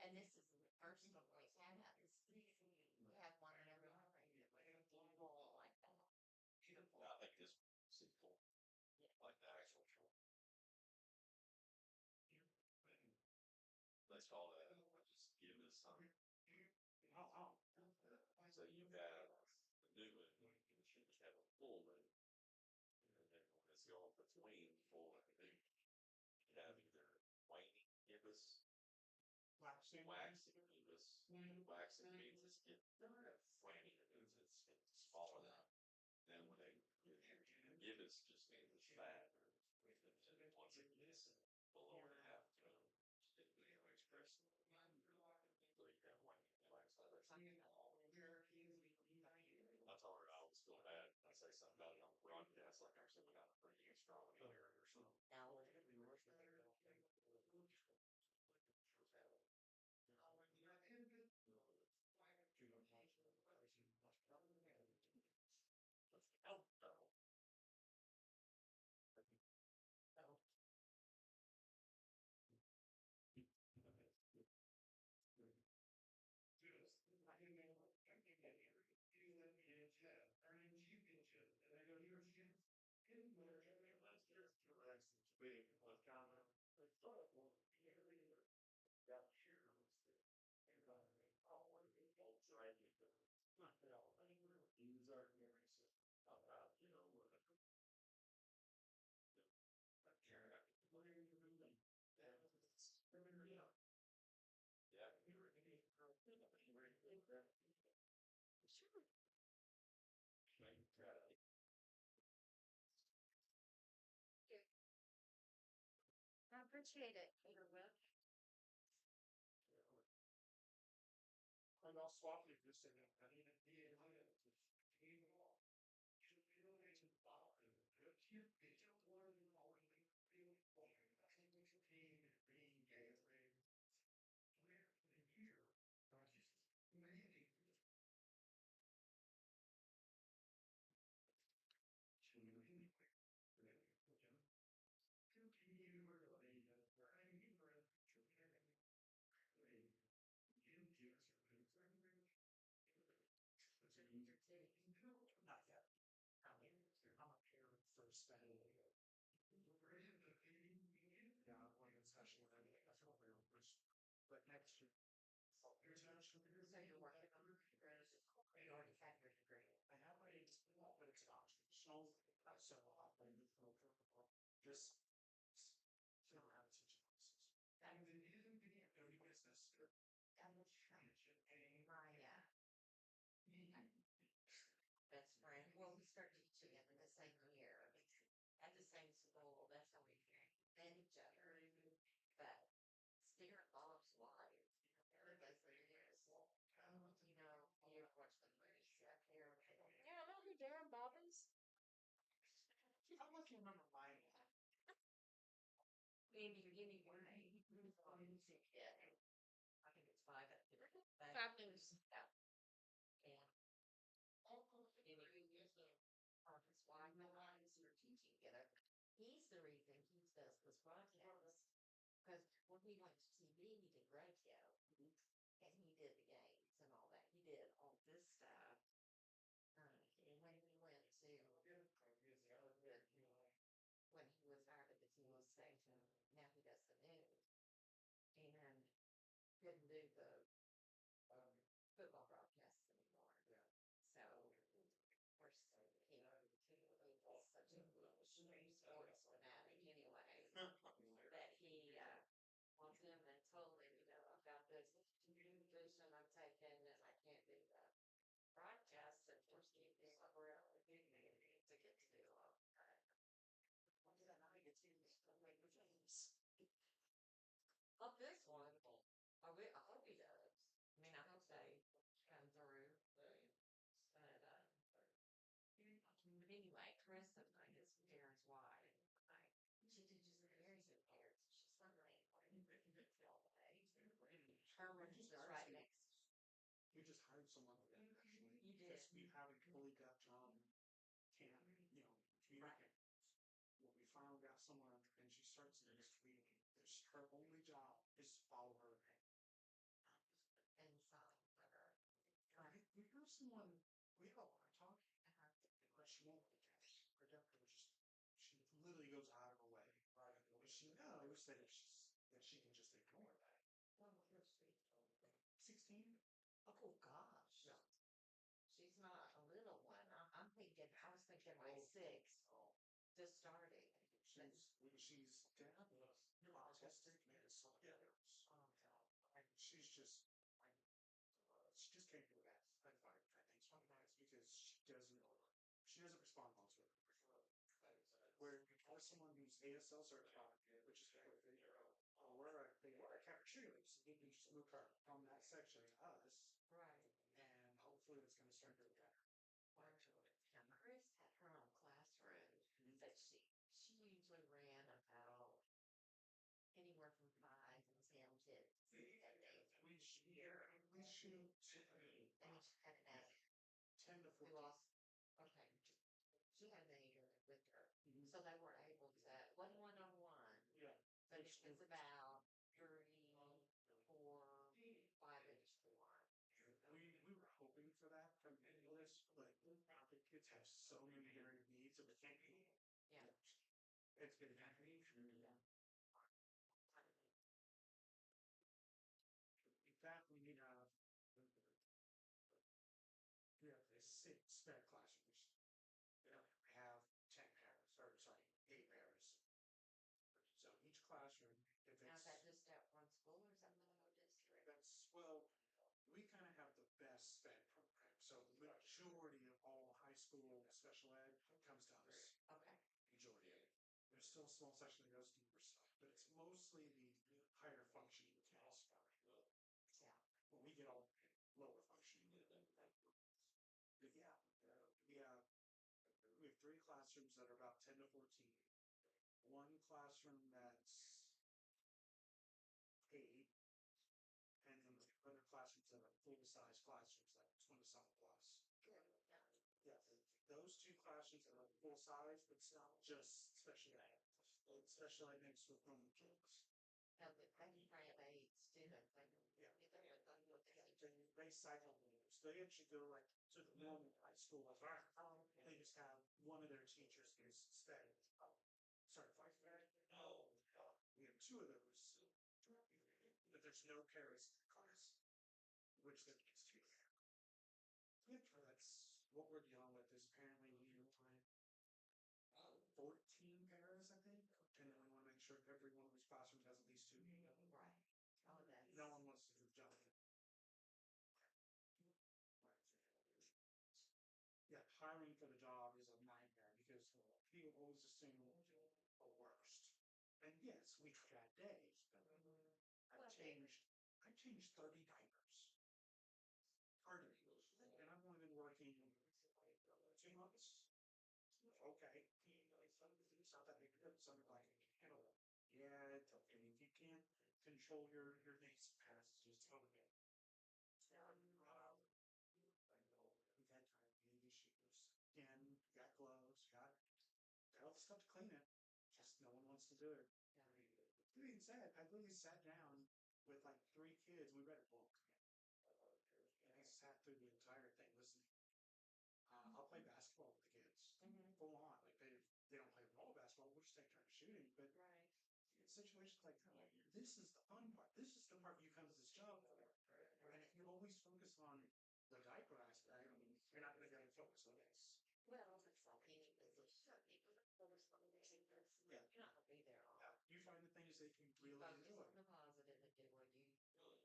And this is the first one we've had son. Oh, So you have the new moon, you have a full moon, and then it's going between full and new. You have either waning gibbous, waxing. waxing gibbous. Waxing means it's getting waning means it's smaller than. Then when they gibbous just means it's fat. And then once it gets below a half moon, it's really expressed. So you have waning wax. I told her I was feel bad. I say something about it on the broadcast, like I said, we got a pretty strong hair or something. Now, Oh, no. I appreciate it, Peter Will. And I'll swap you this in. I need a Not yet. I'm up here first thing. Yeah, one discussion with everything. That's what we're first. But next year. So you're working on your degrees, you already have your degree. I have my, but it's an optional. So I'll play the filter. Just. So I don't have a teaching license. And then you didn't get any business. My best friend, well, we started teaching in the same year, at the same school, that's how we met each other. But Steer Bob's wife, everybody is, you know, you ever watch the movies up here? Yeah, I know who Darren Bob is. I don't know if you remember mine. Anyway, yeah, I think it's five. Fab News. Yeah. And anyway, his wife and I were teaching together. He's the reason he does this broadcast. Because when he went to TV, he did radio. And he did the games and all that. He did all this stuff. And when he went to when he was hired at the TV station, now he does the news. And couldn't do the football broadcasts anymore. So, of course, he was such a sports fanatic anyway, that he went to him and told him, you know, about this new vision I'm taking and I can't do the broadcast. And of course, he did somewhere else to get to do all that. When did I get to make the games? Of this one, I hope he does. I mean, I hope they come through. But anyway, Carissa is Darren's wife. She teaches the parents and parents. She's wondering what you written all day. Her room is right next. We just hired someone. You did. Because we have a fully deaf job. Can't, you know, communicate. Well, we finally got someone and she starts next week. Her only job is to follow her. And sign for her. Right? We heard someone, we have a lot of talk. But she won't be deaf. Her deaf just, she literally goes out of her way. Right? But she knows that if she's, that she can just ignore that. 16 16. Oh, gosh. Yeah. She's not a little one. I was thinking like 6 just starting. She's dad was autistic and so and she's just like she just can't do that. I think sometimes because she doesn't respond well to it. Where you have someone who's ASL certified, which is perfect, they were a cafeteria, so you can just move her from that section to us, Right. and hopefully it's going to start getting better. Now, Chris had her own classroom, but she usually ran about anywhere from 5 to 10 kids a day. We shoot. And she had an aide 10 to who 14. also, okay, she had an aide with her, so they were able to, one-on-one, Yeah. but it was about 3, 4, 5-inch one. We were hoping for that from English, but the kids have so many varied needs that we can't be. Yeah. It's been happening. In fact, we have 6 spare classrooms. We have 10 pairs, or sorry, 8 pairs. So each classroom, if Now, it's is that just at one school or something in the district? we kind of have the best sped program. So the majority of all high school special ed comes to us. Okay. Majority of it. There's still a small section that goes deeper stuff, but it's mostly the higher functioning kids. Yeah. Well, we get all lower functioning. But yeah, we have 3 classrooms that are about 10 to 14. 1 classroom that's 8. And then the other classrooms that are full-size classrooms, like 20-some plus. Yeah, those 2 classrooms that are full-size, it's not just special ed. Special ed mixed with normal kids. Now, they probably have 8 students. Yeah. They cycle. So they actually go like to the normal high school environment. They just have one of their teachers is sped. Certified. No. We have 2 of those. But there's no paras in the class, which there is 2. Yeah, that's what we're dealing with. Is apparently we need 14 paras, I think, and then we want to make sure every one of these classrooms has at least 2. Right. Oh, that's. No one wants to do jump. Yeah, hiring for the job is a nightmare because people always assume the worst. And yes, we've had days, but I've changed 30 diapers. Hardly. And I've only been working 2 months. Okay. It's not that big of a deal. Something like handle it. Yeah, it's okay. If you can't control your nasal passages, just tell me. We've had time issues. Again, got gloves, got all the stuff to clean it. Just no one wants to do it. Being said, I literally sat down with like 3 kids. We read a book. And I sat through the entire thing listening. I'll play basketball with the kids. Full on. Like they don't play ball basketball, we'll just take turns shooting. But Right. in situations like that, this is the fun part. This is the part you come to this job for. And if you always focus on the diaper aspect, I mean, you're not going to get focus on this. Well, it's like any position. You're not going to be there all. You find the things that you really Focus enjoy. on the positive and do what you can. And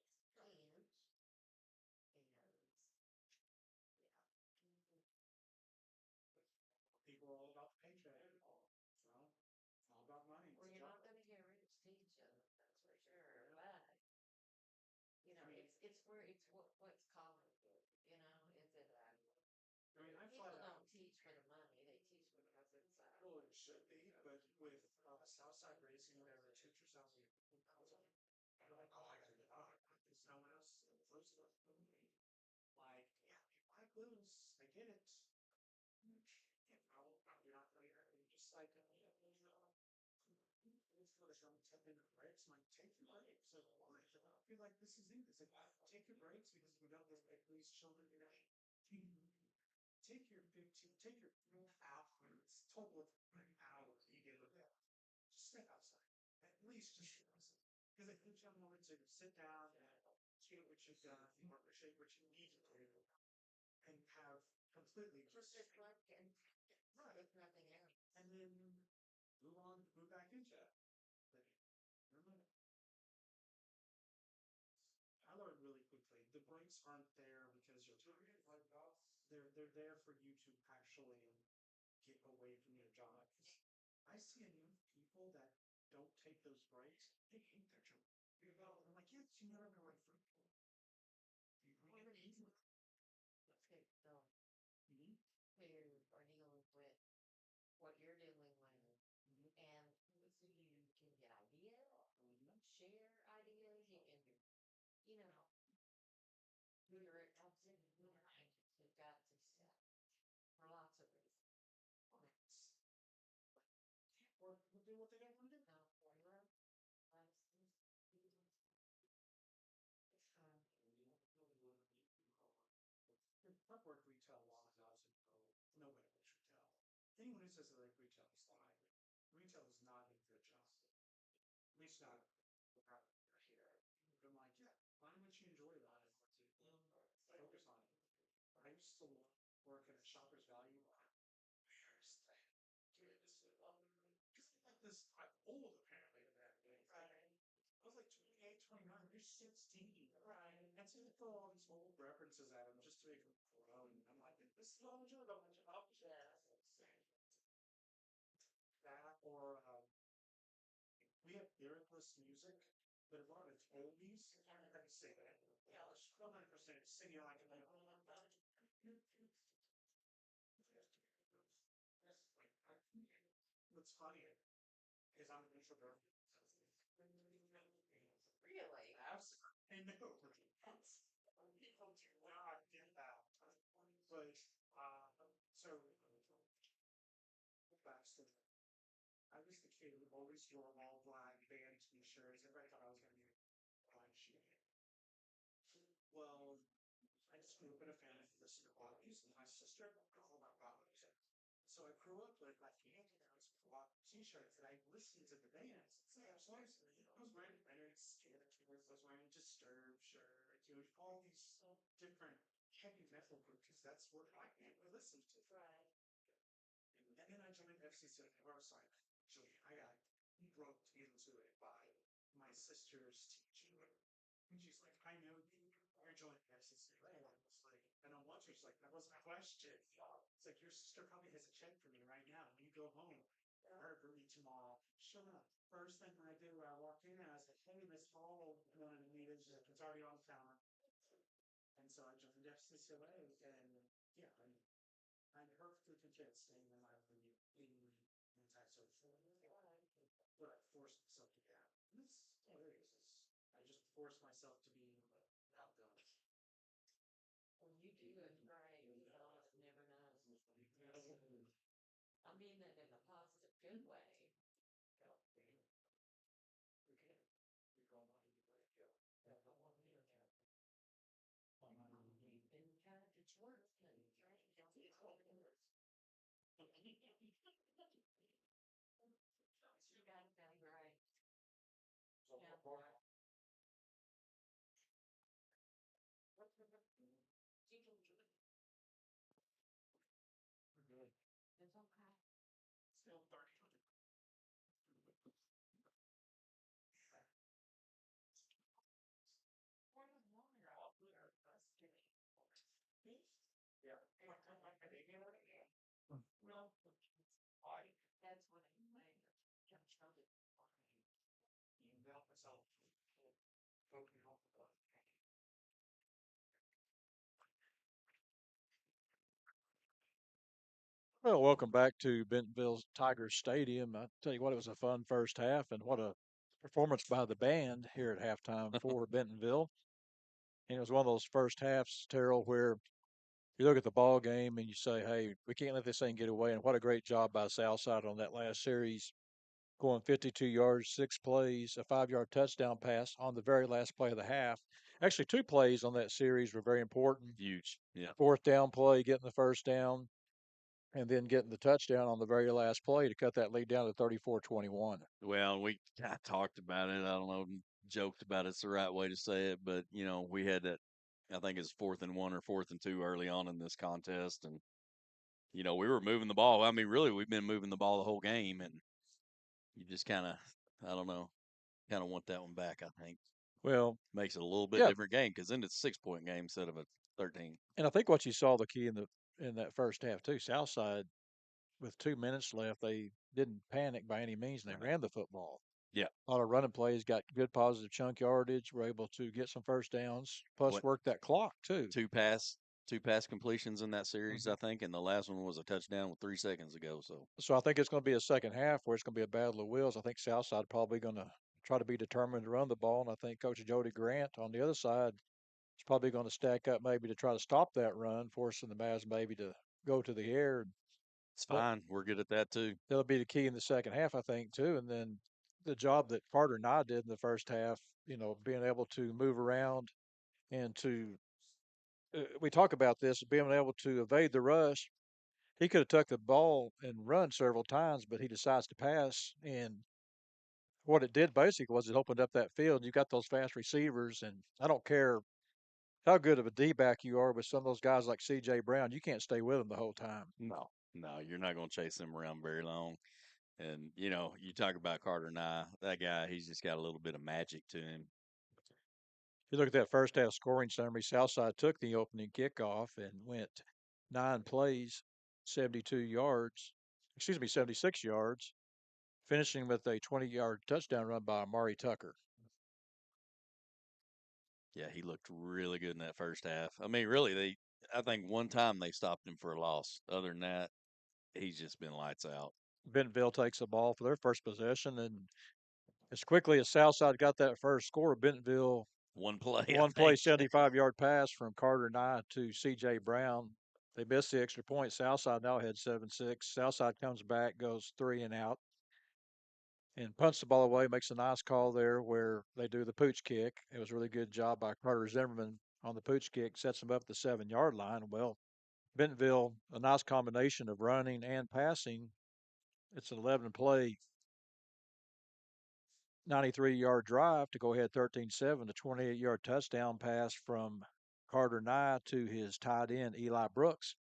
People are all about the paycheck. Well, it's all about money. well, you're not going to get rich teaching, that's for sure. But it's what's calling for. Is it? I mean, I People flat out. don't teach for the money; they teach because it's. Well, it should be, but with Southside Racing, there are teachers out there. They're like, oh, I gotta get on. There's no one else close enough. Like, yeah, people like blues. I get it. You're not there. You're just like, it's for the show. 10-minute breaks. I'm like, take your breaks. So why? I feel like this is it. It's like, take your breaks because we don't respect these children. Take your 15, take your 3 hours, total of 3 hours you get with that. Just step outside. At least just sit outside. Because I think young women to sit down and appreciate what you've done, you appreciate what you need to do, and have completely Just reflect and right, if nothing else. and then move on, move back into it. Like, I learned really quickly. The breaks aren't there because you're tired. They're there for you to actually get away from your job. I see enough people that don't take those breaks. They hate their job. I'm like, yes, you never know what fruit. You bring it easy. Let's get going. Mhm. Who are dealing with what you're dealing with, and so you can get ideas, share ideas, you can, you know, figure it out. You've got success for lots of reasons. Or do what they don't want to do. Now, for your I've worked retail long enough to know nobody works retail. Anyone who says they like retail is lying. Retail is not a good job. At least not out here. But I'm like, yeah, find what you enjoy about it. Focus on it. I used to work at a Shoppers Value. Where's that? Because I'm like this, I'm old apparently in that day. Right? I was like 28, 29, you're 16. Right. And so they throw all these old references at him just to make him grow. And I'm like, this is what I'm doing. That or we have lyric-less music, but a lot of it's oldies. I can say that. Yeah, it's 100% singing like a what's funny is I'm an introvert. really? Absolutely. I know. People do not get that. But, so, Baxter, I was the kid who always wore all black band t-shirts. Everybody thought I was going to be a black sheep. Well, I just grew up in a family that listened to rock music. My sister, all about rock music. So I grew up with my hand-me-downs with rock t-shirts, and I listened to the bands. So I was wearing Leonard's, I was wearing Disturbed shirts, all these different heavy metal groups, because that's what I listened to. Right. And then I joined FCC, or sorry, I got roped into it by my sister's teaching. And she's like, I know you're joining FCC. And I was like, and I'm watching, she's like, that wasn't a question. It's like, your sister probably has a check for me right now. When you go home, order for me tomorrow. Shut up. First thing I did when I walked in, I was like, hey, Miss Hall wanted to meet us. It's already on the counter. And so I joined FCCLA, and yeah, I'm perfectly content staying in my being antisocial. But I forced myself to get out. This hilarious. I just forced myself to be outgoing. When you do it right, you never know. I mean that in a positive, good way. It's worth it. You got it done right. Yeah. You can do it. It's okay. Still 30. Yeah. Well, that's what I'm saying. You help myself. Focus on the Well, welcome back to Bentonville's Tigers Stadium. I tell you what, it was a fun first half, and what a performance by the band here at halftime for Bentonville. And it was one of those first halves, Terrell, where you look at the ball game and you say, "Hey, we can't let this thing get away." And what a great job by Southside on that last series, going 52 yards, 6 plays, a 5-yard touchdown pass on the very last play of the half. Actually, 2 plays on that series were very important. Huge. Yeah. Fourth down play, getting the first down, and then getting the touchdown on the very last play to cut that lead down to 34-21. Well, we kind of talked about it. I don't know, joked about it's the right way to say it, but we had that. I think it's 4th and 1 or 4th and 2 early on in this contest, and we were moving the ball. I mean, really, we've been moving the ball the whole game, and you just kind of, I don't know, kind of want that one back. I think Well, makes it a little bit yeah, different game because then it's a 6-point game instead of a 13. and I think what you saw the key in that first half too, Southside with 2 minutes left, they didn't panic by any means, and they Right. ran the football. Yeah. A lot of running plays, got good positive chunk yardage, were able to get some first downs, plus What work that clock too. two pass completions in that series, Mhm. I think, and the last one was a touchdown with 3 seconds to go. So I think it's going to be a second half where it's going to be a battle of wills. I think Southside probably going to try to be determined to run the ball, and I think Coach Jody Grant on the other side is probably going to stack up maybe to try to stop that run, forcing the Mavs maybe to go to the air. It's But fine. We're good at that too. that'll be the key in the second half, I think, too. And then the job that Carter and I did in the first half, being able to move around and to we talk about this, being able to evade the rush. He could have took the ball and run several times, but he decides to pass. And what it did basically was it opened up that field. You got those fast receivers, and I don't care how good of a D back you are with some of those guys like C.J. Brown, you can't stay with them the whole time. No, you're not going to chase them around very long. And you talk about Carter and I, that guy, he's just got a little bit of magic to him. If you look at that first half scoring summary, Southside took the opening kickoff and went 9 plays, 72 yards, 76 yards, finishing with a 20-yard touchdown run by Amari Tucker. Yeah, he looked really good in that first half. I mean, really, I think one time they stopped him for a loss. Other than that, he's just been lights out. Bentonville takes the ball for their first possession, and as quickly as Southside got that first score, Bentonville One play, I one play think. 75-yard pass from Carter Nye to C.J. Brown. They missed the extra point. Southside now had 7-6. Southside comes back, goes 3 and out, and punts the ball away, makes a nice call there where they do the pooch kick. It was a really good job by Carter Zimmerman on the pooch kick, sets them up at the 7-yard line. Well, Bentonville, a nice combination of running and passing. It's an 11-play, 93-yard drive to go ahead 13-7, a 28-yard touchdown pass from Carter Nye to his tight end, Eli Brooks.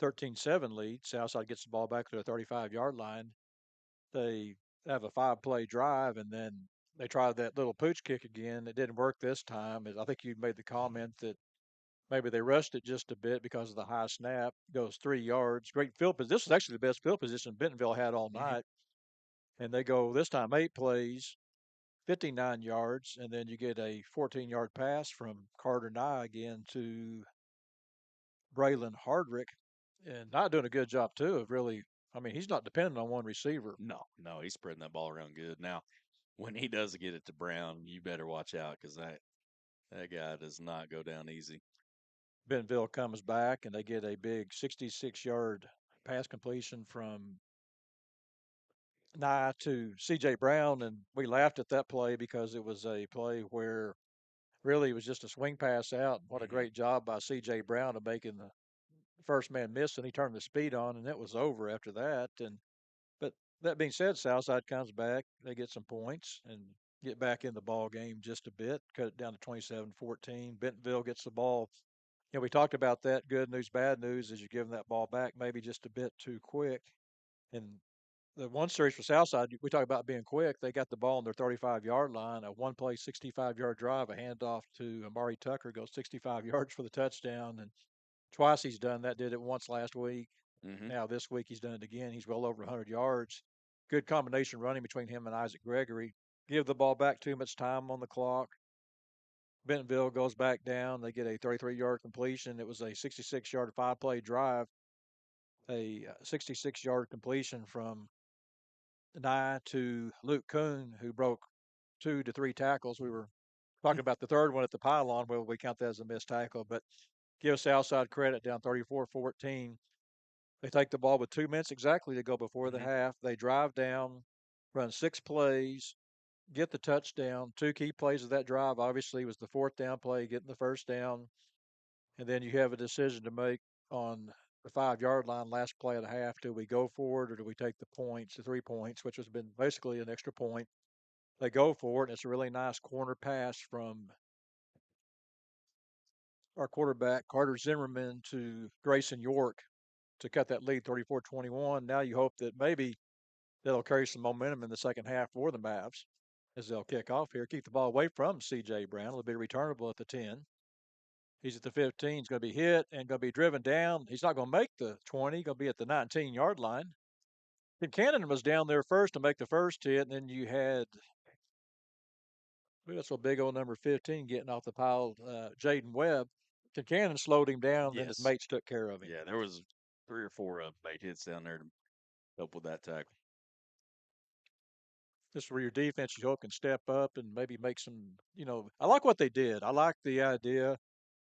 13-7 lead. Southside gets the ball back to the 35-yard line. They have a 5-play drive, and then they try that little pooch kick again. It didn't work this time. I think you made the comment that maybe they rushed it just a bit because of the high snap. Goes 3 yards. Great field position. This was actually the best field position Bentonville had all night. And they go this time 8 plays, 59 yards, and then you get a 14-yard pass from Carter Nye again to Braylon Hardrick, and not doing a good job too of really. I mean, he's not dependent on one receiver. No, he's spreading that ball around good. Now, when he does get it to Brown, you better watch out because that guy does not go down easy. Bentonville comes back and they get a big 66-yard pass completion from Nye to C.J. Brown, and we laughed at that play because it was a play where really it was just a swing pass out. What a great job by C.J. Brown of making the first man miss, and he turned the speed on, and it was over after that. But that being said, Southside comes back. They get some points and get back in the ball game just a bit, cut it down to 27-14. Bentonville gets the ball. We talked about that. Good news, bad news is you're giving that ball back maybe just a bit too quick. And the one series for Southside, we talk about being quick. They got the ball on their 35-yard line, a one-play 65-yard drive, a handoff to Amari Tucker, goes 65 yards for the touchdown. And twice he's done that. Did it once last week. Now this week he's done it again. He's well over 100 yards. Good combination running between him and Isaac Gregory. Give the ball back, too much time on the clock. Bentonville goes back down. They get a 33-yard completion. It was a 66-yard 5-play drive. A 66-yard completion from Nye to Luke Kuhn, who broke 2 to 3 tackles. We were talking about the third one at the pylon. Well, we count that as a missed tackle, but give Southside credit down 34-14. They take the ball with 2 minutes exactly to go before the half. They drive down, run 6 plays, get the touchdown. 2 key plays of that drive, obviously, was the 4th down play, getting the first down. And then you have a decision to make on the 5 yard line last play of the half. Do we go for it or do we take the points, the 3 points, which has been basically an extra point? They go for it, and it's a really nice corner pass from our quarterback, Carter Zimmerman, to Grayson York to cut that lead 34-21. Now you hope that maybe that'll carry some momentum in the second half for the Mavs as they'll kick off here. Keep the ball away from C.J. Brown. It'll be returnable at the 10. He's at the 15. He's going to be hit and going to be driven down. He's not going to make the 20. He's going to be at the 19-yard line. Cannon was down there first to make the first hit, and then you had that's a big old number 15 getting off the pile, Jaden Webb. Cannon slowed him down, then his Yes. mates took care of him. Yeah, there was 3 or 4 bait hits down there to help with that tackle. This is where your defense, you hope, can step up and maybe make some, I like what they did. I like the idea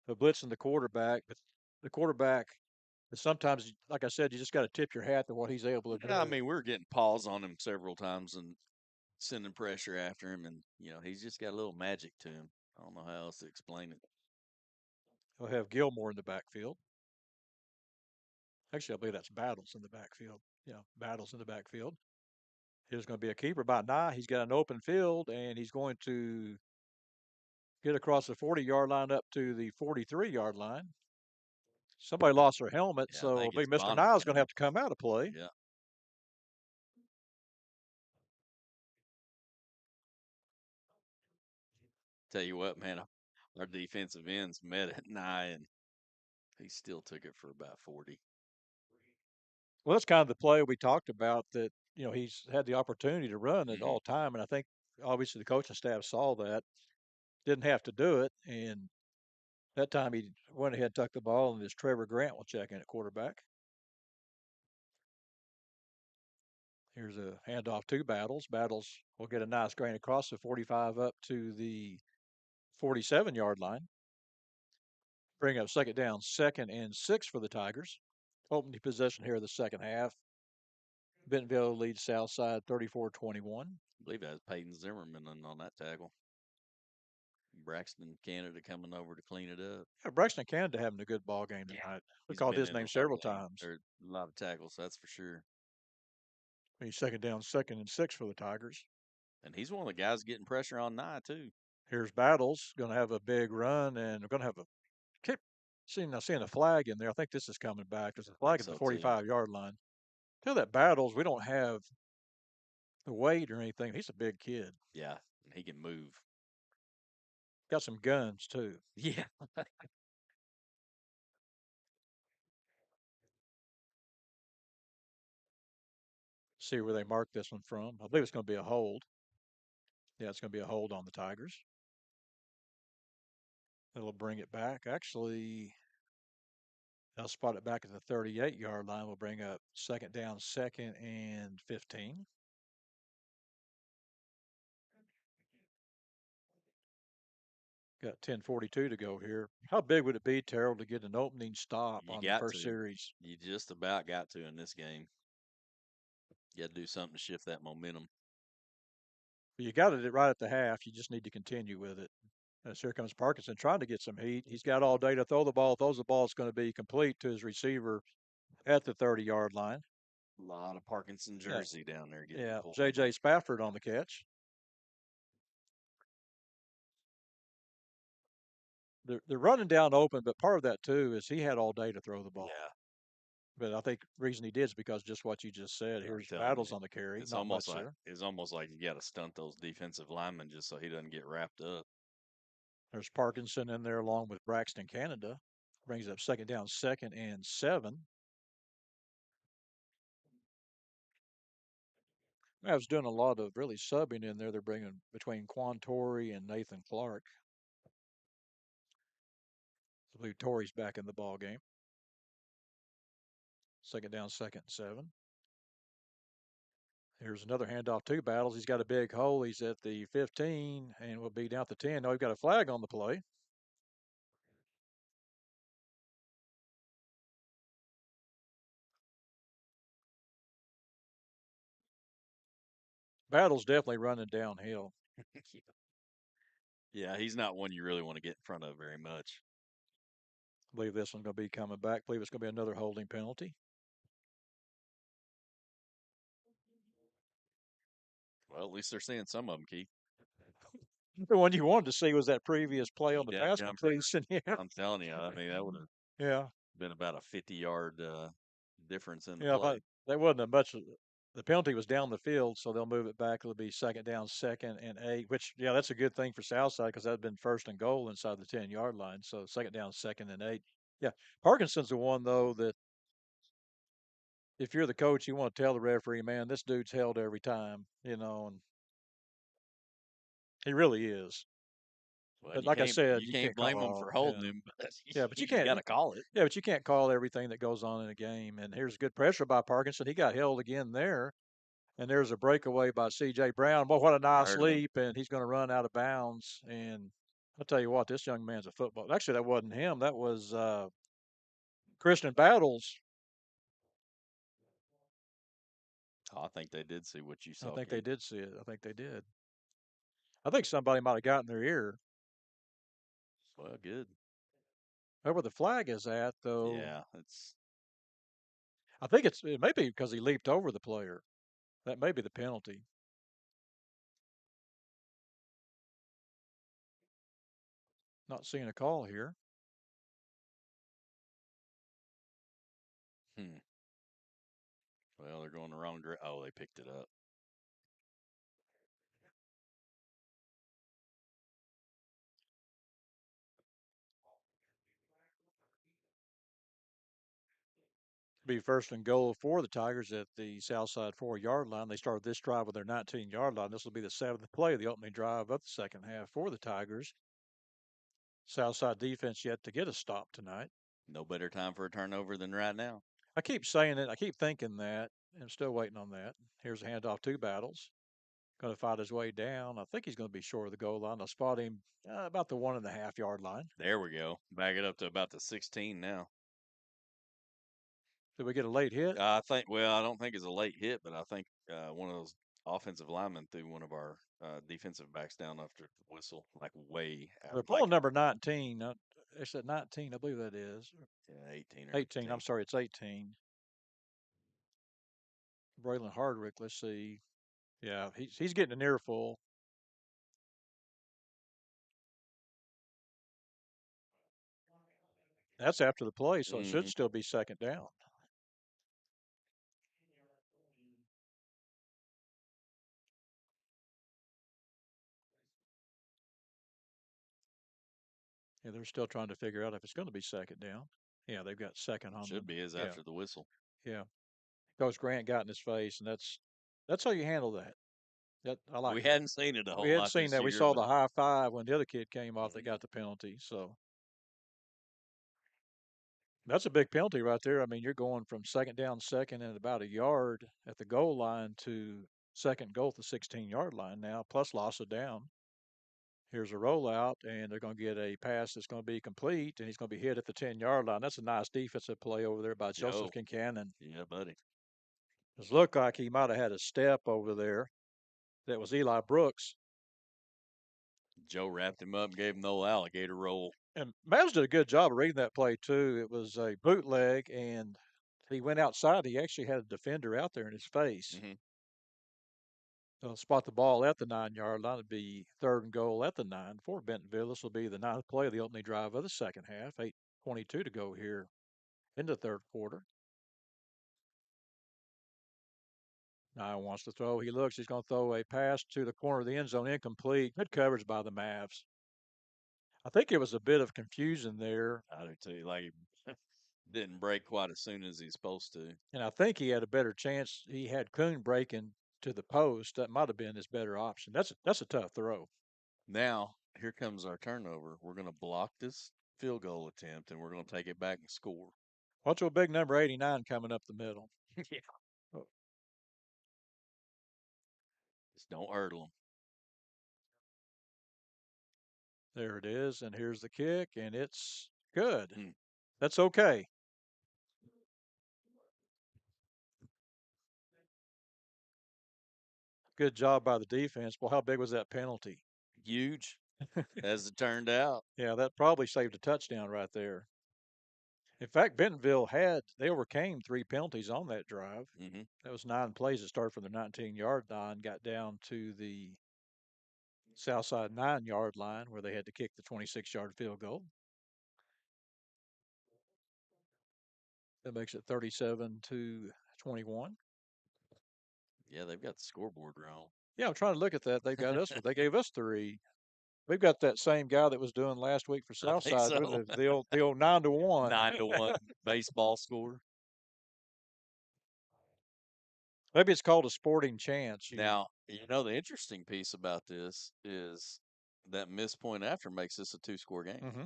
of blitzing the quarterback, but the quarterback, sometimes, like I said, you just got to tip your hat to what he's able to do. Yeah, I mean, we were getting paws on him several times and sending pressure after him, and he's just got a little magic to him. I don't know how else to explain it. He'll have Gilmore in the backfield. Actually, I believe that's Battles in the backfield. Yeah, Battles in the backfield. Here's going to be a keeper by Nye. He's got an open field, and he's going to get across the 40-yard line up to the 43-yard line. Somebody lost their helmet, Yeah, I so think big it's Mr. Nye is going to Bonham. have to come out of play. Yeah. Tell you what, man, our defensive ends met at Nye, and he still took it for about 40. Well, that's kind of the play we talked about that, he's had the opportunity to run at all time. And I think obviously the coaching staff saw that, didn't have to do it. And that time he went ahead and tucked the ball, and this Trevor Grant will check in at quarterback. Here's a handoff to Battles. Battles will get a nice grain across the 45 up to the 47-yard line. Bring up second down, 2nd and 6 for the Tigers. Opening possession here in the second half. Bentonville leads Southside 34-21. I believe that was Peyton Zimmerman on that tackle. Braxton Canada coming over to clean it up. Yeah, Braxton Canada having a good ball game tonight. We called his name several times. A lot of tackles, that's for sure. He's second down, 2nd and 6 for the Tigers. And he's one of the guys getting pressure on Nye, too. Here's Battles, going to have a big run, and we're going to have a keep seeing a flag in there. I think this is coming back. There's a flag at the 45-yard line. Tell that Battles, we don't have the weight or anything. He's a big kid. Yeah, he can move. Got some guns, too. Yeah. See where they mark this one from. I believe it's going to be a hold. Yeah, it's going to be a hold on the Tigers. It'll bring it back. Actually, they'll spot it back at the 38-yard line. We'll bring up second down, 2nd and 15. Got 10:42 to go here. How big would it be, Terrell, to get an opening stop on the first series? You just about got to in this game. You got to do something to shift that momentum. You got it right at the half. You just need to continue with it. As here comes Parkinson trying to get some heat. He's got all day to throw the ball. Throws the ball, it's going to be complete to his receiver at the 30-yard line. A lot of Parkinson jersey down there. Yeah, J.J. Spafford on the catch. They're running down open, but part of that, too, is he had all day to throw the ball. Yeah. But I think the reason he did is because just what you just said. Here's Battles on the carry. It's almost like you got to stunt those defensive linemen just so he doesn't get wrapped up. There's Parkinson in there along with Braxton Canada. Brings up second down, 2nd and 7. I was doing a lot of really subbing in there. They're bringing between Quan Torrey and Nathan Clark. I believe Torrey's back in the ball game. Second down, 2nd and 7. Here's another handoff to Battles. He's got a big hole. He's at the 15 and will be down at the 10. No, we've got a flag on the play. Battle's definitely running downhill. Yeah, he's not one you really want to get in front of very much. believe this one's going to be coming back. I believe it's going to be another holding penalty. Well, at least they're seeing some of them, Keith. The one you wanted to see was that previous play on the That basket jump. crease, and I'm telling you, I mean, that would have yeah, been about a 50-yard difference in the yeah. play. That wasn't a much. The penalty was down the field, so they'll move it back. It'll be second down, 2nd and 8. Which, yeah, that's a good thing for Southside because that had been 1st and goal inside the 10-yard line. So second down, 2nd and 8. Yeah, Parkinson's the one though that if you're the coach, you want to tell the referee, man, this dude's held every time, and he really is. Well, But like I said, you you can't can't blame them for call. Yeah, holding him, but yeah, but you you can't. got to call it. Yeah, but you can't call everything that goes on in a game. And here's good pressure by Parkinson. He got held again there. And there's a breakaway by C.J. Brown. Boy, what a I nice heard of him. leap. And he's going to run out of bounds. And I'll tell you what, this young man's a football. Actually, that wasn't him. That was Christian Battles. Oh, I think they did see what you I saw, think they Keith. did see it. I think they did. I think somebody might have gotten their ear. Well, good. Where the flag is at, though, Yeah, it's I think it may be because he leaped over the player. That may be the penalty. Not seeing a call here. hmm. Well, they're going the wrong direction. Oh, they picked it up. Be 1st and goal for the Tigers at the Southside 4-yard line. They started this drive with their 19-yard line. This will be the 7th play of the opening drive of the second half for the Tigers. Southside defense yet to get a stop tonight. No better time for a turnover than right now. I keep saying it. I keep thinking that. I'm still waiting on that. Here's a handoff to Battles. Going to fight his way down. I think he's going to be short of the goal line. I'll spot him about the 1.5-yard line. There we go. Back it up to about the 16 now. Did we get a late hit? I think. Well, I don't think it's a late hit, but I think one of those offensive linemen threw one of our defensive backs down after the whistle, like way out. They're pulling number 19. It's at 19, I believe that is. Yeah, 18 or 18. I'm sorry, it's 18. Braylon Hardwick. Let's see. Yeah, he's getting an earful. That's after the play, so it should still be second down. Yeah, they're still trying to figure out if it's going to be second down. Yeah, they've got second on Should them. be is after the whistle. Yeah, Coach Grant got in his face, and that's how you handle that. That I like. We that. hadn't seen it a whole We hadn't lot seen this that. We year, saw but the high five when the other kid came off that got the penalty. So that's a big penalty right there. I mean, you're going from second down, second and about a yard at the goal line to second goal at the 16-yard line now, plus loss of down. Here's a rollout, and they're going to get a pass that's going to be complete, and he's going to be hit at the 10-yard line. That's a nice defensive play over there by Joseph Kincannon. Yeah, buddy. It looked like he might have had a step over there. That was Eli Brooks. Joe wrapped him up and gave him the old alligator roll. And Mavs did a good job of reading that play, too. It was a bootleg, and he went outside. He actually had a defender out there in his face. Spot the ball at the 9-yard line. It'd be 3rd and goal at the 9 for Bentonville. This will be the 9th play of the opening drive of the second half. 8:22 to go here in the 3rd quarter. Now wants to throw. He looks. He's going to throw a pass to the corner of the end zone, incomplete. Good coverage by the Mavs. I think it was a bit of confusion there. I do too. Like he didn't break quite as soon as he's supposed to. And I think he had a better chance. He had Kuhn breaking to the post. That might have been his better option. That's a tough throw. Now, here comes our turnover. We're going to block this field goal attempt, and we're going to take it back and score. Watch a big number 89 coming up the middle. Yeah. Oh. Just don't hurdle them. There it is, and here's the kick, and it's good. That's okay. Good job by the defense. Well, how big was that penalty? Huge, as it turned out. Yeah, that probably saved a touchdown right there. In fact, Bentonville they overcame 3 penalties on that drive. Mm-hmm. That was 9 plays that started from the 19-yard line, got down to the Southside 9-yard line where they had to kick the 26-yard field goal. That makes it 37-21. Yeah, they've got the scoreboard wrong. Yeah, I'm trying to look at that. They got us. They gave us 3. We've got that same guy that was doing last week for I think Southside, so. the old 9-1. 9-1 baseball score. Maybe it's called a sporting chance. Now, the interesting piece about this is that missed point after makes this a 2-score game. Mm-hmm.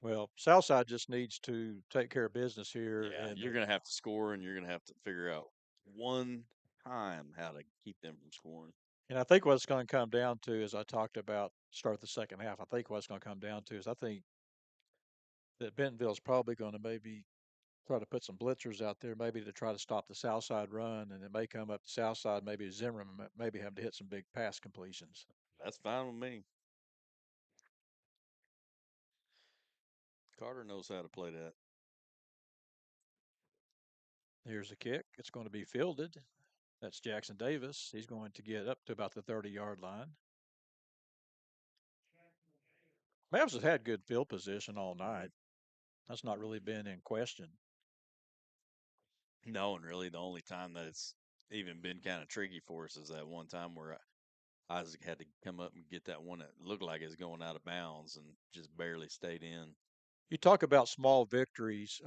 Well, Southside just needs to take care of business here. Yeah, and you're going to have to score, and you're going to have to figure out one time how to keep them from scoring. And I think what it's going to come down to, as I talked about, start the second half. I think what it's going to come down to is I think that Bentonville's probably going to maybe try to put some blitzers out there, maybe to try to stop the Southside run, and it may come up the Southside. Maybe Zimmerman maybe have to hit some big pass completions. That's fine with me. Carter knows how to play that. Here's the kick. It's going to be fielded. That's Jackson Davis. He's going to get up to about the 30-yard line. Mavs has had good field position all night. That's not really been in question. No, and really the only time that it's even been kind of tricky for us is that one time where Isaac had to come up and get that one that looked like it was going out of bounds and just barely stayed in. You talk about small victories.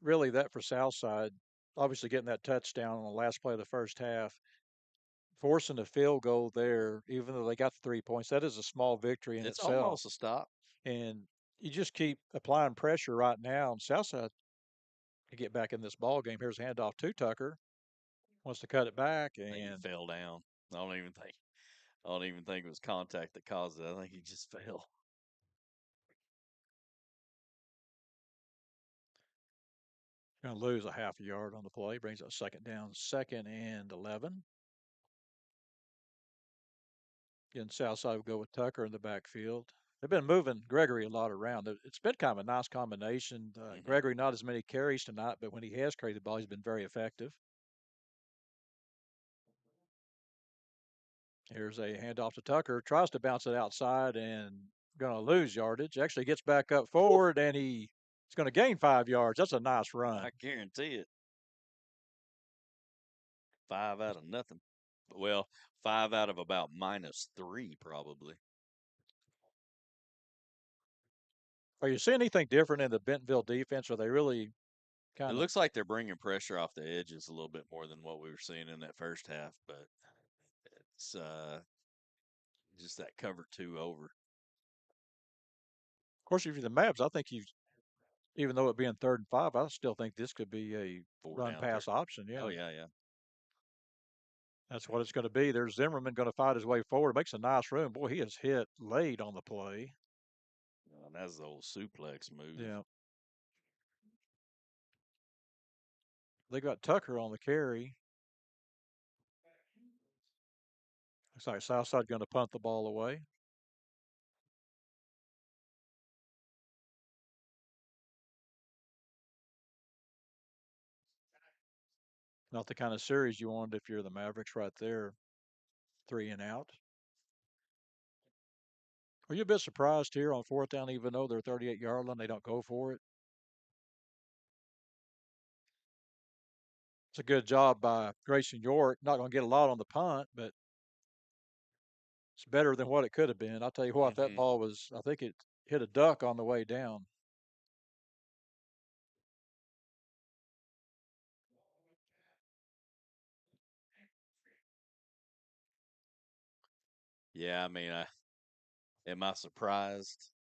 Really, that for Southside, obviously getting that touchdown on the last play of the first half, forcing a field goal there, even though they got the 3 points, that is a small victory in It's itself. almost a stop. And you just keep applying pressure right now on Southside to get back in this ball game. Here's a handoff to Tucker. Wants to cut it back, I think he and fell down. I don't even think it was contact that caused it. I think he just fell. going to lose a half a yard on the play. Brings up second down, 2nd and 11. Again, Southside will go with Tucker in the backfield. They've been moving Gregory a lot around. It's been kind of a nice combination. Gregory, not as many carries tonight, but when he has carried the ball, he's been very effective. Here's a handoff to Tucker. Tries to bounce it outside and going to lose yardage. Actually gets back up forward, and he's going to gain 5 yards. That's a nice run. I guarantee it. 5 out of nothing. Well, 5 out of about -3 probably. Are you seeing anything different in the Bentonville defense? Are they really kind It of? looks like they're bringing pressure off the edges a little bit more than what we were seeing in that first half, but it's just that cover 2 over. Of course, if you're the Mavs, I think even though it being 3rd and 5, I still think this could be a 4 run down, pass 3rd. option. Yeah. Oh, yeah, yeah. That's what it's going to be. There's Zimmerman going to fight his way forward. Makes a nice run. Boy, he is hit late on the play. And that's the old suplex move. Yeah. They got Tucker on the carry. Looks like Southside going to punt the ball away. Not the kind of series you wanted if you're the Mavericks right there. 3 and out. Are you a bit surprised here on 4th down, even though they're 38-yard line, they don't go for it? It's a good job by Grayson York. Not going to get a lot on the punt, but it's better than what it could have been. I'll tell you what, that ball was, I think it hit a duck on the way down. Yeah, I mean, am I surprised?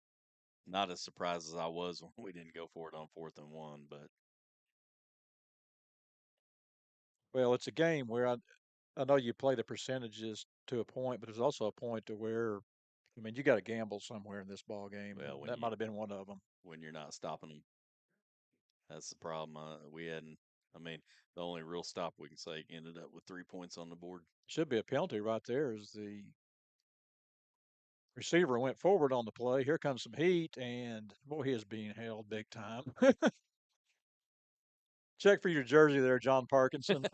Not as surprised as I was when we didn't go for it on 4th and 1, but Well, it's a game where I know you play the percentages to a point, but there's also a point to where, I mean, you got to gamble somewhere in this ball game. well, That might have been one of them. when you're not stopping them, that's the problem. We hadn't. I mean, the only real stop we can say ended up with 3 points on the board. Should be a penalty right there. Is the Receiver went forward on the play. Here comes some heat, and boy, he is being held big time. Check for your jersey there, John Parkinson.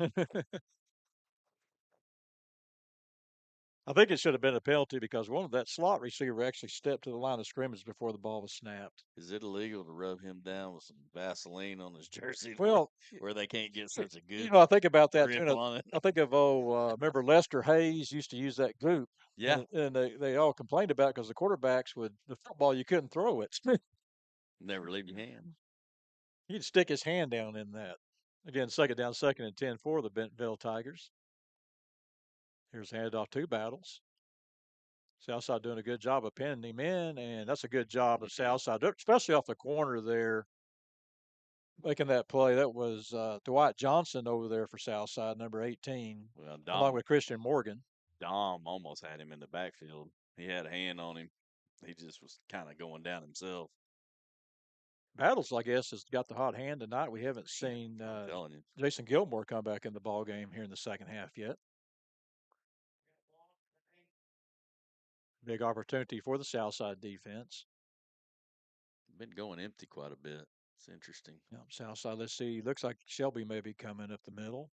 I think it should have been a penalty because one of that slot receiver actually stepped to the line of scrimmage before the ball was snapped. Is it illegal to rub him down with some Vaseline on his jersey Well, where they can't get such a you good know, I think about that too. grip And on it? I think of remember Lester Hayes used to use that goop, Yeah, and they all complained about because the quarterbacks would the football you couldn't throw it. never leave your hand. He'd stick his hand down in that. Again, second down, second and 10 for the Bentonville Tigers. Here's handoff two battles. Southside doing a good job of pinning him in, and that's a good job of Southside, especially off the corner there, making that play. That was Dwight Johnson over there for Southside, number 18, Well, along with Christian Morgan. Dom almost had him in the backfield. He had a hand on him. He just was kind of going down himself. Battles, I guess, has got the hot hand tonight. We haven't seen I'm telling you. Jason Gilmore come back in the ball game here in the second half yet. Big opportunity for the Southside defense. Been going empty quite a bit. It's interesting. Southside, let's see. Looks like Shelby may be coming up the middle.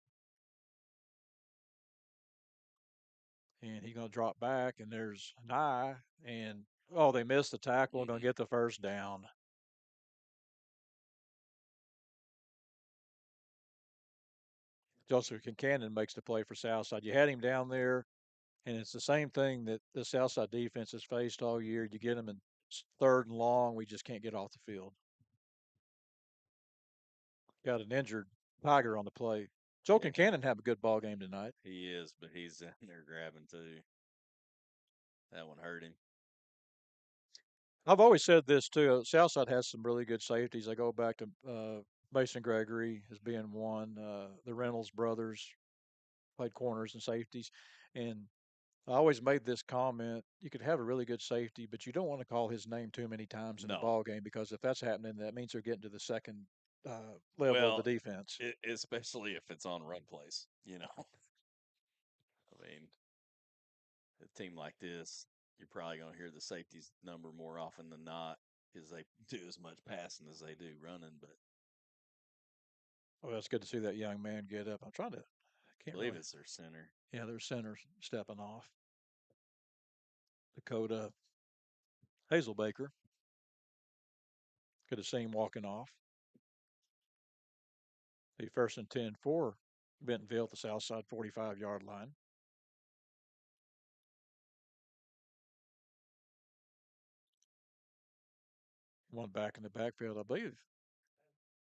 And he's going to drop back, and there's Nye. And, oh, they missed the tackle. Going to get the first down. Joseph Kincannon makes the play for Southside. You had him down there, and it's the same thing that the Southside defense has faced all year. You get them in third and long, we just can't get off the field. Got an injured Tiger on the play. Joe Kincannon have a good ball game tonight. He is, but he's in there grabbing too. That one hurt him. I've always said this too. Southside has some really good safeties. I go back to Mason Gregory as being one. The Reynolds brothers played corners and safeties, and I always made this comment: you could have a really good safety, but you don't want to call his name too many times in the No. ball game because if that's happening, that means they're getting to the second level of the defense. Especially if it's on run plays, you know. I mean, a team like this, you're probably going to hear the safeties number more often than not because they do as much passing as they do running. But Oh, it's good to see that young man get up. I'm trying to, I believe it's their center. Yeah, their center stepping off. Dakota Hazelbaker. Could have seen him walking off. The first and 10 for Bentonville at the south side 45-yard line. One back in the backfield, I believe.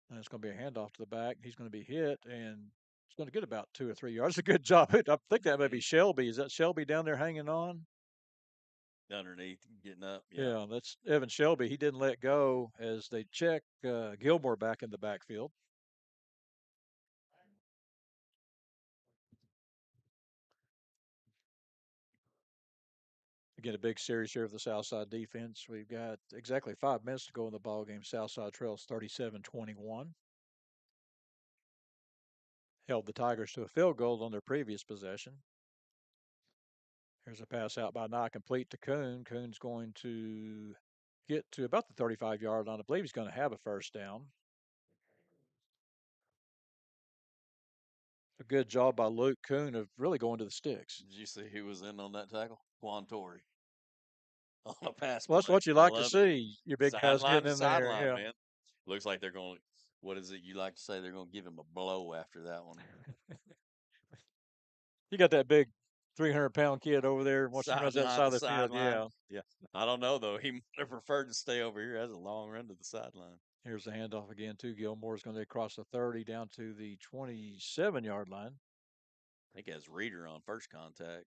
And it's going to be a handoff to the back. He's going to be hit, and it's going to get about 2 or 3 yards. A good job. I think that may be Shelby. Is that Shelby down there hanging on? Underneath, getting up. Yeah, that's Evan Shelby. He didn't let go as they check Gilmore back in the backfield. Again, a big series here of the Southside defense. We've got exactly 5 minutes to go in the ball game. Southside trails 37-21. Held the Tigers to a field goal on their previous possession. Here's a pass out by Nye, complete to Kuhn. Kuhn's going to get to about the 35-yard line. I believe he's going to have a first down. A good job by Luke Kuhn of really going to the sticks. Did you see who was in on that tackle? Juan Torrey. On a pass. Well, that's what you like to see. Your big guys getting in there. Yeah. Man. Looks like they're going. What is it you like to say? They're going to give him a blow after that one. You got that big 300-pound kid over there watching runs that side of the field. Yeah. Yeah. I don't know, though. He might have preferred to stay over here. Has a long run to the sideline. Here's the handoff again to Gilmore. Is going to cross the 30 down to the 27-yard line. I think it has Reader on first contact.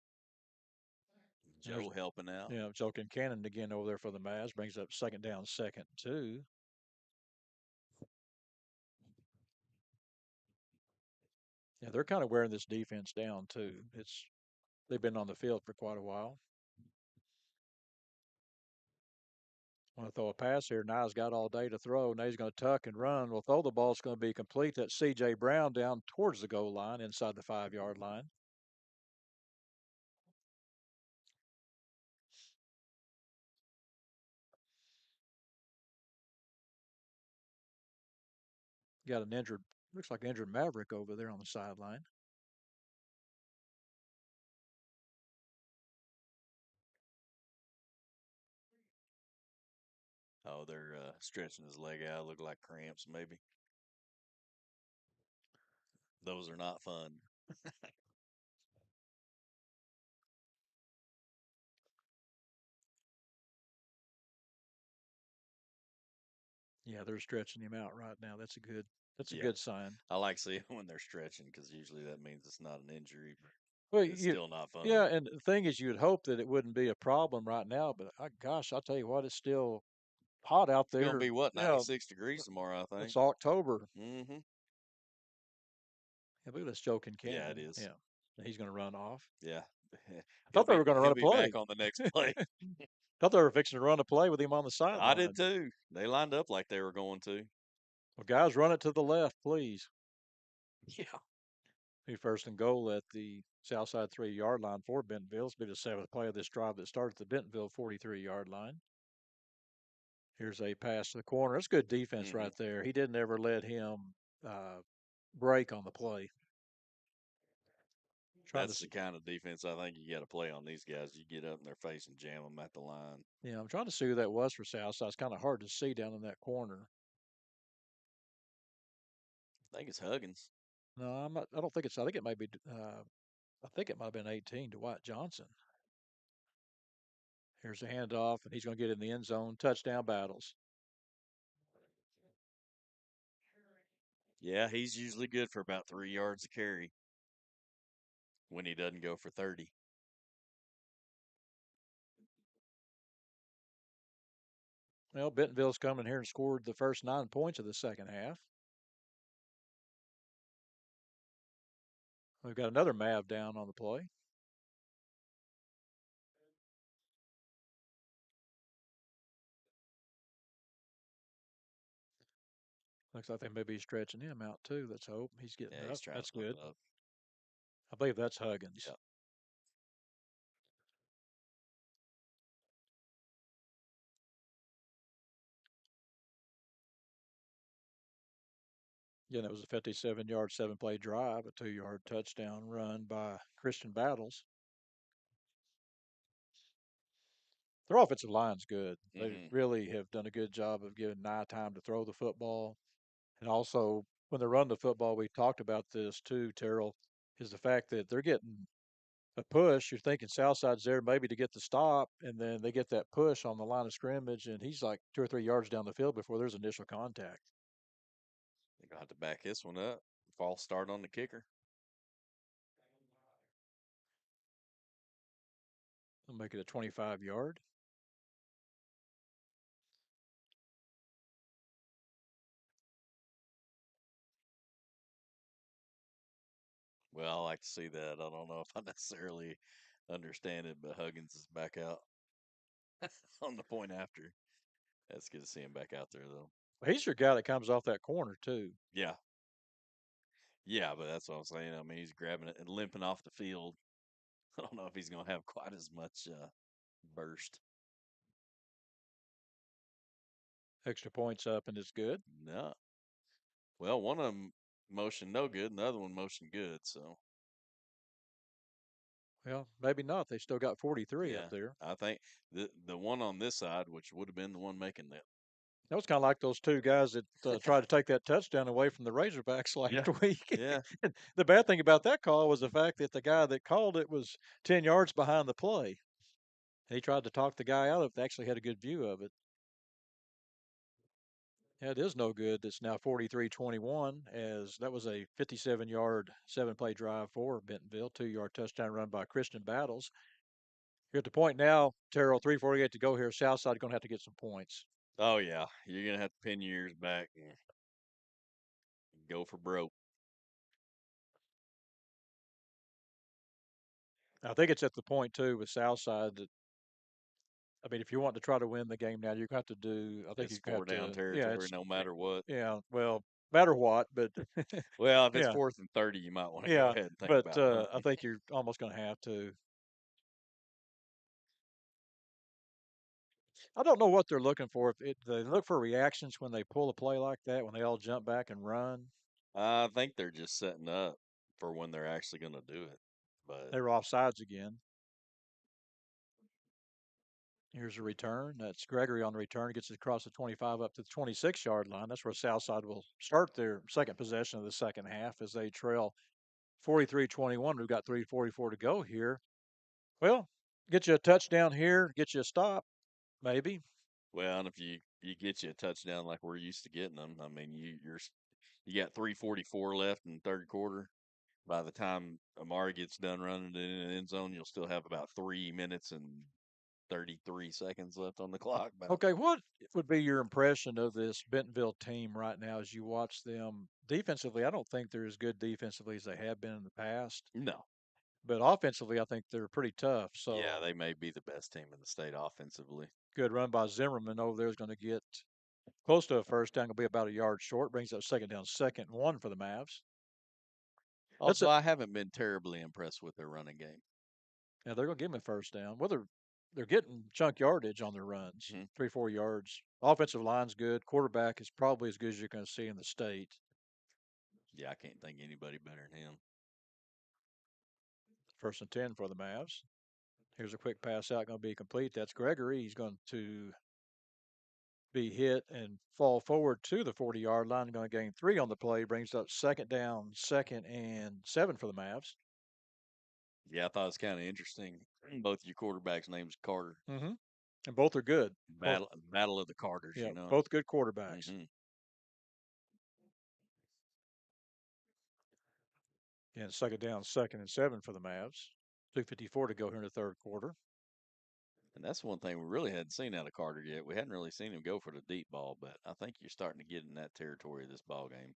Joe helping out. Yeah, Joe Kincannon again over there for the Mavs. Brings up second down, second, 2. Yeah, they're kind of wearing this defense down, too. They've been on the field for quite a while. Want to throw a pass here. Nye's got all day to throw. Now he's going to tuck and run. Well, throw the ball's going to be complete. That's C.J. Brown down towards the goal line, inside the 5-yard line. Got an injured, looks like an injured Maverick over there on the sideline. Oh, they're stretching his leg out. Look like cramps, maybe. Those are not fun. Yeah, they're stretching him out right now. That's a good. That's a Yeah. good sign. I like seeing when they're stretching because usually that means it's not an injury, but Well, it's still not fun. yeah, and the thing is, you'd hope that it wouldn't be a problem right now, but gosh, I'll tell you what, it's still hot out It's gonna there. be what, Yeah, 96 degrees tomorrow, I think. it's October. Mm-hmm. Yeah, look at this Joe Yeah, it Kincaid. is. Yeah, he's going to run off. Yeah. I thought they were going to run He'll a be back play. on the next play. Thought they were fixing to run a play with him on the I did sideline. too. They lined up like they were going to. Well, guys, run it to the left, please. Yeah. Be first and goal at the Southside 3-yard line for Bentonville. It's been the seventh play of this drive that started at the Bentonville 43-yard line. Here's a pass to the corner. That's good defense right there. He didn't ever let him break on the play. That's the kind of defense I think you got to play on these guys. You get up in their face and jam them at the line. Yeah, I'm trying to see who that was for Southside. It's kind of hard to see down in that corner. I think it's Huggins. No, I'm not. I don't think it's. I think it might be. I think it might have been 18, Dwight Johnson. Here's a handoff, and he's going to get in the end zone. Touchdown Battles. Yeah, he's usually good for about 3 yards a carry when he doesn't go for 30. Well, Bentonville's come in here and scored the first 9 points of the second half. We've got another Mav down on the play. Looks like they may be stretching him out too. Let's hope he's getting Yeah, up. he's trying That's to put good. it up. I believe that's Huggins. Yeah. Yeah, that was a 57-yard, 7-play drive, a 2-yard touchdown run by Christian Battles. Their offensive line's good. They really have done a good job of giving Nye time to throw the football. And also, when they run the football, we talked about this too, Terrell, is the fact that they're getting a push. You're thinking Southside's there maybe to get the stop, and then they get that push on the line of scrimmage, and he's like 2 or 3 yards down the field before there's initial contact. They're going to have to back this one up. False start on the kicker. They'll make it a 25-yard. Well, I like to see that. I don't know if I necessarily understand it, but Huggins is back out on the point after. That's good to see him back out there, though. Well, he's your guy that comes off that corner, too. Yeah. Yeah, but that's what I'm saying. I mean, he's grabbing it and limping off the field. I don't know if he's going to have quite as much burst. Extra points up, and it's good. No. Well, one of them motion no good, and the other one motion good. So, Well, maybe not. They still got 43 up there. I think the one on this side, which would have been the one making that. That was kind of like those two guys that tried to take that touchdown away from the Razorbacks last week. Yeah. And the bad thing about that call was the fact that the guy that called it was 10 yards behind the play. And he tried to talk the guy out of it. They actually had a good view of it. Yeah, it is no good. It's now 43-21 as that was a 57-yard, 7-play drive for Bentonville, 2-yard touchdown run by Christian Battles. You're at the point now, Terrell, 3:48 to go here. Southside going to have to get some points. Oh, yeah. You're going to have to pin your ears back and go for broke. I think it's at the point, too, with Southside that, I mean, if you want to try to win the game now, you're going to have to do, I think It's you have 4 down to, territory no matter what. yeah, well, matter what, but. Well, if it's yeah, 4th and 30, you might want to go yeah, ahead and think but about I think you're almost going to have to. I don't know what they're looking for. If they look for reactions when they pull a play like that, when they all jump back and run. I think they're just setting up for when they're actually going to do it. But They were offsides again. Here's a return. That's Gregory on the return. Gets it across the 25 up to the 26-yard line. That's where Southside will start their second possession of the second half as they trail 43-21. We've got 3:44 to go here. Well, get you a touchdown here, get you a stop, maybe. well, and if you get you a touchdown like we're used to getting them, I mean you got 3:44 left in the third quarter. By the time Amari gets done running it in the end zone, you'll still have about 3 minutes and 33 seconds left on the clock. About. Okay, what would be your impression of this Bentonville team right now as you watch them defensively? I don't think they're as good defensively as they have been in the past, No. but offensively, I think they're pretty tough. Yeah, So they may be the best team in the state offensively. good run by Zimmerman over there is going to get close to a first down. Going to be about a yard short. Brings up second down, second and 1 for the Mavs. That's Also, it. I haven't been terribly impressed with their running game. Yeah, they're going to give him a first down. Well, they're getting chunk yardage on their runs, Mhm. 3-4 yards. Offensive line's good. Quarterback is probably as good as you're going to see in the state. Yeah, I can't think anybody better than him. First and 10 for the Mavs. Here's a quick pass out, going to be complete. That's Gregory. He's going to be hit and fall forward to the 40-yard line. Going to gain 3 on the play. Brings up second down, second and 7 for the Mavs. Yeah, I thought it was kind of interesting. Both your quarterbacks' names Carter. Mm-hmm. And both are good. Both, Battle of the Carters, yeah, you know. both good quarterbacks. Hmm. And second down, second and 7 for the Mavs. 2:54 to go here in the third quarter. And that's one thing we really hadn't seen out of Carter yet. We hadn't really seen him go for the deep ball, but I think you're starting to get in that territory of this ball game.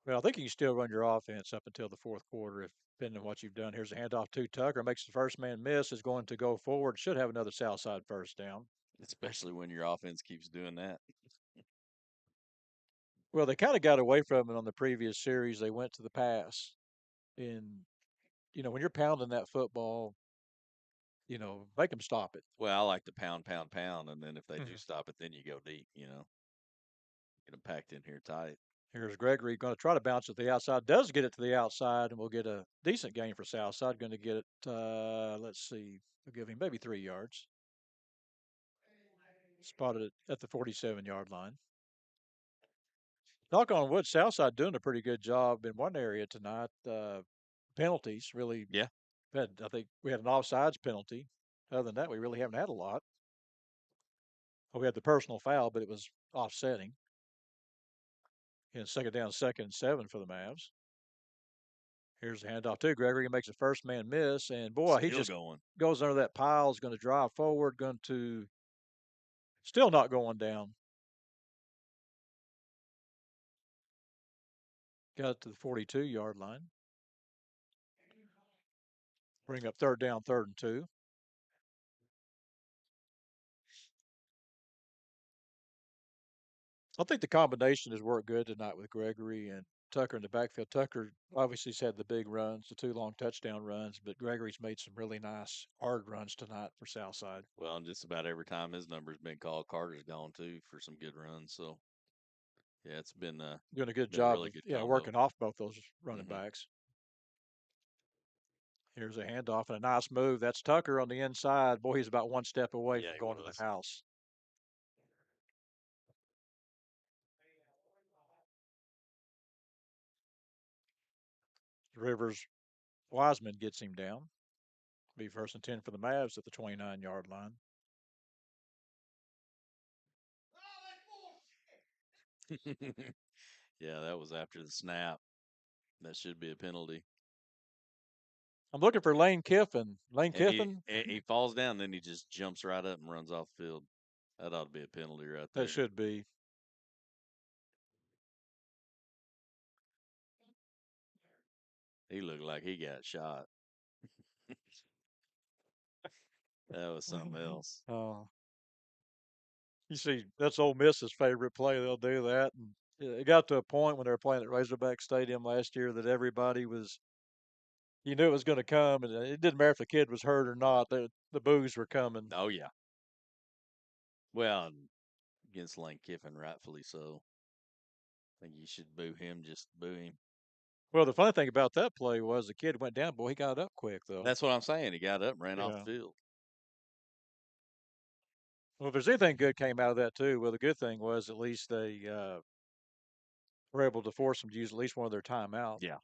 Well, I think you can still run your offense up until the fourth quarter, if depending on what you've done. Here's a handoff to Tucker. Makes the first man miss. Is going to go forward. Should have another south side first down. Especially when your offense keeps doing that. Well, they kind of got away from it on the previous series. They went to the pass. And, when you're pounding that football, make them stop it. Well, I like to pound, pound, pound, and then if they do Mhm. stop it, then you go deep. Get them packed in here tight. Here's Gregory going to try to bounce it to the outside. Does get it to the outside, and we'll get a decent gain for Southside. Going to get it, let's see, we'll give him maybe 3 yards. Spotted it at the 47-yard line. Knock on wood, Southside doing a pretty good job in one area tonight. Penalties really. Yeah. I think we had an offsides penalty. Other than that, we really haven't had a lot. Well, we had the personal foul, but it was offsetting. And second down, second and 7 for the Mavs. Here's the handoff to Gregory. He makes a first man miss, and boy, he Still just going. goes under that pile. Is going to drive forward. Going to still not going down. Got it to the 42-yard line. Bring up third down, third and 2. I think the combination has worked good tonight with Gregory and Tucker in the backfield. Tucker obviously has had the big runs, the 2 long touchdown runs, but Gregory's made some really nice hard runs tonight for Southside. Well, and just about every time his number's been called, Carter's gone too for some good runs. So, yeah, it's been Doing a good been a job really of good combo. working off both those running Hmm. backs. Here's a handoff and a nice move. That's Tucker on the inside. Boy, he's about one step away Yeah, from he going to the was. house. Rivers Wiseman gets him down. Be first and 10 for the Mavs at the 29-yard line. Yeah, that was after the snap. That should be a penalty. I'm looking for Lane Kiffin. Lane And he Kiffin, he falls down, then he just jumps right up and runs off the field. That ought to be a penalty right that there. should be. He looked like he got shot. That was something else. You see, that's Ole Miss's favorite play. They'll do that. And it got to a point when they were playing at Razorback Stadium last year that everybody was, you knew it was going to come, and it didn't matter if the kid was hurt or not. The boos were coming. Oh yeah. Well, against Lane Kiffin, rightfully so. I think you should boo him. Just boo him. Well, the funny thing about that play was the kid went down. Boy, he got up quick though. That's what I'm saying. He got up, and ran off Yeah. the field. Well, if there's anything good came out of that too, well, the good thing was at least they were able to force them to use at least one of their timeouts. Yeah.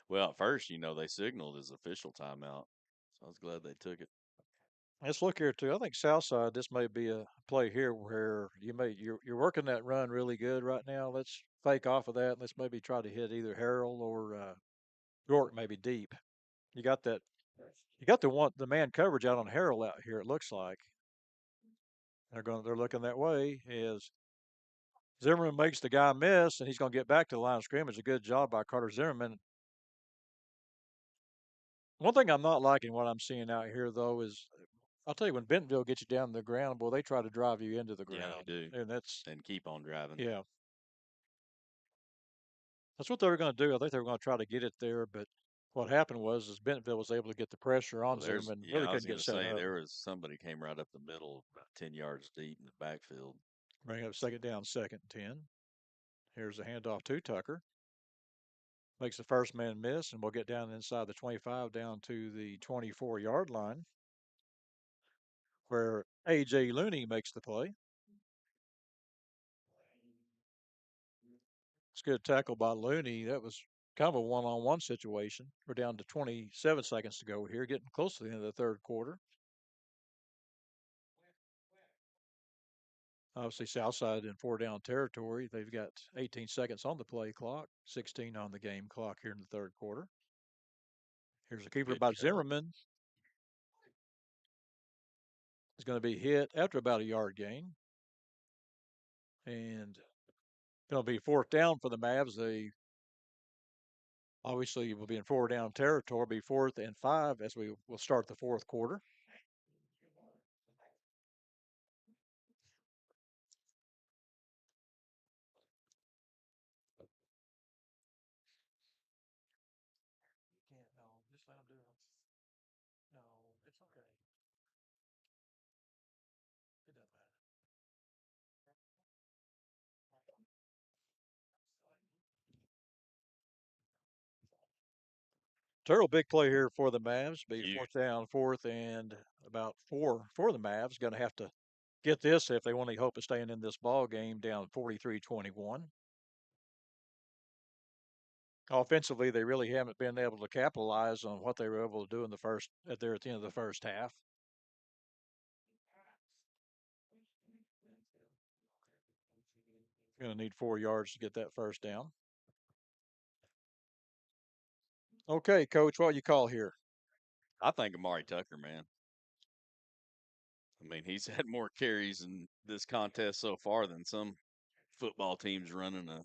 Well, at first, they signaled his official timeout, so I was glad they took it. Let's look here too. I think Southside. This may be a play here where you're working that run really good right now. Let's fake off of that. And let's maybe try to hit either Harrell or York maybe deep. You got that. You got the man coverage out on Harrell out here. It looks like they're looking that way as Zimmerman makes the guy miss, and he's going to get back to the line of scrimmage. A good job by Carter Zimmerman. One thing I'm not liking what I'm seeing out here though is I'll tell you when Bentonville gets you down to the ground, boy, they try to drive you into the Yeah, ground. they do. And that's And keep on driving. yeah. That's what they were going to do. I think they were going to try to get it there, but what happened was Bentonville was able to get the pressure on Well, Zimmerman. Really I was couldn't going get to set say up. there was somebody came right up the middle, about 10 yards deep in the backfield. Bring up second down, 2nd and 10. Here's a handoff to Tucker. Makes the first man miss, and we'll get down inside the 25 down to the 24-yard line where A.J. Looney makes the play. It's a good tackle by Looney. That was kind of a one-on-one situation. We're down to 27 seconds to go here, getting close to the end of the third quarter. Obviously, Southside in 4-down territory. They've got 18 seconds on the play clock, 16 on the game clock here in the third quarter. Here's a keeper Good by cut. Zimmerman. He's going to be hit after about a yard gain. And going to be 4th down for the Mavs. They obviously will be in 4-down territory, be 4th and 5 as we will start the fourth quarter. No, just let him do it. No, it's okay. It doesn't matter. Terrible big play here for the Mavs. Be Huge. 4th down, 4th and about 4 for the Mavs. Going to have to get this if they want any hope of staying in this ball game down 43-21. Offensively, they really haven't been able to capitalize on what they were able to do in the first at the end of the first half. Going to need 4 yards to get that first down. Okay, Coach, what you call here? I think Amari Tucker, man. I mean, he's had more carries in this contest so far than some football teams running a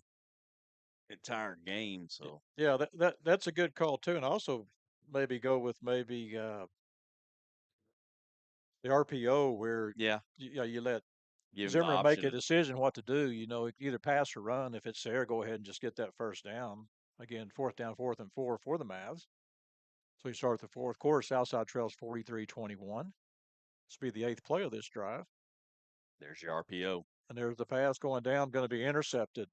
entire game. So Yeah, that's a good call too, and also maybe go with maybe the RPO where yeah, you let give him the Zimmerman make option. a decision what to do. Either pass or run. If it's there, go ahead and just get that first down. Again, 4th down, 4th and 4 for the Mavs. So you start the fourth quarter. Southside trails 43-21. This will be the 8th play of this drive. There's your RPO. And there's the pass going down, going to be intercepted.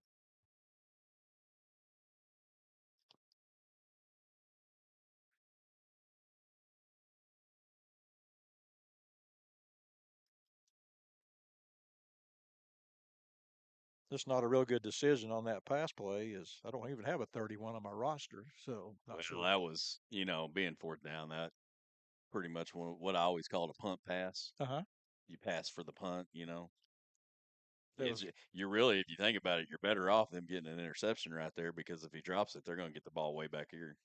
That's not a real good decision on that pass play. Is I don't even have a 31 on my roster, so not Well, sure. that was, being 4th down, that pretty much what I always called a punt pass. Uh-huh. You pass for the punt, That was You're really, if you think about it, you're better off them getting an interception right there because if he drops it, they're going to get the ball way back here.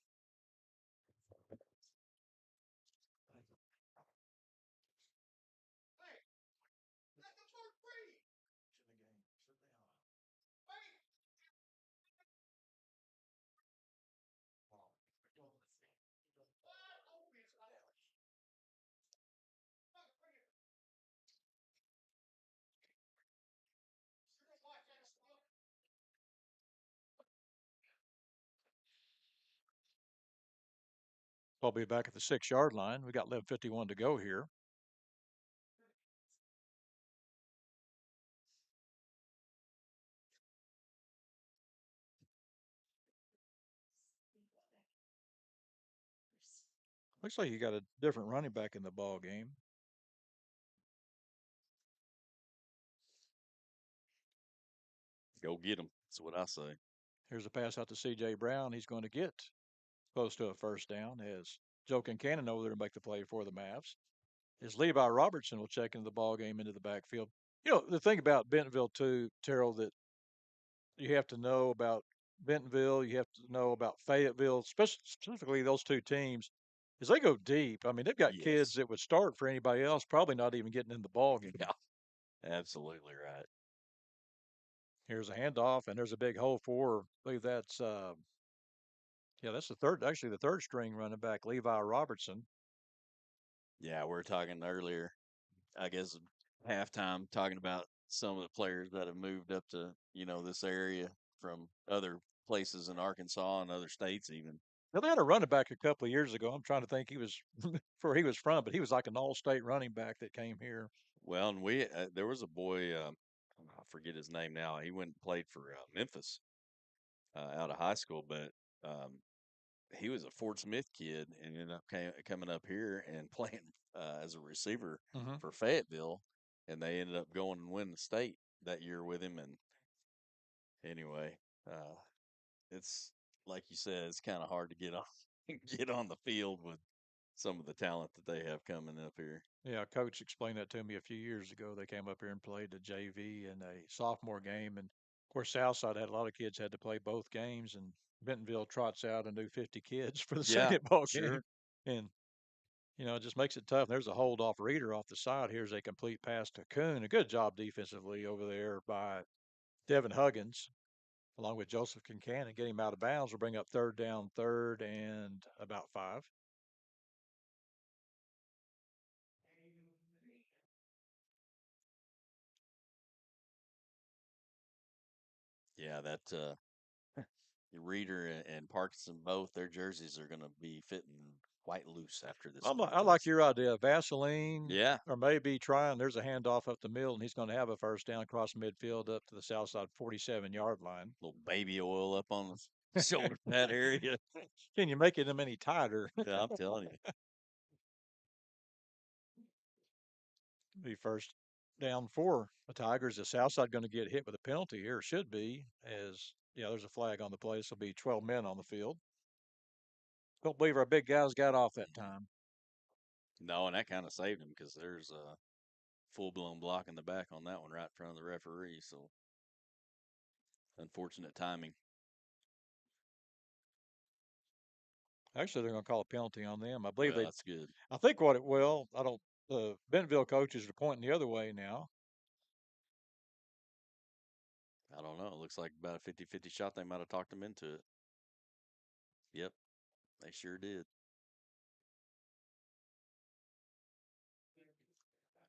probably back at the 6-yard line. We got 11:51 to go here. Looks like you got a different running back in the ball game. Go get them. That's what I say. Here's a pass out to C.J. Brown. He's going to get close to a first down as Joe Kincannon over there to make the play for the Mavs. As Levi Robertson will check into the ball game into the backfield. You know, the thing about Bentonville too, Terrell, that you have to know about Bentonville, you have to know about Fayetteville, specifically those two teams, is they go deep. I mean, they've got kids Yes. that would start for anybody else, probably not even getting in the ball game. Yeah. Absolutely right. Here's a handoff, and there's a big hole for, I believe that's, yeah, that's actually the third string running back, Levi Robertson. Yeah, we were talking earlier, I guess halftime, talking about some of the players that have moved up to, this area from other places in Arkansas and other states even. Now, they had a running back a couple of years ago. I'm trying to think he was where he was from, but he was like an all-state running back that came here. Well, and there was a boy, I forget his name now. He went and played for Memphis out of high school, but he was a Fort Smith kid and ended up coming up here and playing as a receiver Mm-hmm. for Fayetteville, and they ended up going and winning the state that year with him. And anyway, it's like you said, it's kind of hard to get on get on the field with some of the talent that they have coming up here. Yeah, coach explained that to me a few years ago. They came up here and played the JV in a sophomore game, and of course, Southside had a lot of kids had to play both games, and Bentonville trots out a new 50 kids for the Yeah, second ball game, sure. and it just makes it tough. There's a hold off Reader off the side. Here's a complete pass to Coon. A good job defensively over there by Devin Huggins, along with Joseph Kincannon. Get him out of bounds. Will bring up third down, third and about 5. Yeah, that Reader and Parkinson both their jerseys are going to be fitting quite loose after this I like contest. your idea. Vaseline, Yeah, or maybe trying. There's a handoff up the middle, and he's going to have a first down across midfield up to the south side 47-yard line. little baby oil up on the shoulder pad area. Can you make it any tighter? Yeah, I'm telling you. Be first down for the Tigers. The south side going to get hit with a penalty here. Should be, as yeah, there's a flag on the play. This will be 12 men on the field. Don't believe our big guys got off that time. No, and that kind of saved him because there's a full blown block in the back on that one right in front of the referee. So unfortunate timing. Actually, they're going to call a penalty on them. I believe Well, they. that's good. I think what it will. I don't. The Bentonville coaches are pointing the other way now. I don't know. It looks like about a 50-50 shot. They might have talked him into it. Yep, they sure did.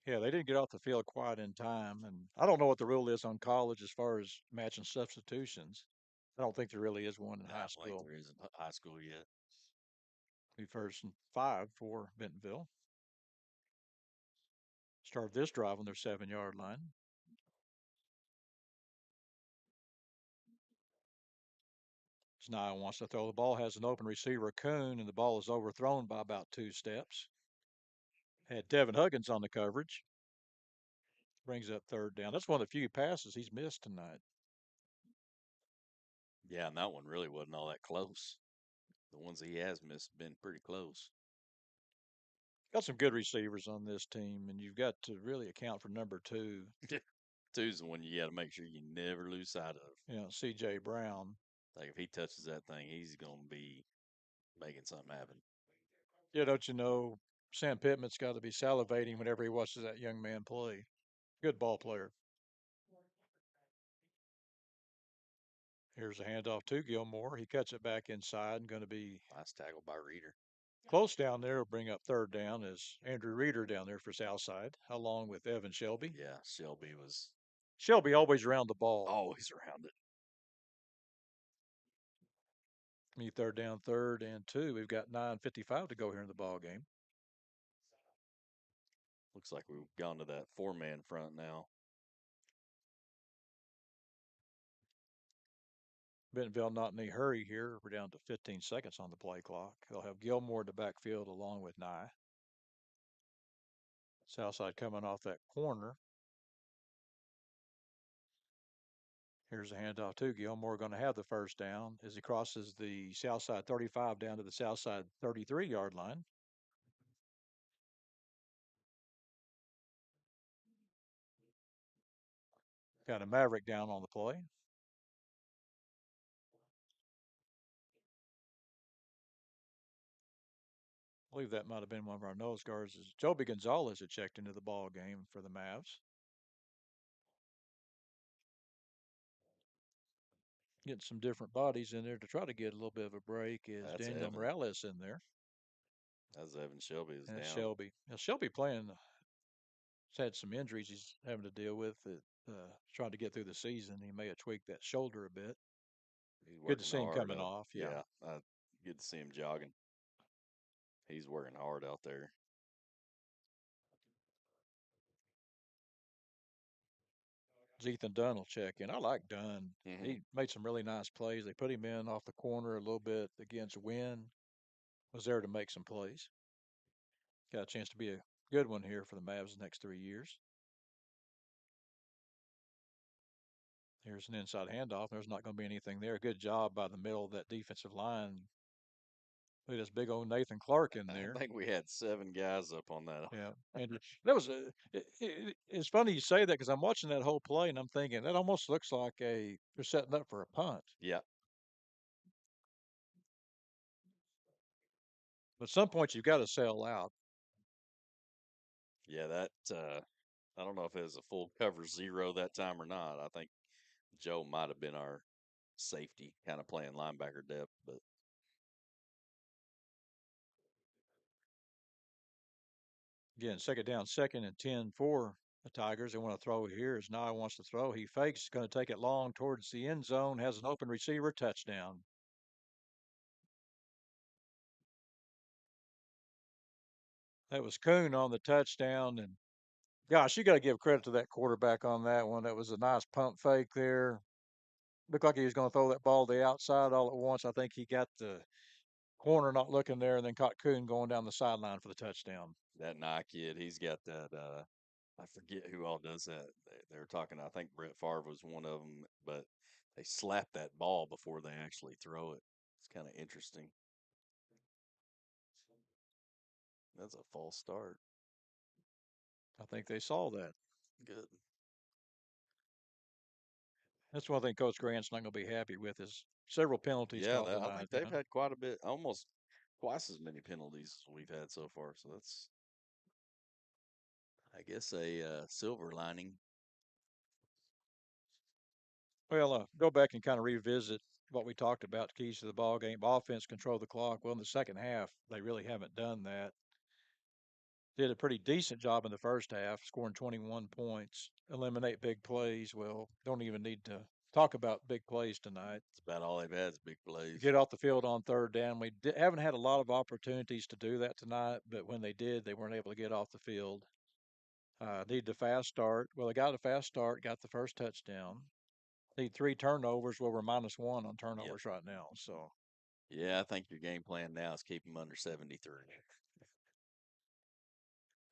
Yeah, they didn't get off the field quite in time, and I don't know what the rule is on college as far as matching substitutions. I don't think there really is one in I high don't think school. there isn't high school yet. Be first and 5 for Bentonville. Start this drive on their 7-yard line. Snide wants to throw the ball, has an open receiver, Coon, and the ball is overthrown by about 2 steps. Had Devin Huggins on the coverage. Brings up third down. That's one of the few passes he's missed tonight. Yeah, and that one really wasn't all that close. The ones he has missed have been pretty close. Got some good receivers on this team, and you've got to really account for number 2. Two's the one you got to make sure you never lose sight of. C.J. Brown. Like if he touches that thing, he's going to be making something happen. Yeah, don't you know, Sam Pittman's got to be salivating whenever he watches that young man play. Good ball player. Here's a handoff to Gilmore. He cuts it back inside and going to be Nice tackle by Reader. close down there. Will bring up third down as Andrew Reader down there for Southside, along with Evan Shelby. Yeah, Shelby was Shelby always around the ball. always around it. Me third down, third and 2. We've got 9:55 to go here in the ball game. Looks like we've gone to that 4-man front now. Bentonville not in any hurry here. We're down to 15 seconds on the play clock. They'll have Gilmore in the backfield along with Nye. Southside coming off that corner. Here's a handoff to Gilmore, going to have the first down as he crosses the Southside 35 down to the Southside 33-yard line. Got a Maverick down on the play. I believe that might have been one of our nose guards. Joby Gonzalez had checked into the ball game for the Mavs. Getting some different bodies in there to try to get a little bit of a break is That's Daniel Evan. Morales in there. That's Evan Shelby is And down. Shelby. Now, Shelby playing, he's had some injuries he's having to deal with that trying to get through the season. He may have tweaked that shoulder a bit. He's Good to working see him hard coming off. Yeah. good to see him jogging. He's working hard out there. Ethan Dunn will check in. I like Dunn. Mm-hmm. He made some really nice plays. They put him in off the corner a little bit against Wynn. Was there to make some plays. Got a chance to be a good one here for the Mavs the next 3 years. Here's an inside handoff. There's not going to be anything there. Good job by the middle of that defensive line. Look at this big old Nathan Clark in there. I think we had 7 guys up on that. Yeah, and that was it's funny you say that because I'm watching that whole play and I'm thinking that almost looks like they're setting up for a punt. Yeah. But at some point you've got to sell out. Yeah, that I don't know if it was a full cover 0 that time or not. I think Joe might have been our safety, kind of playing linebacker depth, but Again, second down, 2nd and 10 for the Tigers. They want to throw here as Nye wants to throw. He fakes, going to take it long towards the end zone, has an open receiver, touchdown. That was Kuhn on the touchdown. And gosh, you got to give credit to that quarterback on that one. That was a nice pump fake there. Looked like he was going to throw that ball to the outside all at once. I think he got the corner not looking there and then caught Kuhn going down the sideline for the touchdown. that Nye kid, he's got that. I forget who all does that. They were talking. I think Brett Favre was one of them, but they slap that ball before they actually throw it. It's kind of interesting. That's a false start. I think they saw that. Good. That's one thing Coach Grant's not going to be happy with is several penalties Yeah, called I tonight. think they've had quite a bit, almost twice as many penalties as we've had so far. So that's, I guess, a silver lining. Well, go back and kind of revisit what we talked about, the keys to the ball game. Offense, control the clock. Well, in the second half, they really haven't done that. Did a pretty decent job in the first half, scoring 21 points, eliminate big plays. Well, don't even need to talk about big plays tonight. It's about all they've had is big plays. Get off the field on third down. We haven't had a lot of opportunities to do that tonight, but when they did, they weren't able to get off the field. Needed a fast start. Well, they got a fast start, got the first touchdown. Need 3 turnovers. Well, we're -1 on turnovers right now. So, yeah, I think your game plan now is keep them under 73.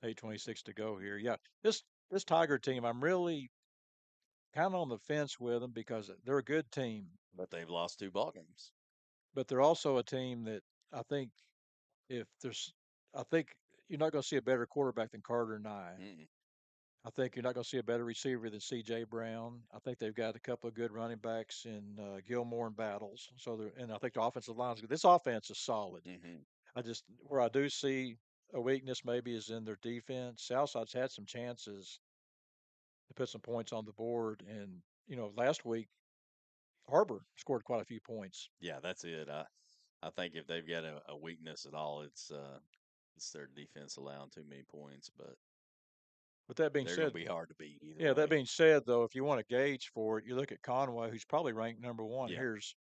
8:26 to go here. Yeah, this Tiger team, I'm really kind of on the fence with them because they're a good team, But they've lost 2 ball games. but they're also a team that I think if there's, I think you're not going to see a better quarterback than Carter Nye. Mm-mm. I think you're not going to see a better receiver than C.J. Brown. I think they've got a couple of good running backs in Gilmore and Battles. So and I think the offensive line is good. This offense is solid. Mm-hmm. Where I do see a weakness maybe is in their defense. Southside's had some chances to put some points on the board, and last week Harbor scored quite a few points. Yeah, that's it. I think if they've got a weakness at all, it's their defense allowing too many points. But But that being they're going said, to be hard to beat either yeah, way. that being said, though, if you want to gauge for it, you look at Conway, who's probably ranked number 1. Yeah. Here's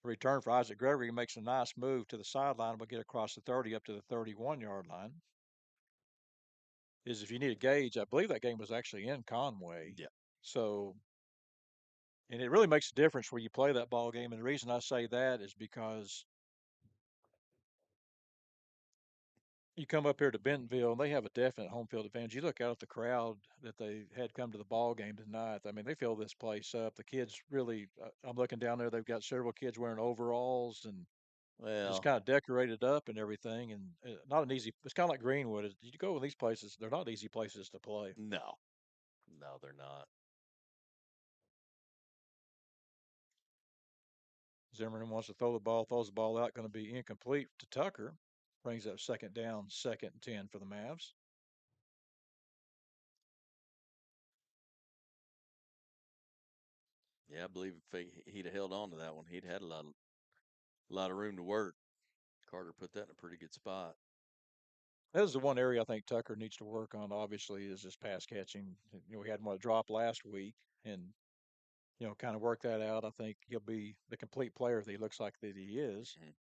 a return for Isaac Gregory. He makes a nice move to the sideline. We'll get across the 30 up to the 31-yard line. If you need a gauge, I believe that game was actually in Conway. Yeah. So And it really makes a difference where you play that ball game. And the reason I say that is because you come up here to Bentonville and they have a definite home field advantage. You look out at the crowd that they had come to the ball game tonight. I mean, they fill this place up. The kids really, I'm looking down there, they've got several kids wearing overalls and just Well, kind of decorated up and everything. And not an easy, it's kind of like Greenwood. You go in these places, they're not easy places to play. no, no, they're not. Zimmerman wants to throw the ball, throws the ball out, going to be incomplete to Tucker. Brings up second down, 2nd and 10 for the Mavs. Yeah, I believe if he'd have held on to that one, he'd had a lot of room to work. Carter put that in a pretty good spot. That is the one area I think Tucker needs to work on, obviously, is his pass catching. We had one drop last week and, kind of work that out. I think he'll be the complete player that he looks like that he is. Mhm.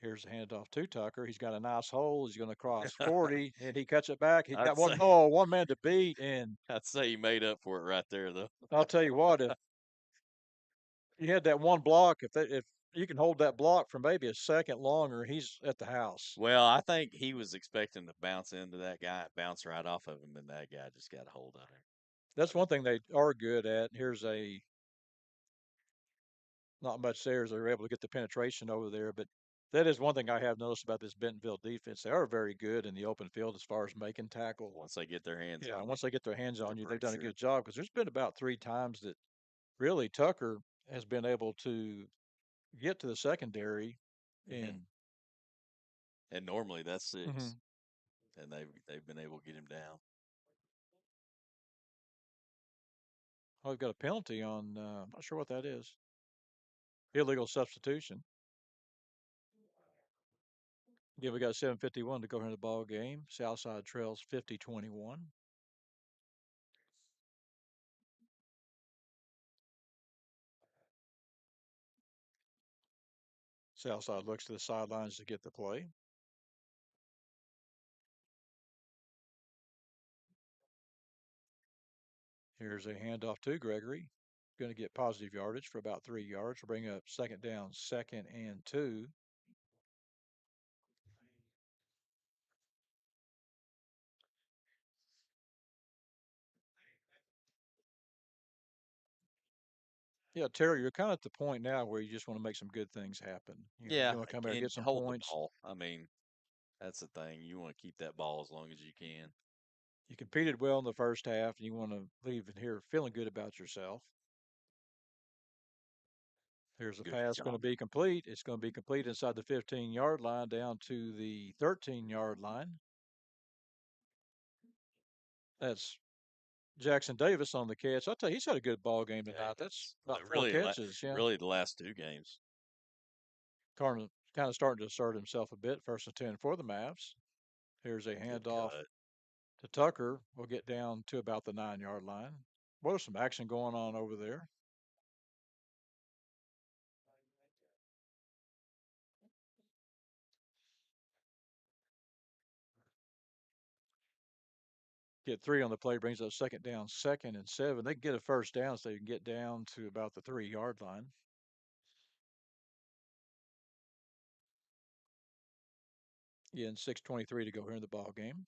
Here's the handoff to Tucker. He's got a nice hole. He's going to cross 40, and he cuts it back. He's I'd got one say ball, one man to beat. And I'd say he made up for it right there, though. I'll tell you what, if you had that one block, if you can hold that block for maybe a second longer, he's at the house. Well, I think he was expecting to bounce into that guy, bounce right off of him, and that guy just got a hold of him. That's one thing they are good at. Here's a not much there as they're able to get the penetration over there, but that is one thing I have noticed about this Bentonville defense. They are very good in the open field as far as making tackle. Once they get their hands Yeah, on once they get their hands on they're you, they've pretty done a sure. good job because there's been about 3 times that really Tucker has been able to get to the secondary Mhm. and And normally that's 6, Mhm. and they've been able to get him down. Oh, we've got a penalty on, I'm not sure what that is. Illegal substitution. Yeah, we got 7:51 to go into the ball game. Southside trails 50-21. Southside looks to the sidelines to get the play. Here's a handoff to Gregory. Going to get positive yardage for about 3 yards. We'll bring up second down, 2nd and 2. Yeah, Terry, you're kind of at the point now where you just want to make some good things happen. Yeah, You want to come there and and get some hold the points. ball. I mean, that's the thing. You want to keep that ball as long as you can. You competed well in the first half, and you want to leave in here feeling good about yourself. Here's a Good pass going to job. be complete. It's going to be complete inside the 15-yard line down to the 13-yard line. That's Jackson Davis on the catch. I'll tell you, he's had a good ball game Yeah, tonight. That's it's about 4 really, catches. Yeah. really the last 2 games. Kind of starting to assert himself a bit. 1st and 10 for the Mavs. Here's a Good handoff cut. to Tucker. We'll get down to about the 9-yard line. What is some action going on over there? Get 3 on the play, brings up second down, 2nd and 7. They can get a first down so they can get down to about the 3-yard line. Yeah, and 6:23 to go here in the ball game.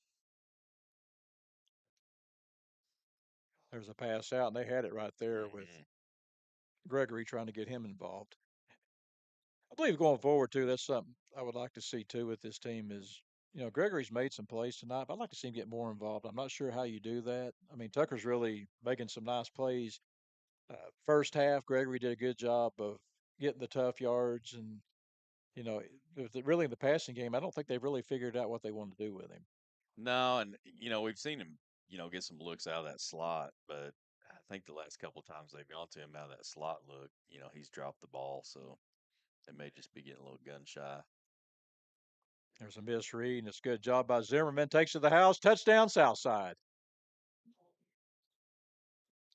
There's a pass out, and they had it right there with Mhm. Gregory trying to get him involved. I believe going forward too, that's something I would like to see too with this team is, Gregory's made some plays tonight, but I'd like to see him get more involved. I'm not sure how you do that. I mean, Tucker's really making some nice plays. First half, Gregory did a good job of getting the tough yards, and really in the passing game, I don't think they've really figured out what they want to do with him. No, and we've seen him, get some looks out of that slot, but I think the last couple of times they've gone to him out of that slot look, he's dropped the ball, so they may just be getting a little gun shy. There's a misread, and it's a good job by Zimmerman. Takes to the house, touchdown, Southside.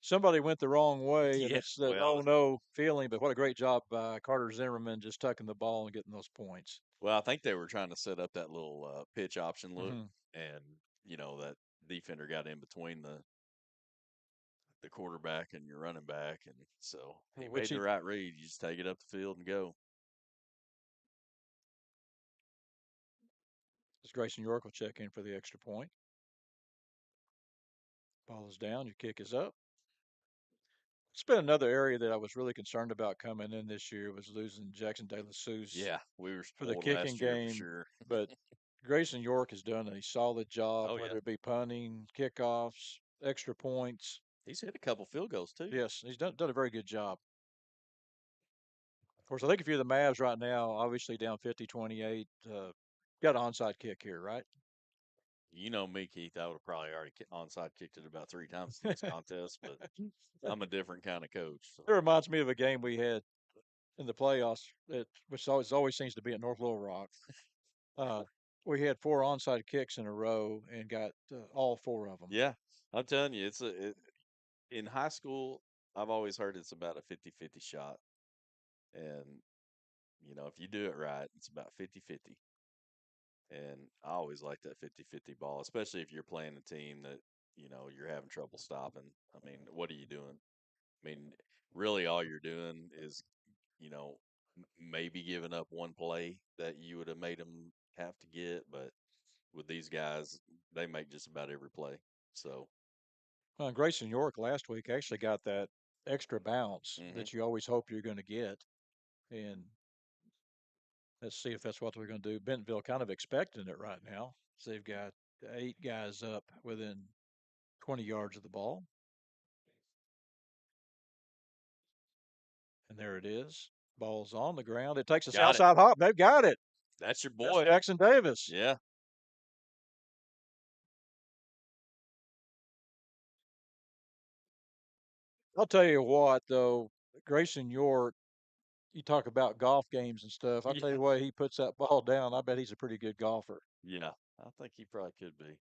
Somebody went the wrong way, and Yeah, it's that well, oh no feeling. But what a great job by Carter Zimmerman just tucking the ball and getting those points. I think they were trying to set up that little pitch option look, Hmm. and that defender got in between the quarterback and your running back, and so he Which made the he right read. You just take it up the field and go. as Grayson York will check in for the extra point. Ball is down. Your kick is up. It's been another area that I was really concerned about coming in this year was losing Jackson De La Souza Yeah, we were for the spoiled kicking last year for game, sure. but Grayson York has done a solid job, Oh yeah, whether it be punting, kickoffs, extra points. he's hit a couple field goals too. Yes, he's done a very good job. Of course, I think if you're the Mavs right now, obviously down 50-28, got an onside kick here, right? You know me, Keith. I would have probably already onside kicked it about 3 times in this contest, but I'm a different kind of coach. So. It reminds me of a game we had in the playoffs, which always seems to be at North Little Rock. Uh, we had 4 onside kicks in a row and got all 4 of them. Yeah, I'm telling you, in high school. I've always heard it's about a 50-50 shot, and if you do it right, it's about 50-50. And I always like that 50-50 ball, especially if you're playing a team that you're having trouble stopping. I mean, what are you doing? I mean, really, all you're doing is you know, maybe giving up one play that you would have made them have to get. But with these guys, they make just about every play. So, Grayson York last week actually got that extra bounce hmm that you always hope you're going to get. And let's see if that's what we're going to do. Bentonville kind of expecting it right now. So they've got 8 guys up within 20 yards of the ball. And there it is. Ball's on the ground. It takes a got it. outside hop. They've got it. That's your That's boy. Jackson Davis. Yeah. I'll tell you what, though, Grayson York, you talk about golf games and stuff. I'll tell you Yeah. what, he puts that ball down. I bet he's a pretty good golfer. Yeah. I think he probably could be.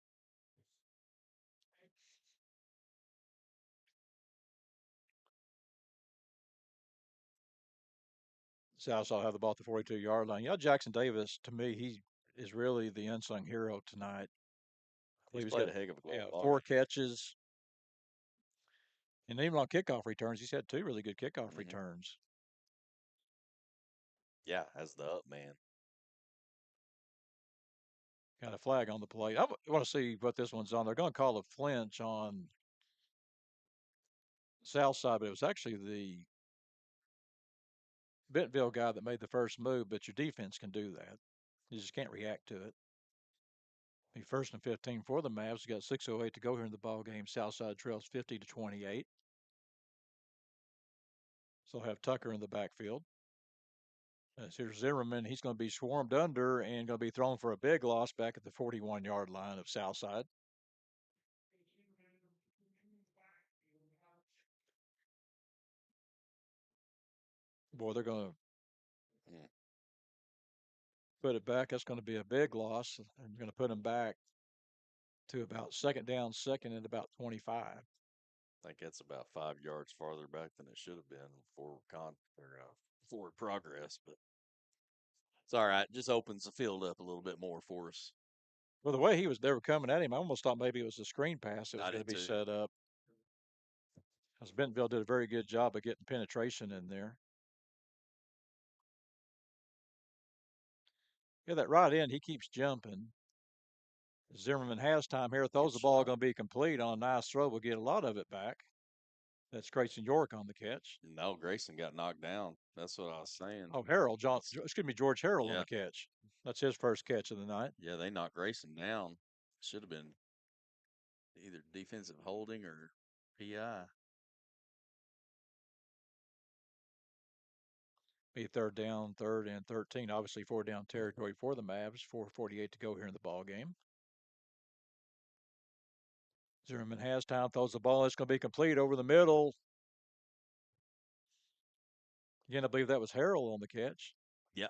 South will have the ball at the 42-yard line. Jackson Davis, to me, he is really the unsung hero tonight. I He's believe he's played got a heck of a ball 4 game. catches. And even on kickoff returns, he's had 2 really good kickoff hmm returns. Yeah, as the up man. Got a flag on the plate. I want to see what this one's on. They're going to call a flinch on South side, but it was actually the Bentonville guy that made the first move, but your defense can do that. You just can't react to it. Be 1st and 15 for the Mavs. Got 6:08 to go here in the ball game. Southside trails 50-28. So they'll have Tucker in the backfield. As here's Zimmerman. He's going to be swarmed under and going to be thrown for a big loss back at the 41-yard line of Southside. Boy, they're going to Mm. put it back. That's going to be a big loss. And going to put him back to about 2nd down, 2nd and about 25. I think that's about 5 yards farther back than it should have been forward progress, but it's all right. Just opens the field up a little bit more for us. Well, the way they were coming at him, I almost thought maybe it was a screen pass that was I going to did be too. set up. As Bentonville did a very good job of getting penetration in there. Yeah, that right end, he keeps jumping. Zimmerman has time here, throws Good the ball, shot. going to be complete on a nice throw. We'll get a lot of it back. That's Grayson York on the catch. No, Grayson got knocked down. That's what I was saying. Oh, George Harrell on Yeah. the catch. That's his first catch of the night. Yeah, they knocked Grayson down. Should have been either defensive holding or PI. Be 3rd down, 3rd and 13. Obviously 4 down territory for the Mavs. 4:48 to go here in the ball game. Zimmerman has time, throws the ball. It's going to be complete over the middle. Again, I believe that was Harrell on the catch. Yeah.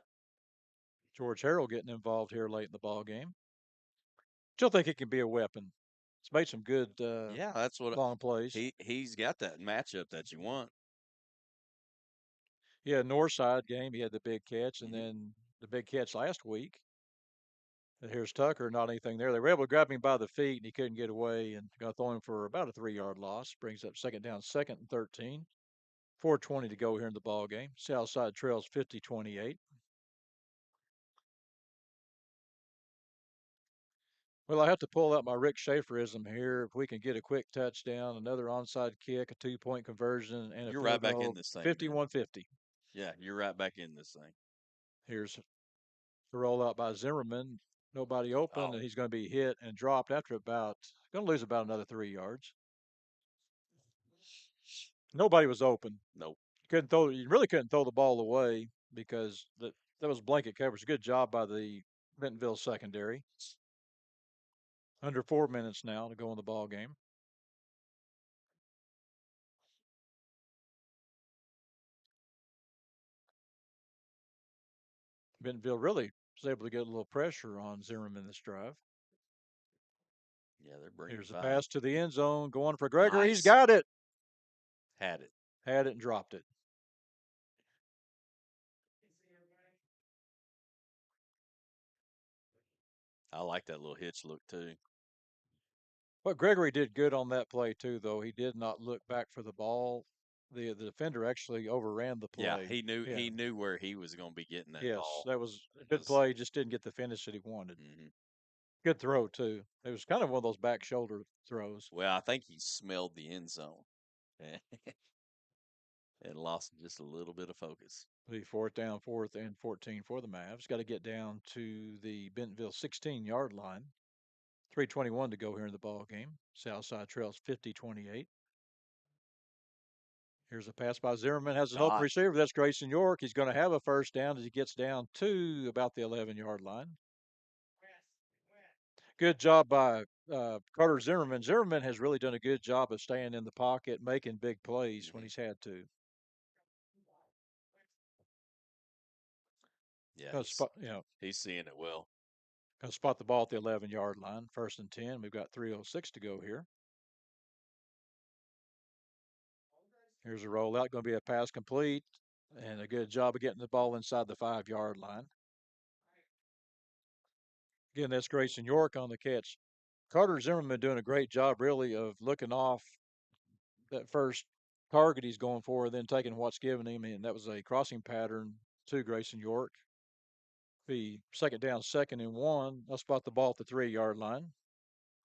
George Harrell getting involved here late in the ball game. Still think he can be a weapon. He's made some good Yeah, that's what long plays. he's got that matchup that you want. Yeah, Northside game, he had the big catch, and Mhm. then the big catch last week. Here's Tucker, not anything there. They were able to grab him by the feet, and he couldn't get away, and got to throw him for about a 3-yard loss. Brings up second down, second and 13. 4:20 to go here in the ball game. Southside trails 50-28. Well, I have to pull out my Rick Schaeferism here. If we can get a quick touchdown, another onside kick, a 2-point conversion, and a You're field right back in goal, this thing, man. 51-50. Yeah, you're right back in this thing. Here's the rollout by Zimmerman. Nobody open, Oh. and he's going to be hit and dropped after going to lose about another 3 yards. Nobody was open. Nope. You really couldn't throw the ball away because that was blanket coverage. Good job by the Bentonville secondary. Under 4 minutes now to go in the ball game. Bentonville really was able to get a little pressure on Zimmerman this drive. Yeah, they're bringing. Here's a fine. pass to the end zone, going for Gregory. He's Nice. got it. Had it. Had it and dropped it. I like that little hitch look too. But Gregory did good on that play too, though. He did not look back for the ball. The defender actually overran the play. Yeah, he knew where he was going to be getting that Yes, ball. that was a good play. Just didn't get the finish that he wanted. Mm-hmm. Good throw too. It was kind of one of those back shoulder throws. Well, I think he smelled the end zone and lost just a little bit of focus. The fourth down, fourth and 14 for the Mavs. Got to get down to the Bentonville 16-yard line. 3:21 to go here in the ball game. Southside trails 50-28. Here's a pass by Zimmerman. Has an open receiver. That's Grayson York. He's going to have a first down as he gets down to about the 11-yard line. Good job by Carter Zimmerman. Zimmerman has really done a good job of staying in the pocket, making big plays when he's had to. Yeah, he's seeing it well. Going to spot the ball at the 11-yard line. First and 10. We've got 3:06 to go here. Here's a rollout. Going to be a pass complete. And a good job of getting the ball inside the 5-yard line. Again, that's Grayson York on the catch. Carter Zimmerman doing a great job, really, of looking off that first target he's going for, then taking what's given him. And that was a crossing pattern to Grayson York. Be second down, second and 1. I'll spot the ball at the 3-yard line.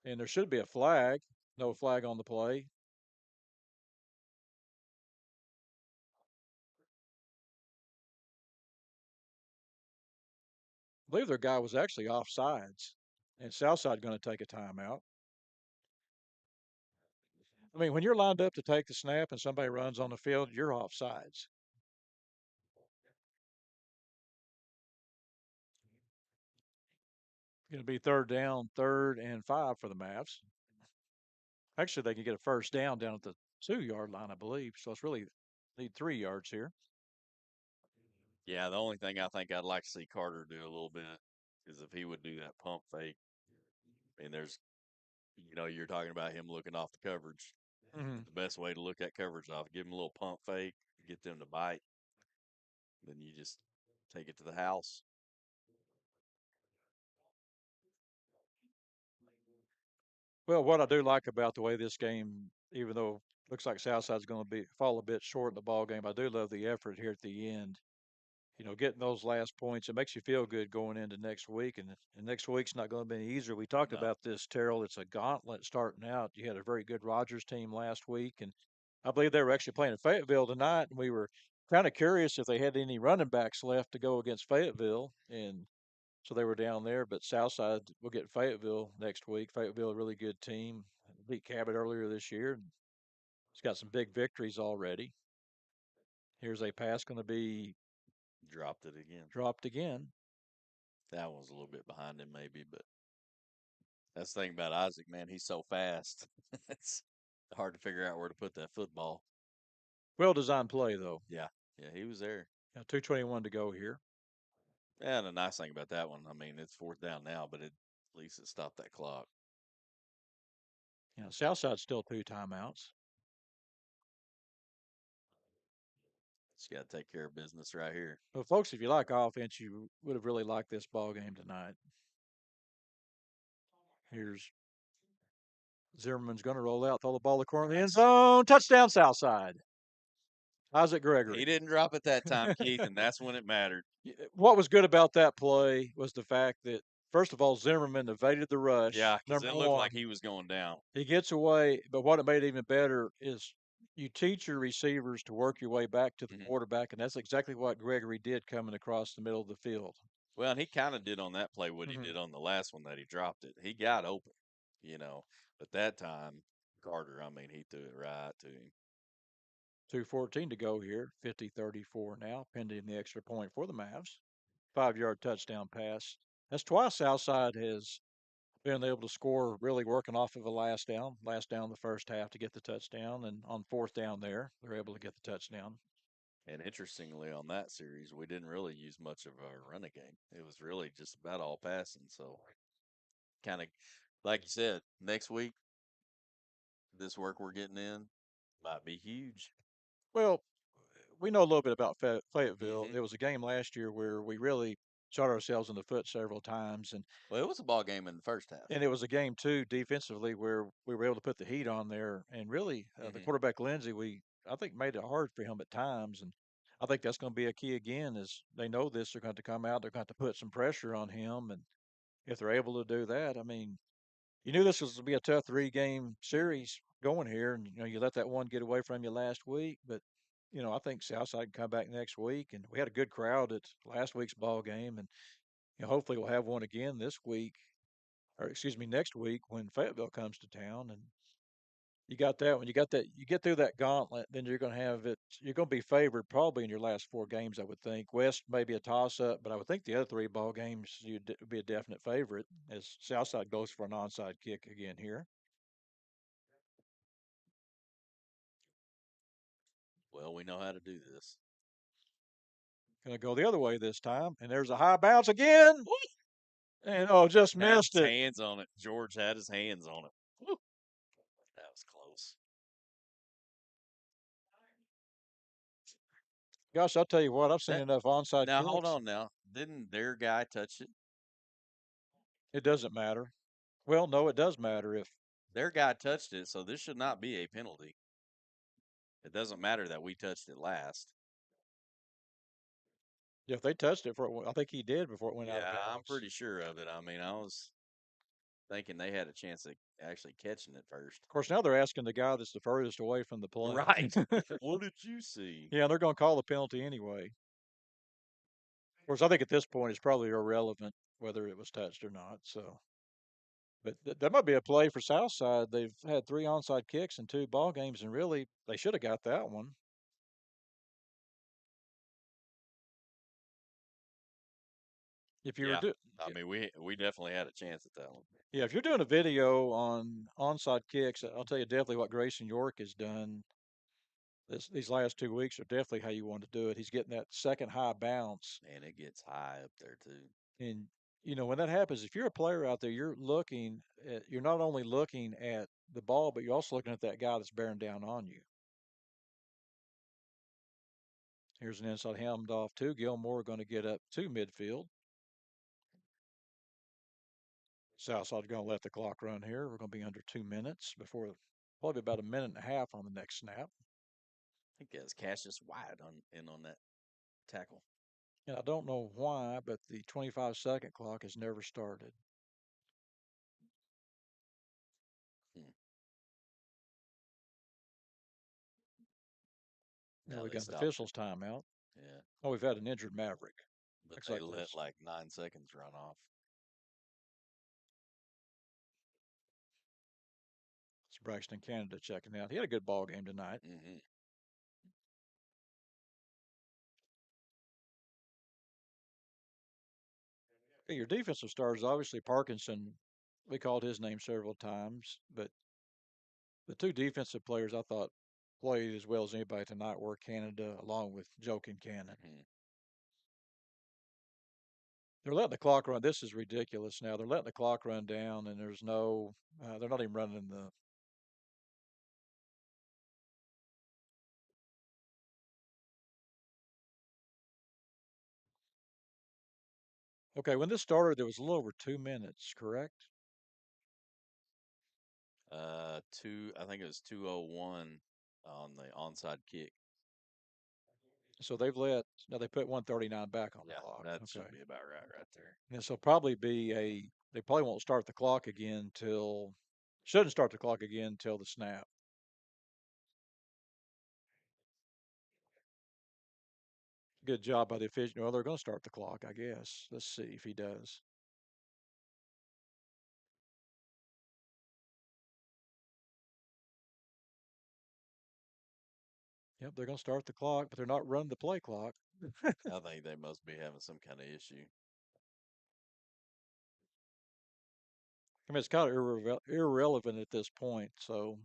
And there should be a flag. No flag on the play. I believe their guy was actually offsides. And Southside going to take a timeout. I mean, when you're lined up to take the snap and somebody runs on the field, you're offsides. Going to be third down, 3rd and 5 for the Mavs. Actually, they can get a first down at the 2-yard line, I believe. So it's really need 3 yards here. Yeah, the only thing I think I'd like to see Carter do a little bit is if he would do that pump fake. And there's, you're talking about him looking off the coverage. Mm-hmm. The best way to look at coverage off, give him a little pump fake, get them to bite. Then you just take it to the house. Well, what I do like about the way this game, even though it looks like Southside's going to fall a bit short in the ball game, I do love the effort here at the end. Getting those last points, it makes you feel good going into next week. And next week's not going to be any easier. We talked about this, Terrell. It's a gauntlet starting out. You had a very good Rogers team last week, and I believe they were actually playing in Fayetteville tonight. And we were kind of curious if they had any running backs left to go against Fayetteville. And so they were down there, but Southside will get Fayetteville next week. Fayetteville, a really good team. Beat Cabot earlier this year. It's got some big victories already. Here's a pass going to be dropped it again. Dropped again. That one's a little bit behind him maybe, but that's the thing about Isaac, man. He's so fast. It's hard to figure out where to put that football. Well-designed play, though. Yeah, he was there. 2:21 to go here. Yeah, and the nice thing about that one, I mean, it's fourth down now, but at least it stopped that clock. Southside's still 2 timeouts. Just got to take care of business right here. Well, folks, if you like offense, you would have really liked this ball game tonight. Here's Zimmerman's going to roll out, throw the ball to the corner of the end zone. Touchdown, Southside. Isaac Gregory. He didn't drop it that time, Keith, and that's when it mattered. What was good about that play was the fact that, first of all, Zimmerman evaded the rush. Yeah, because Number it looked one, like he was going down. he gets away, but what it made it even better is you teach your receivers to work your way back to the quarterback, and that's exactly what Gregory did coming across the middle of the field. Well, and he kind of did on that play what he did on the last one that he dropped it. He got open, but that time, Carter, I mean, he threw it right to him. 2:14 to go here, 50-34 now, pending the extra point for the Mavs. 5-yard touchdown pass. That's twice Southside has been able to score, really working off of a last down the first half to get the touchdown, and on 4th down there, they're able to get the touchdown. And interestingly, on that series, we didn't really use much of our running game. It was really just about all passing. So, kind of, like you said, next week, this work we're getting in might be huge. Well, we know a little bit about Fayetteville. It was a game last year where we really shot ourselves in the foot several times, and well, it was a ball game in the first half, and it was a game too defensively where we were able to put the heat on there, and really the quarterback Lindsey, I think made it hard for him at times, and I think that's going to be a key again. Is they know this, they're going to come out, they're going to put some pressure on him, and if they're able to do that, I mean, you knew this was going to be a tough 3-game series going here, and you let that one get away from you last week, but I think Southside can come back next week, and we had a good crowd at last week's ball game, and hopefully we'll have one again this week, or excuse me, next week when Fayetteville comes to town. And you got that when you get through that gauntlet, then you're going to have it. You're going to be favored probably in your last 4 games, I would think. West maybe a toss up, but I would think the other 3 ball games you'd be a definite favorite as Southside goes for an onside kick again here. Well, we know how to do this. Going to go the other way this time, and there's a high bounce again, and just missed it. Hands on it. George had his hands on it. Woo. That was close. Gosh, I'll tell you what, I've seen enough onside now kicks. Hold on now. Didn't their guy touch it? It doesn't matter. Well, no, it does matter if their guy touched it, so this should not be a penalty. It doesn't matter that we touched it last. Yeah, if they touched it I think he did before it went out of bounds. Yeah, I'm pretty sure of it. I mean, I was thinking they had a chance of actually catching it first. Of course, now they're asking the guy that's the furthest away from the play. Right. What did you see? Yeah, they're going to call the penalty anyway. Of course, I think at this point it's probably irrelevant whether it was touched or not. So, but that might be a play for Southside. They've had 3 onside kicks in 2 ball games, and really they should have got that one. If you were I mean, we definitely had a chance at that one. Yeah, if you're doing a video on onside kicks, I'll tell you definitely what Grayson York has done. These last 2 weeks are definitely how you want to do it. He's getting that second high bounce, and it gets high up there too. And when that happens, if you're a player out there, you're not only looking at the ball, but you're also looking at that guy that's bearing down on you. Here's an inside handoff to Gilmore, going to get up to midfield. Southside going to let the clock run here. We're going to be under 2 minutes before probably about a minute and a half on the next snap. I think that's Cassius White on that tackle. And I don't know why, but the 25-second clock has never started. Now we got the officials timeout. Yeah. Oh, we've had an injured Maverick. But they let like 9 seconds run off. It's Braxton Canada checking out. He had a good ball game tonight. Okay, your defensive stars, obviously Parkinson. We called his name several times, but the 2 defensive players I thought played as well as anybody tonight were Canada, along with Joe Kincannon. They're letting the clock run. This is ridiculous now. They're letting the clock run down, and there's no, they're not even running the. Okay, when this started, there was a little over 2 minutes, correct? I think it was 2:01 on the onside kick. So they've now they put 139 back on the Yeah, clock. that Okay. should be about right there. And this will probably be they probably won't start the clock again shouldn't start the clock again till the snap. Good job by the official. Well, they're going to start the clock, I guess. Let's see if he does. Yep, they're going to start the clock, but they're not running the play clock. I think they must be having some kind of issue. I mean, it's kind of irrelevant at this point. So,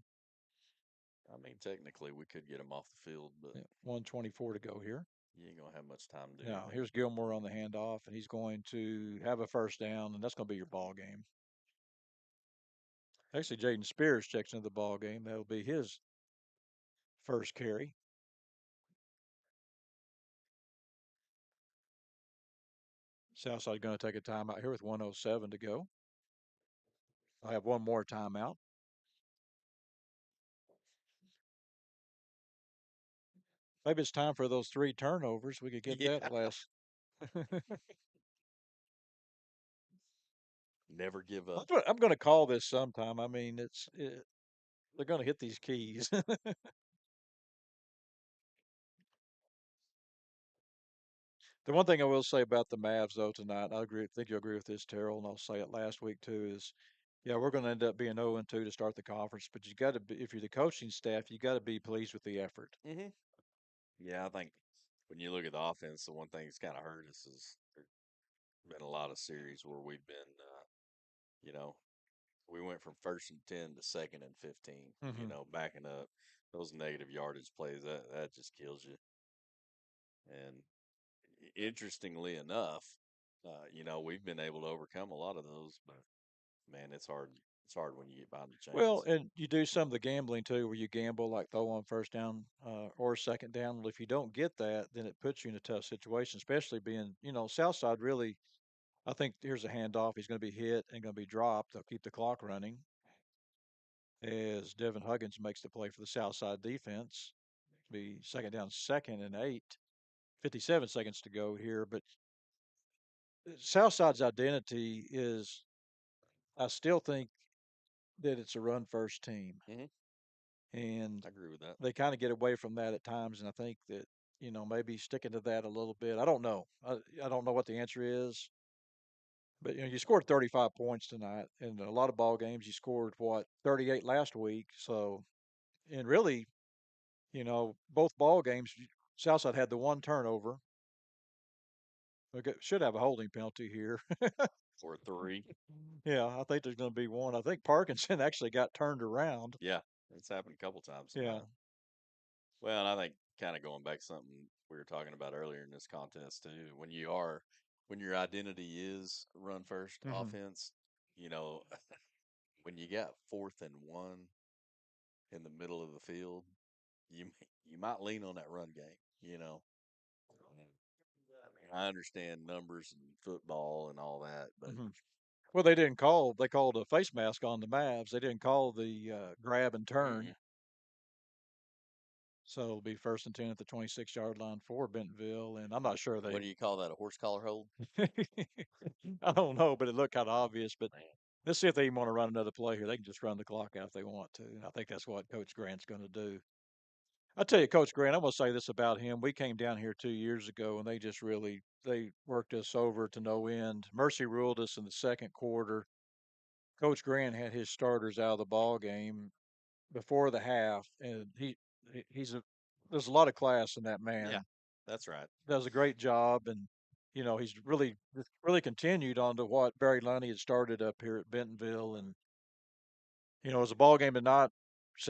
I mean, technically, we could get them off the field, but 1:24 to go here. you ain't gonna have much time to do Now, anything. here's Gilmore on the handoff, and he's going to have a first down, and that's going to be your ball game. Actually, Jaden Spears checks into the ball game. That'll be his first carry. Southside going to take a timeout here with 1:07 to go. I have one more timeout. Maybe it's time for those 3 turnovers. We could get that last. Never give up. I'm going to call this sometime. I mean, they're going to hit these keys. The one thing I will say about the Mavs though tonight, I think you'll agree with this, Terrell, and I'll say it last week too, is yeah, we're going to end up being 0-2 to start the conference, but you got to be, if you're the coaching staff, you got to be pleased with the effort. Mm-hmm. Yeah, I think when you look at the offense, the one thing that's kind of hurt us is there's been a lot of series where we've been, you know, we went from 1st and 10 to 2nd and 15. Mm-hmm. You know, backing up those negative yardage plays that just kills you. And interestingly enough, you know, we've been able to overcome a lot of those, but man, it's hard. It's hard when you get behind the chains. Well, and you do some of the gambling too, where you gamble like throw on first down or second down. Well, if you don't get that, then it puts you in a tough situation, especially being, Southside really, I think here's a handoff. He's going to be hit and going to be dropped. They'll keep the clock running as Devin Huggins makes the play for the Southside defense. Be second down, 2nd and 8. 57 seconds to go here, but Southside's identity is, I still think that it's a run first team. Mhm. And I agree with that. they kind of get away from that at times. And I think that, maybe sticking to that a little bit. I don't know. I don't know what the answer is. But, you scored 35 points tonight. In a lot of ball games, you scored, 38 last week. So, and really, both ball games, Southside had the one turnover. We should have a holding penalty here. Or 3. Yeah, I think there's going to be one. I think Parkinson actually got turned around. Yeah, it's happened a couple times tonight. Yeah. Well, and I think kind of going back to something we were talking about earlier in this contest too, when your identity is run 1st Mhm. offense, when you got 4th and 1 in the middle of the field, you might lean on that run game. I understand numbers and football and all that, but Mhm. Well, they called a face mask on the Mavs. They didn't call the grab and turn. Mm-mm. So it'll be 1st and 10 at the 26-yard line for Bentonville. And I'm not sure What do you call that? A horse collar hold? I don't know, but it looked kind of obvious. But let's see if they even want to run another play here. They can just run the clock out if they want to. And I think that's what Coach Grant's going to do. I tell you, Coach Grant, I'm going to say this about him. We came down here 2 years ago, and they worked us over to no end. Mercy ruled us in the second quarter. Coach Grant had his starters out of the ball game before the half, and there's a lot of class in that man. Yeah, that's right. Does a great job, and he's really continued on to what Barry Lunny had started up here at Bentonville, and it was a ball game tonight.